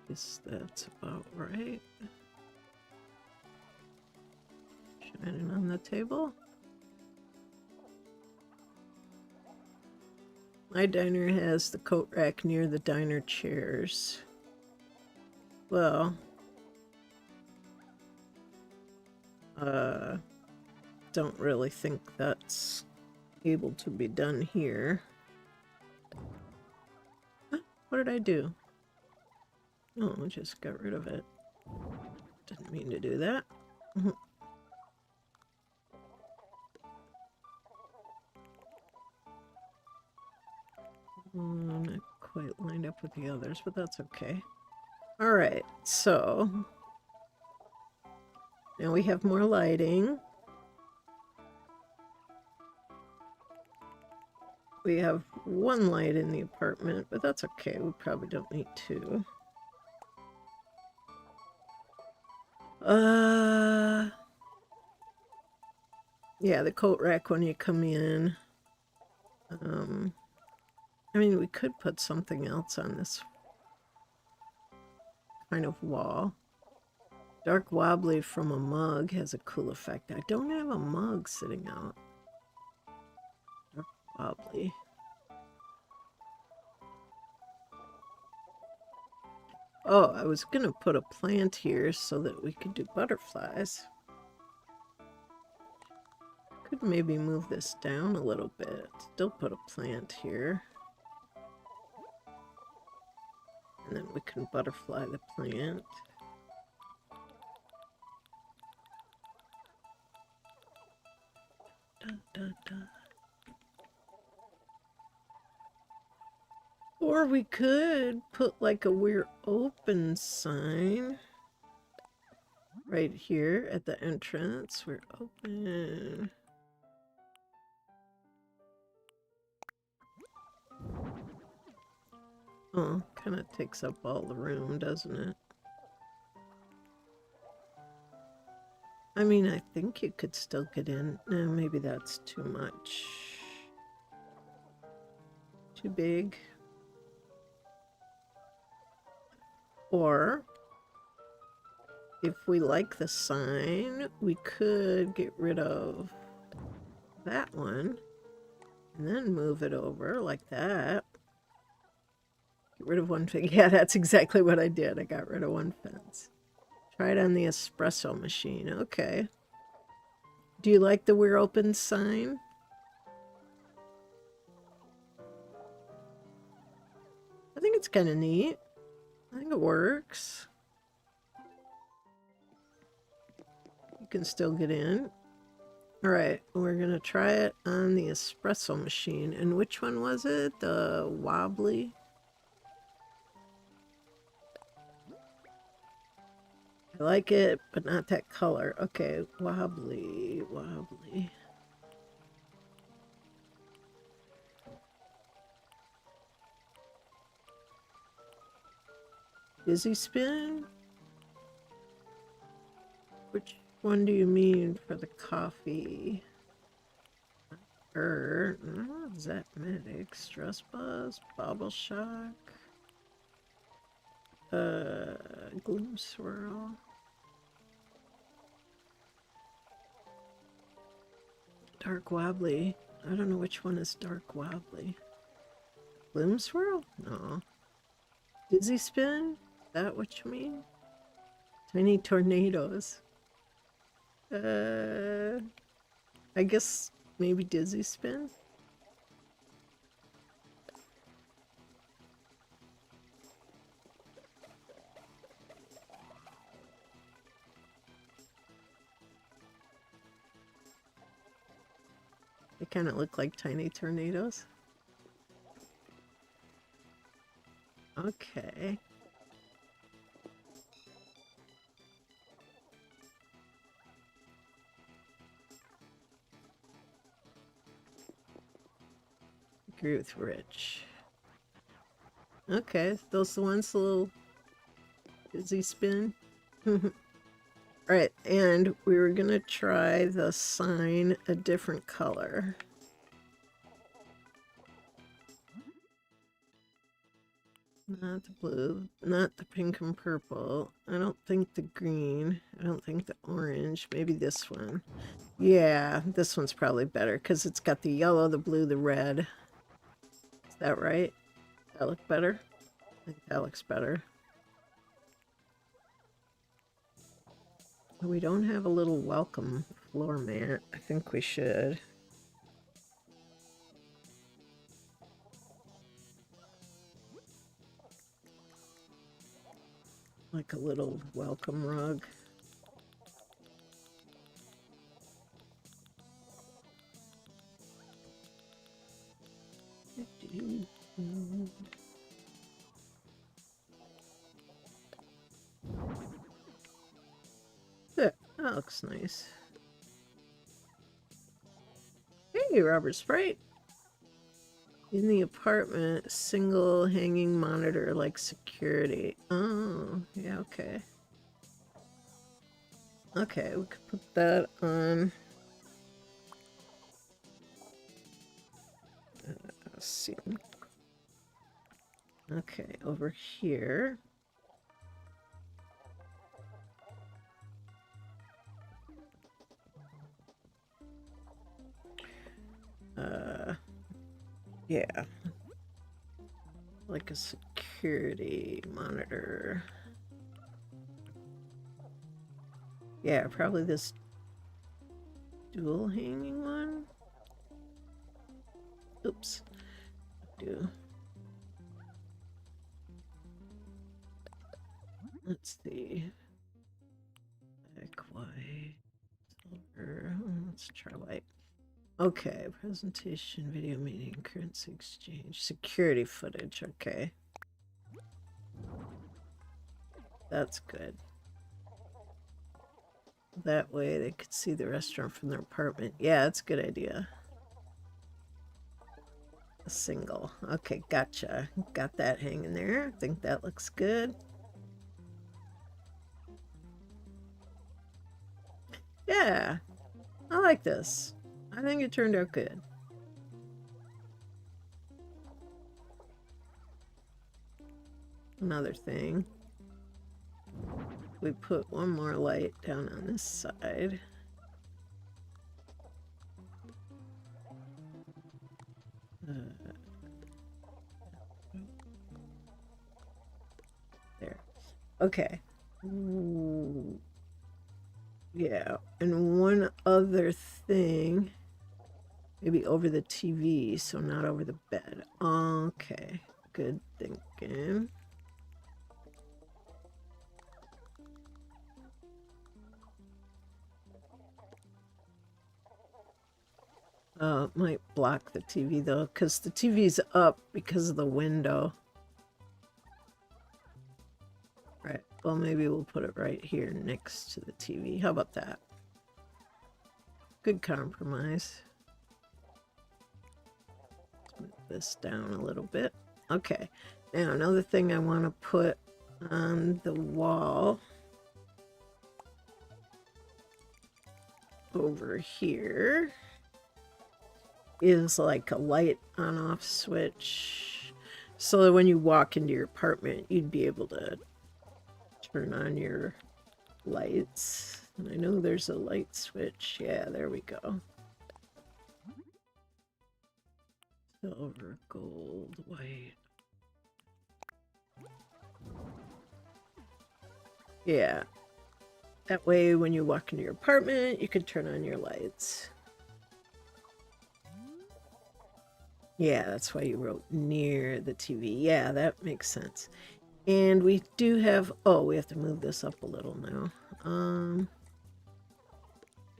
Guess that's about right. Shining on the table. My diner has the coat rack near the diner chairs. Well, don't really think that's able to be done here. Huh? What did I do? Oh, I just got rid of it. Didn't mean to do that. Not quite lined up with the others, but that's okay. Alright, so now we have more lighting. We have 1 light in the apartment, but that's okay. We probably don't need 2. Yeah, the coat rack when you come in. I mean, we could put something else on this kind of wall. Dark wobbly from a mug has a cool effect. I don't have a mug sitting out. Dark wobbly. Oh, I was gonna put a plant here so that we could do butterflies. Could maybe move this down a little bit. Still put a plant here. And then we can butterfly the plant. Da, da, da. Or we could put like a "We're open" sign right here at the entrance. We're open. Oh, kind of takes up all the room, doesn't it? I mean, I think you could still get in. No, maybe that's too much. Too big. Or, if we like the sign, we could get rid of that one and then move it over like that. Get rid of one thing. Yeah, that's exactly what I did. I got rid of one fence. Try it on the espresso machine. Okay. Do you like the "We're open" sign? I think it's kind of neat. I think it works. You can still get in. All right, we're gonna try it on the espresso machine. And which one was it? The wobbly? I like it, but not that color. Okay, wobbly, wobbly. Dizzy spin? Which one do you mean for the coffee? Zetmatic, stress buzz, bubble shock, gloom swirl. Dark wobbly. I don't know which one is dark wobbly. Gloom swirl? No. Dizzy spin? Is that what you mean? Tiny tornadoes. I guess maybe dizzy spin? They kind of look like tiny tornadoes. Okay. Agree with Rich. Okay, those the ones, the little dizzy spin. Alright, and we were gonna try the sign a different color. Not the blue, not the pink and purple. I don't think the green. I don't think the orange. Maybe this one. Yeah, this one's probably better because it's got the yellow, the blue, the red. Is that right? That look better? I think that looks better. We don't have a little welcome floor mat. I think we should. Like a little welcome rug. There, that looks nice. Hey, Robert Sprite. In the apartment, single hanging monitor like security. Oh, yeah, okay. Okay, we could put that on. Let's see. Okay, over here. Yeah. Like a security monitor. Yeah, probably this dual hanging one. Oops. Let's see. Black, white, silver. Let's try white. Okay, presentation, video meeting, currency exchange, security footage. Okay. That's good. That way they could see the restaurant from their apartment. Yeah, that's a good idea. A single. Okay, gotcha. Got that hanging there. I think that looks good. Yeah, I like this. I think it turned out good. Another thing. We put one more light down on this side. There. Okay. Ooh. Yeah, and one other thing. Maybe over the TV, so not over the bed. Okay, good thinking. It might block the TV though, because the TV's up because of the window. Right, well maybe we'll put it right here next to the TV. How about that? Good compromise. Let's move this down a little bit. Okay, now another thing I want to put on the wall over here is like a light on-off switch, so that when you walk into your apartment, you'd be able to turn on your lights. And I know there's a light switch. Yeah, there we go. Silver, gold, white. Yeah. That way, when you walk into your apartment, you can turn on your lights. Yeah, that's why you wrote near the TV. Yeah, that makes sense. And we do have, oh, we have to move this up a little now.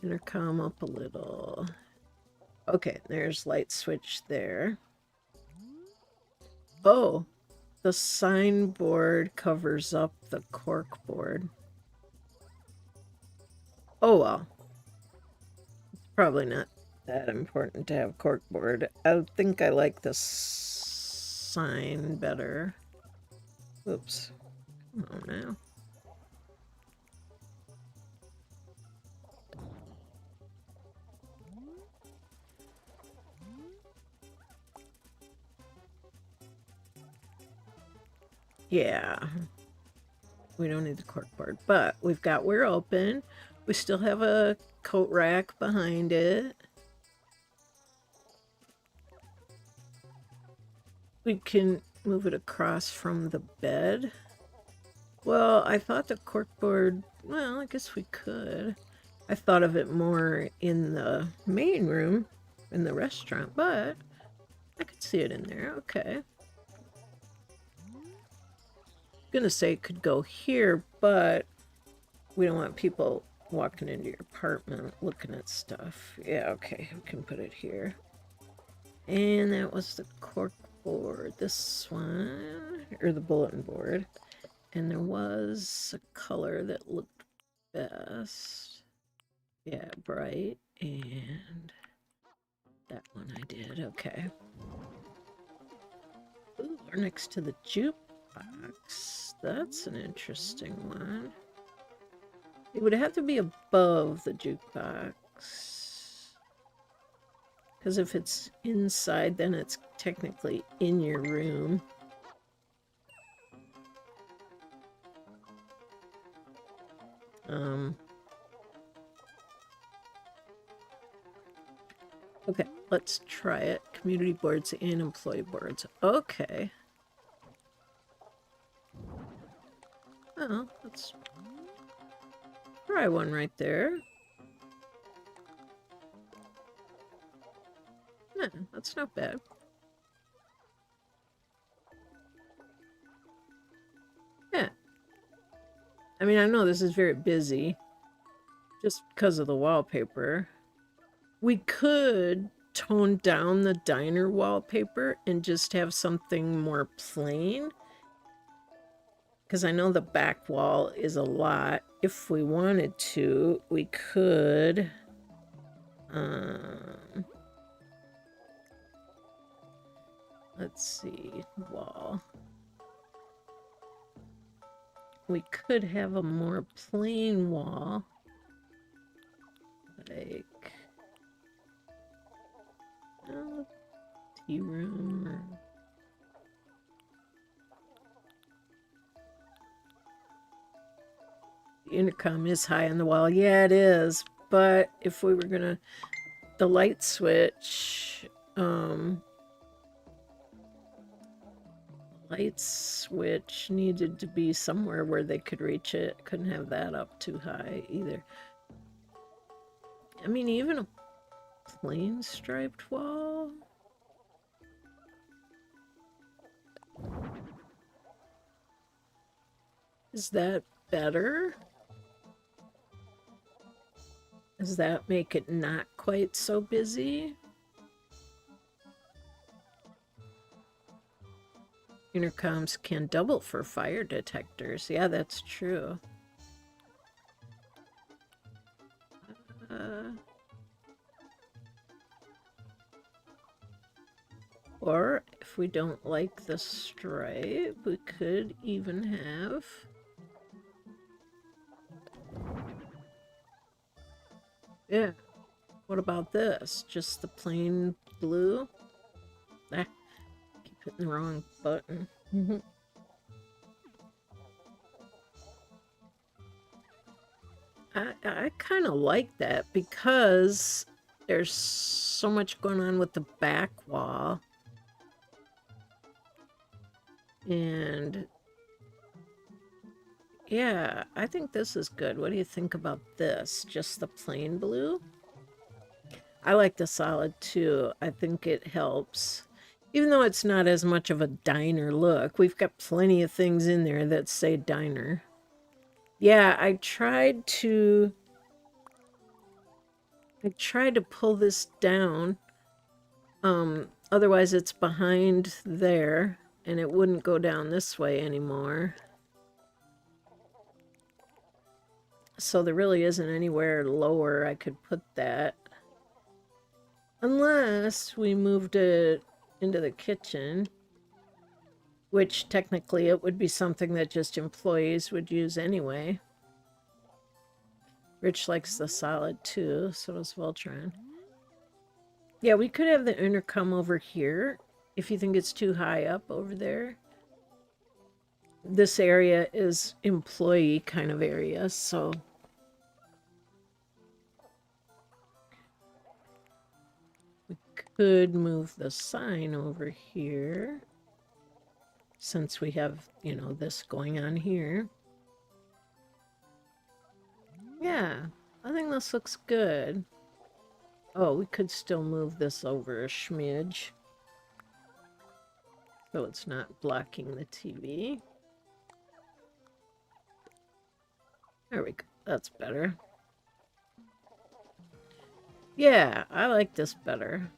Intercom up a little. Okay, there's light switch there. Oh, the signboard covers up the cork board. Oh well. It's probably not that important to have corkboard. I think I like this sign better. Oops. Come on now. Yeah. We don't need the corkboard, but we've got We're Open. We still have a coat rack behind it. We can move it across from the bed. Well, I thought the corkboard, well, I guess we could. I thought of it more in the main room, in the restaurant, but I could see it in there. Okay. I'm gonna say it could go here, but we don't want people walking into your apartment looking at stuff. Yeah, okay, we can put it here. And that was the cork board. This one, or the bulletin board. And there was a color that looked best. Yeah, bright. And that one I did. Okay. Ooh, we're next to the jukebox. That's an interesting one. It would have to be above the jukebox. Because if it's inside, then it's technically in your room. Okay, let's try it. Community boards and employee boards. Okay. Oh, let's try one right there. Yeah, that's not bad. Yeah. I mean, I know this is very busy just because of the wallpaper. We could tone down the diner wallpaper and just have something more plain. Because I know the back wall is a lot. If we wanted to, we could... let's see, wall. We could have a more plain wall. Like... tea room or... The intercom is high on the wall. Yeah, it is. But if we were gonna... The light switch... light switch needed to be somewhere where they could reach it. Couldn't have that up too high either. I mean, even a plain striped wall... Is that better? Does that make it not quite so busy? Intercoms can double for fire detectors. Yeah, that's true. Or if we don't like the stripe, we could even have... Yeah. What about this? Just the plain blue? Ah, keep hitting the wrong button. I kind of like that because there's so much going on with the back wall. And yeah, I think this is good. What do you think about this? Just the plain blue? I like the solid too. I think it helps. Even though it's not as much of a diner look, we've got plenty of things in there that say diner. Yeah, I tried to pull this down. Otherwise it's behind there and it wouldn't go down this way anymore. So there really isn't anywhere lower I could put that. Unless we moved it into the kitchen, which technically it would be something that just employees would use anyway. Rich likes the solid too, so does Voltron. Yeah, we could have the intercom over here if you think it's too high up over there. This area is employee kind of area, so... we could move the sign over here, since we have, you know, this going on here. Yeah, I think this looks good. Oh, we could still move this over a smidge, so it's not blocking the TV. There we go. That's better. Yeah, I like this better.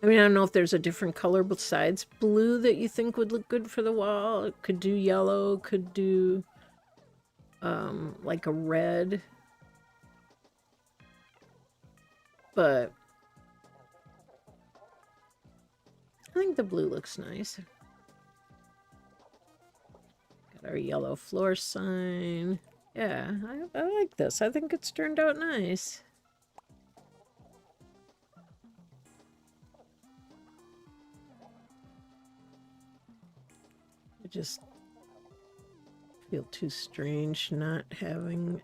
I mean, I don't know if there's a different color besides blue that you think would look good for the wall. It could do yellow, could do like a red. But I think the blue looks nice. Got our yellow floor sign. Yeah, I like this. I think it's turned out nice. I just feel too strange not having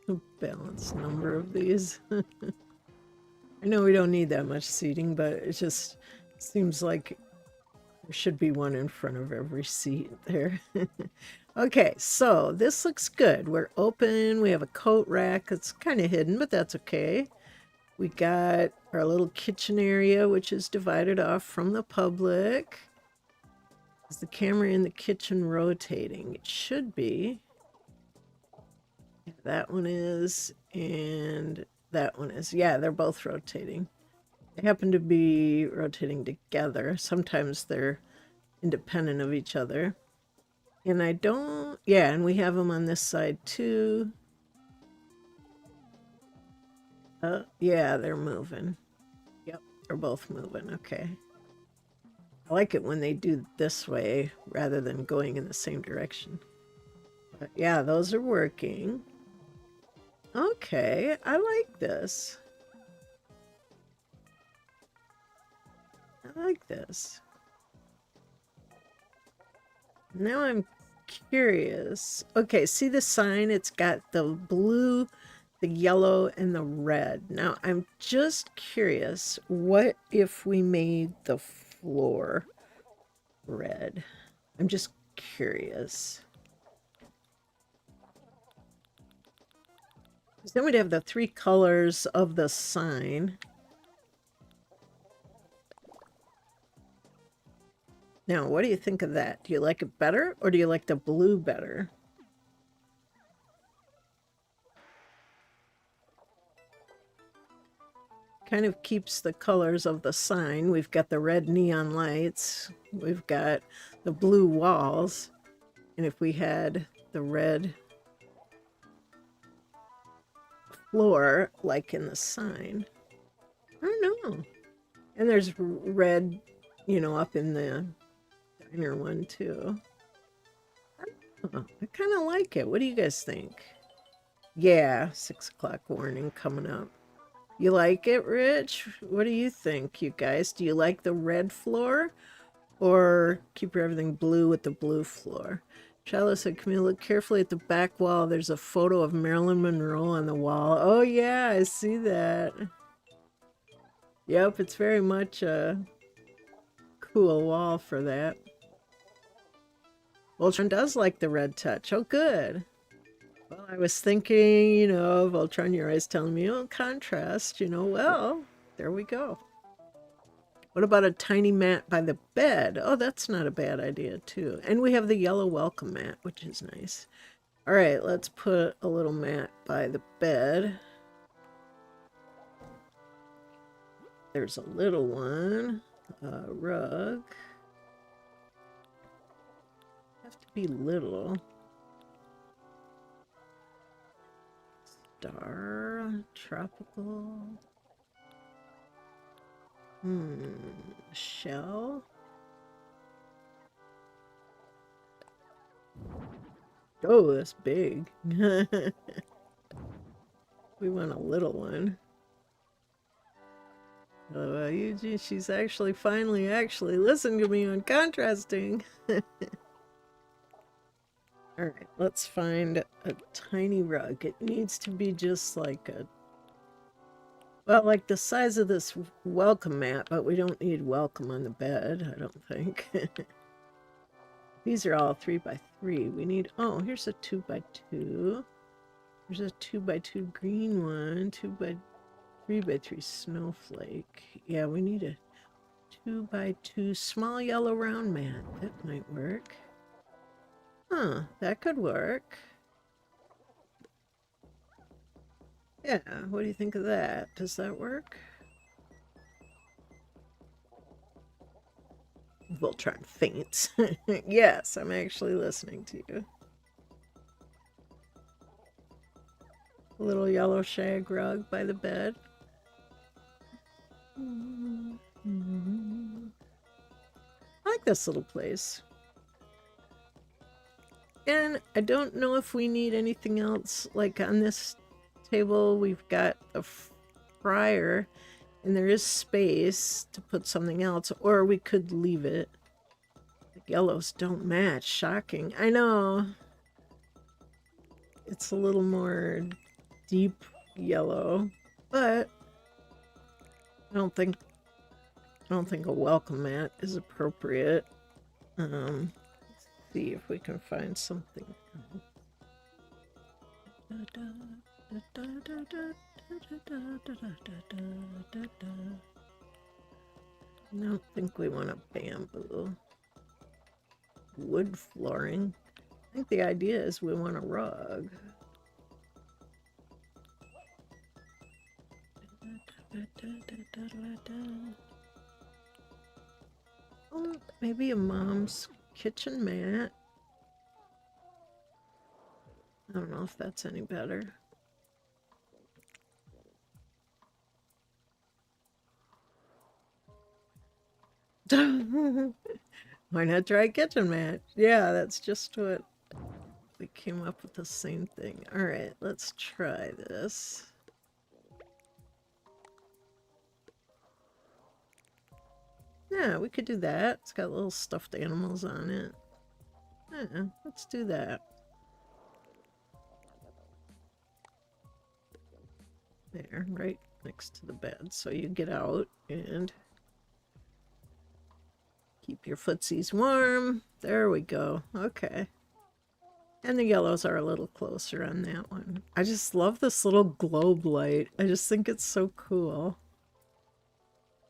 a balanced number of these. I know we don't need that much seating, but it just seems like there should be one in front of every seat there. Okay, so this looks good. We're open. We have a coat rack. It's kind of hidden, but that's okay. We got our little kitchen area, which is divided off from the public. Is the camera in the kitchen rotating? It should be. That one is, and that one is. Yeah, they're both rotating. They happen to be rotating together. Sometimes they're independent of each other. And I don't... yeah, and we have them on this side too. Yeah, they're moving. Yep, they're both moving. Okay. I like it when they do this way rather than going in the same direction. But yeah, those are working. Okay, I like this. I like this. Now I'm curious. Okay, see the sign? It's got the blue, the yellow, and the red. Now I'm just curious, what if we made the floor red? I'm just curious. Because then we'd have the three colors of the sign. Now, what do you think of that? Do you like it better, or do you like the blue better? kind of keeps the colors of the sign. We've got the red neon lights. We've got the blue walls. And if we had the red floor, like in the sign, I don't know. And there's red, you know, up in the diner one too. I kind of like it. What do you guys think? Yeah, 6 o'clock warning coming up. You like it, Rich? What do you think, you guys? Do you like the red floor or keep everything blue with the blue floor? Charlotte said, Camille, look carefully at the back wall. There's a photo of Marilyn Monroe on the wall. Oh, yeah, I see that. Yep, it's very much a cool wall for that. Voltron does like the red touch. Oh, good. Well, I was thinking, you know, Voltron, you're always telling me, oh, contrast, you know, well, there we go. What about a tiny mat by the bed? Oh, that's not a bad idea, too. And we have the yellow welcome mat, which is nice. All right, let's put a little mat by the bed. There's a little one. Rug. Have to be little. Star. Tropical. Shell. Oh, that's big. We want a little one. Oh, Eugene, she's actually finally listened to me on contrasting. All right, let's find a tiny rug. It needs to be just like a, well, like the size of this welcome mat, but we don't need welcome on the bed, I don't think. These are all 3 by 3. We need, oh, here's a 2 by 2. There's a 2 by 2 green one, 3 by 3 snowflake. Yeah, we need a 2 by 2 small yellow round mat. That might work. Huh, that could work. Yeah, what do you think of that? Does that work? Voltron faints. Yes, I'm actually listening to you. A little yellow shag rug by the bed. I like this little place. And I don't know if we need anything else. Like on this table, we've got a fryer, and there is space to put something else, or we could leave it. The yellows don't match. Shocking. I know. It's a little more deep yellow, but I don't think a welcome mat is appropriate. Let's see if we can find something else. I don't think we want a bamboo. Wood flooring. I think the idea is we want a rug. Oh, maybe a mom's kitchen mat. I don't know if that's any better. Why not try a kitchen mat? Yeah, that's just what we came up with, the same thing. All right, let's try this. Yeah, we could do that. It's got little stuffed animals on it. Yeah, let's do that. There, right next to the bed. So you get out and keep your footsies warm. There we go. Okay. And the yellows are a little closer on that one. I just love this little globe light. I just think it's so cool.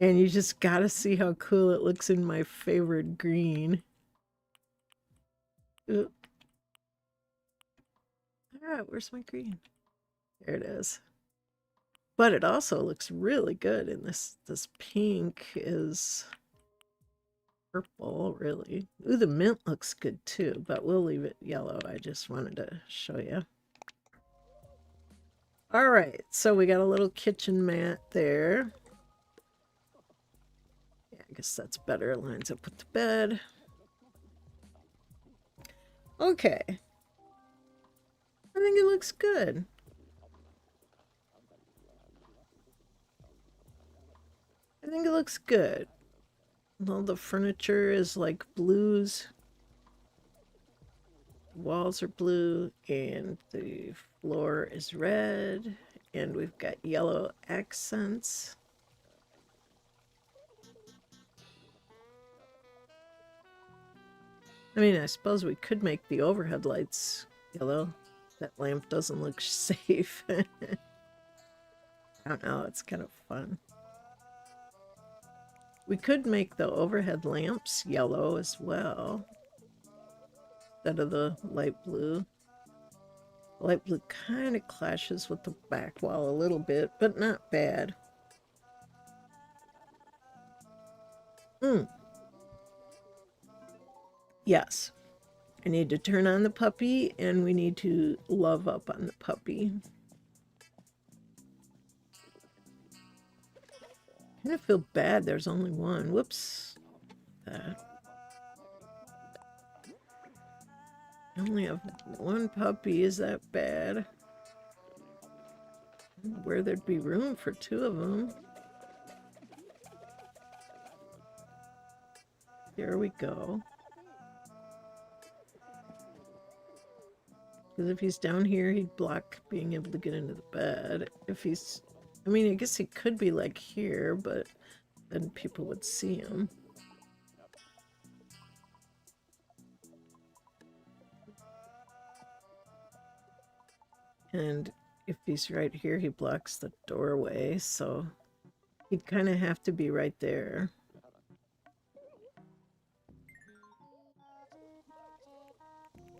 And you just gotta see how cool it looks in my favorite green. Ooh. Alright, where's my green? There it is. But it also looks really good, and this pink is purple, really. Ooh, the mint looks good too, but we'll leave it yellow. I just wanted to show you. All right, so we got a little kitchen mat there. Yeah, I guess that's better. It lines up with the bed. Okay. I think it looks good. I think it looks good. All the furniture is like blues. The walls are blue and the floor is red. And we've got yellow accents. I mean, I suppose we could make the overhead lights yellow. That lamp doesn't look safe. I don't know, it's kind of fun. We could make the overhead lamps yellow as well, instead of the light blue. The light blue kind of clashes with the back wall a little bit, but not bad. Yes. I need to turn on the puppy, and we need to love up on the puppy. I kind of feel bad there's only one. Whoops. I only have one puppy. Is that bad? I don't know where there'd be room for two of them. Here we go. Because if he's down here, he'd block being able to get into the bed. If he's... I mean, I guess he could be like here, but then people would see him. And if he's right here, he blocks the doorway, so he'd kind of have to be right there.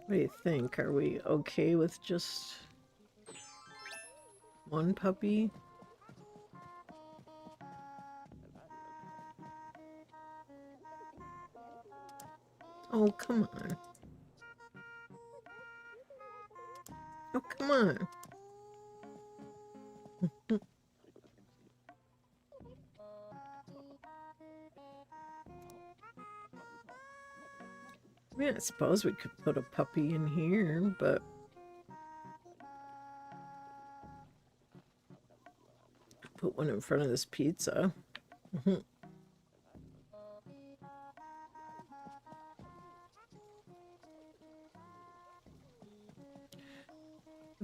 What do you think? Are we okay with just one puppy? Oh, come on. Oh, come on. I mean, I suppose we could put a puppy in here, but put one in front of this pizza.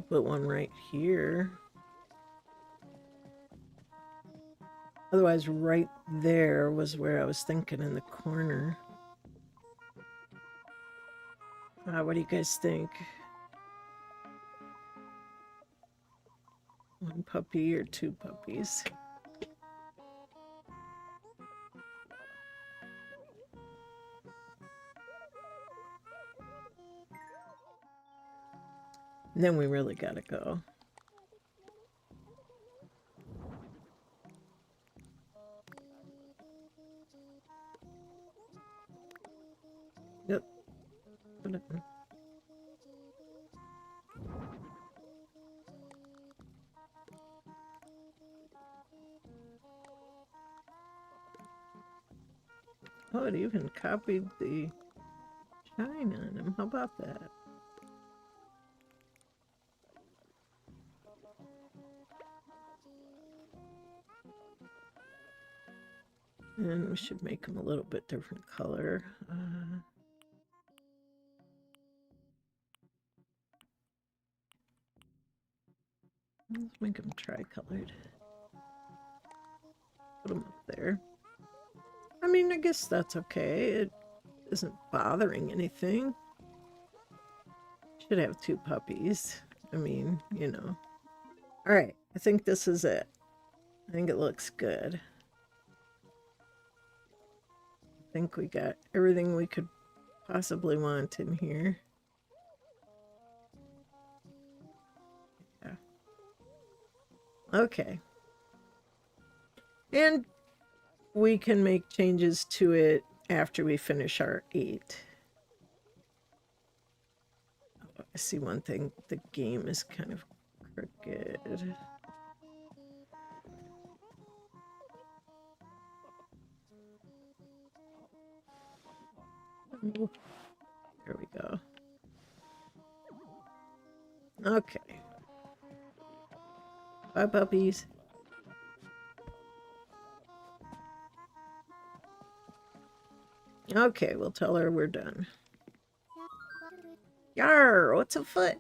Put one right here. Otherwise, right there was where I was thinking, in the corner. What do you guys think? One puppy or two puppies? And then we really gotta go. Yep. Oh, it even copied the shine on him. How about that? And we should make them a little bit different color. Let's make them tri-colored. Put them up there. I mean, I guess that's okay. It isn't bothering anything. Should have two puppies. I mean, you know. Alright, I think this is it. I think it looks good. I think we got everything we could possibly want in here. Yeah. Okay. And we can make changes to it after we finish our 8. Oh, I see one thing. The game is kind of crooked. There we go. Okay. Bye, puppies. Okay, we'll tell her we're done. Yar, what's afoot?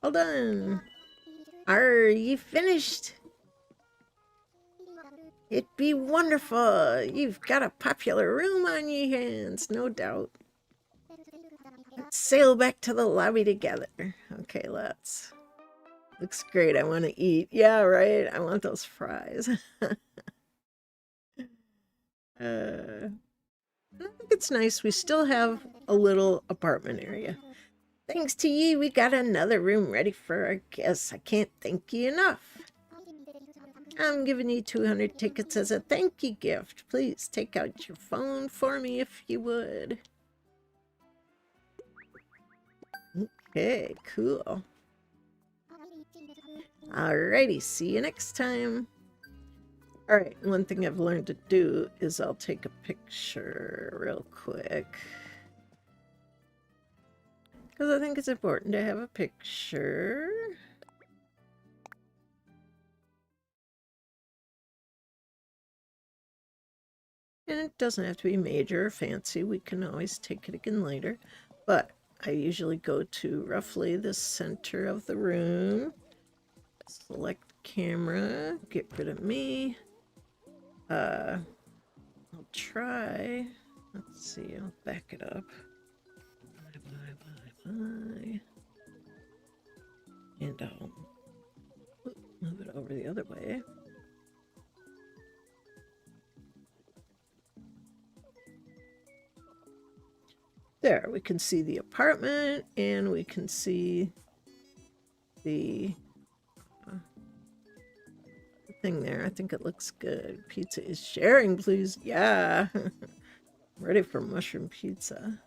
All done. Are you finished? It'd be wonderful. You've got a popular room on your hands, no doubt. Let's sail back to the lobby together. Okay, let's. Looks great. I want to eat. Yeah, right. I want those fries. I think it's nice. We still have a little apartment area. Thanks to you, we got another room ready for our guests. I can't thank you enough. I'm giving you 200 tickets as a thank you gift. Please take out your phone for me if you would. Okay, cool. Alrighty, see you next time. Alright, one thing I've learned to do is I'll take a picture real quick. Because I think it's important to have a picture. And it doesn't have to be major or fancy. We can always take it again later. But I usually go to roughly the center of the room. Select camera. Get rid of me. I'll try. Let's see. I'll back it up. Bye. And I'll move it over the other way. There, we can see the apartment and we can see the thing there. I think it looks good. Pizza is sharing, please. Yeah. I'm ready for mushroom pizza.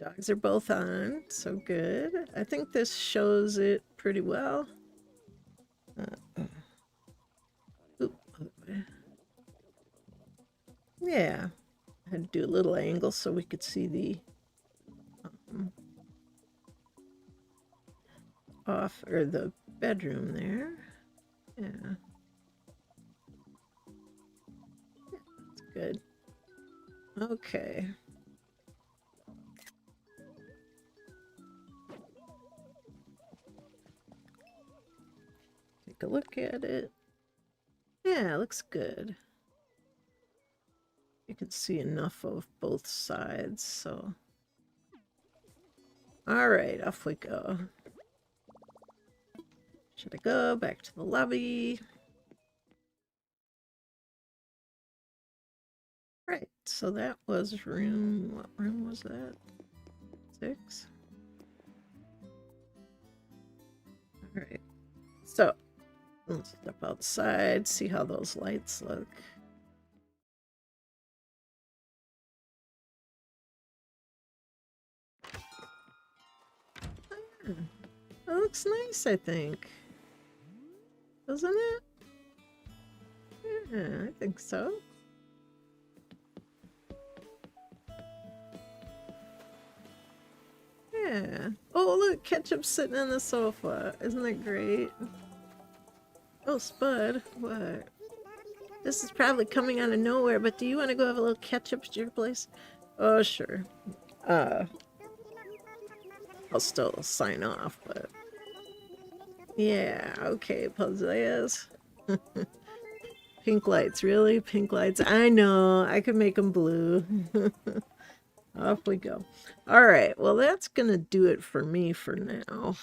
Dogs are both on, so good. I think this shows it pretty well. Yeah, I had to do a little angle so we could see the the bedroom there. Yeah, that's good. Okay. Take a look at it. Yeah, it looks good. You can see enough of both sides, so. All right, off we go. Should I go back to the lobby? Right, so that was room, what room was that? 6? All right, so let's step outside, see how those lights look. It looks nice, I think. Doesn't it? Yeah, I think so. Yeah. Oh, look, Ketchup's sitting on the sofa. Isn't that great? Oh, Spud, what? This is probably coming out of nowhere, but do you want to go have a little Ketchup at your place? Oh, sure. I'll still sign off, but... Yeah, okay, Puzzles. Pink lights, really? Pink lights? I know, I could make them blue. Off we go. All right, well, that's gonna do it for me for now.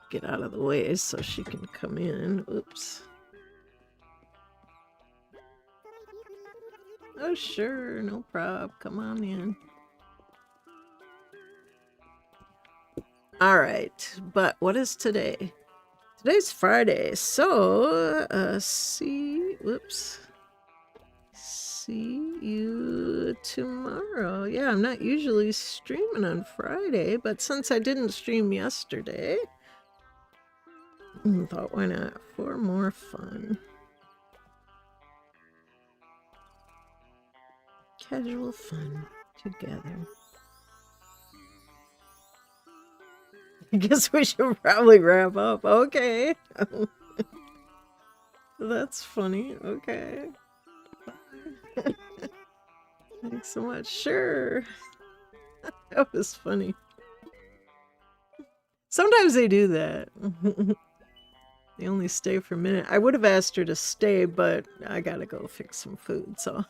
Get out of the way so she can come in. Oops. Oh, sure, no prob. Come on in. All right, but what is today? Today's Friday, so see you tomorrow. Yeah, I'm not usually streaming on Friday, but since I didn't stream yesterday, I thought why not for more fun. Casual fun together. I guess we should probably wrap up. Okay. That's funny. Okay. Thanks so much. Sure. That was funny. Sometimes they do that. They only stay for a minute. I would have asked her to stay, but I gotta go fix some food, so.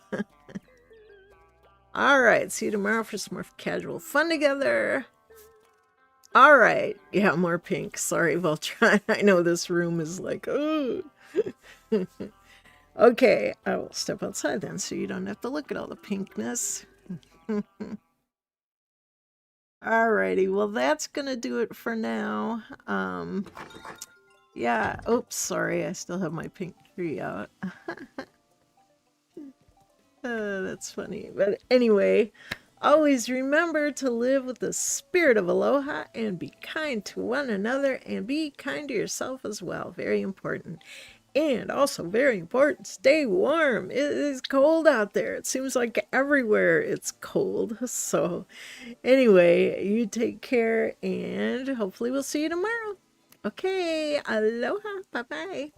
Alright, see you tomorrow for some more casual fun together. Alright. Yeah, more pink. Sorry, Voltron. I know this room is like, oh. Okay, I will step outside then so you don't have to look at all the pinkness. Alrighty, well that's gonna do it for now. Yeah, oops, sorry, I still have my pink tree out. That's funny. But anyway, always remember to live with the spirit of aloha and be kind to one another and be kind to yourself as well. Very important. And also very important, stay warm. It is cold out there. It seems like everywhere it's cold. So anyway, you take care and hopefully we'll see you tomorrow. Okay, aloha. Bye-bye.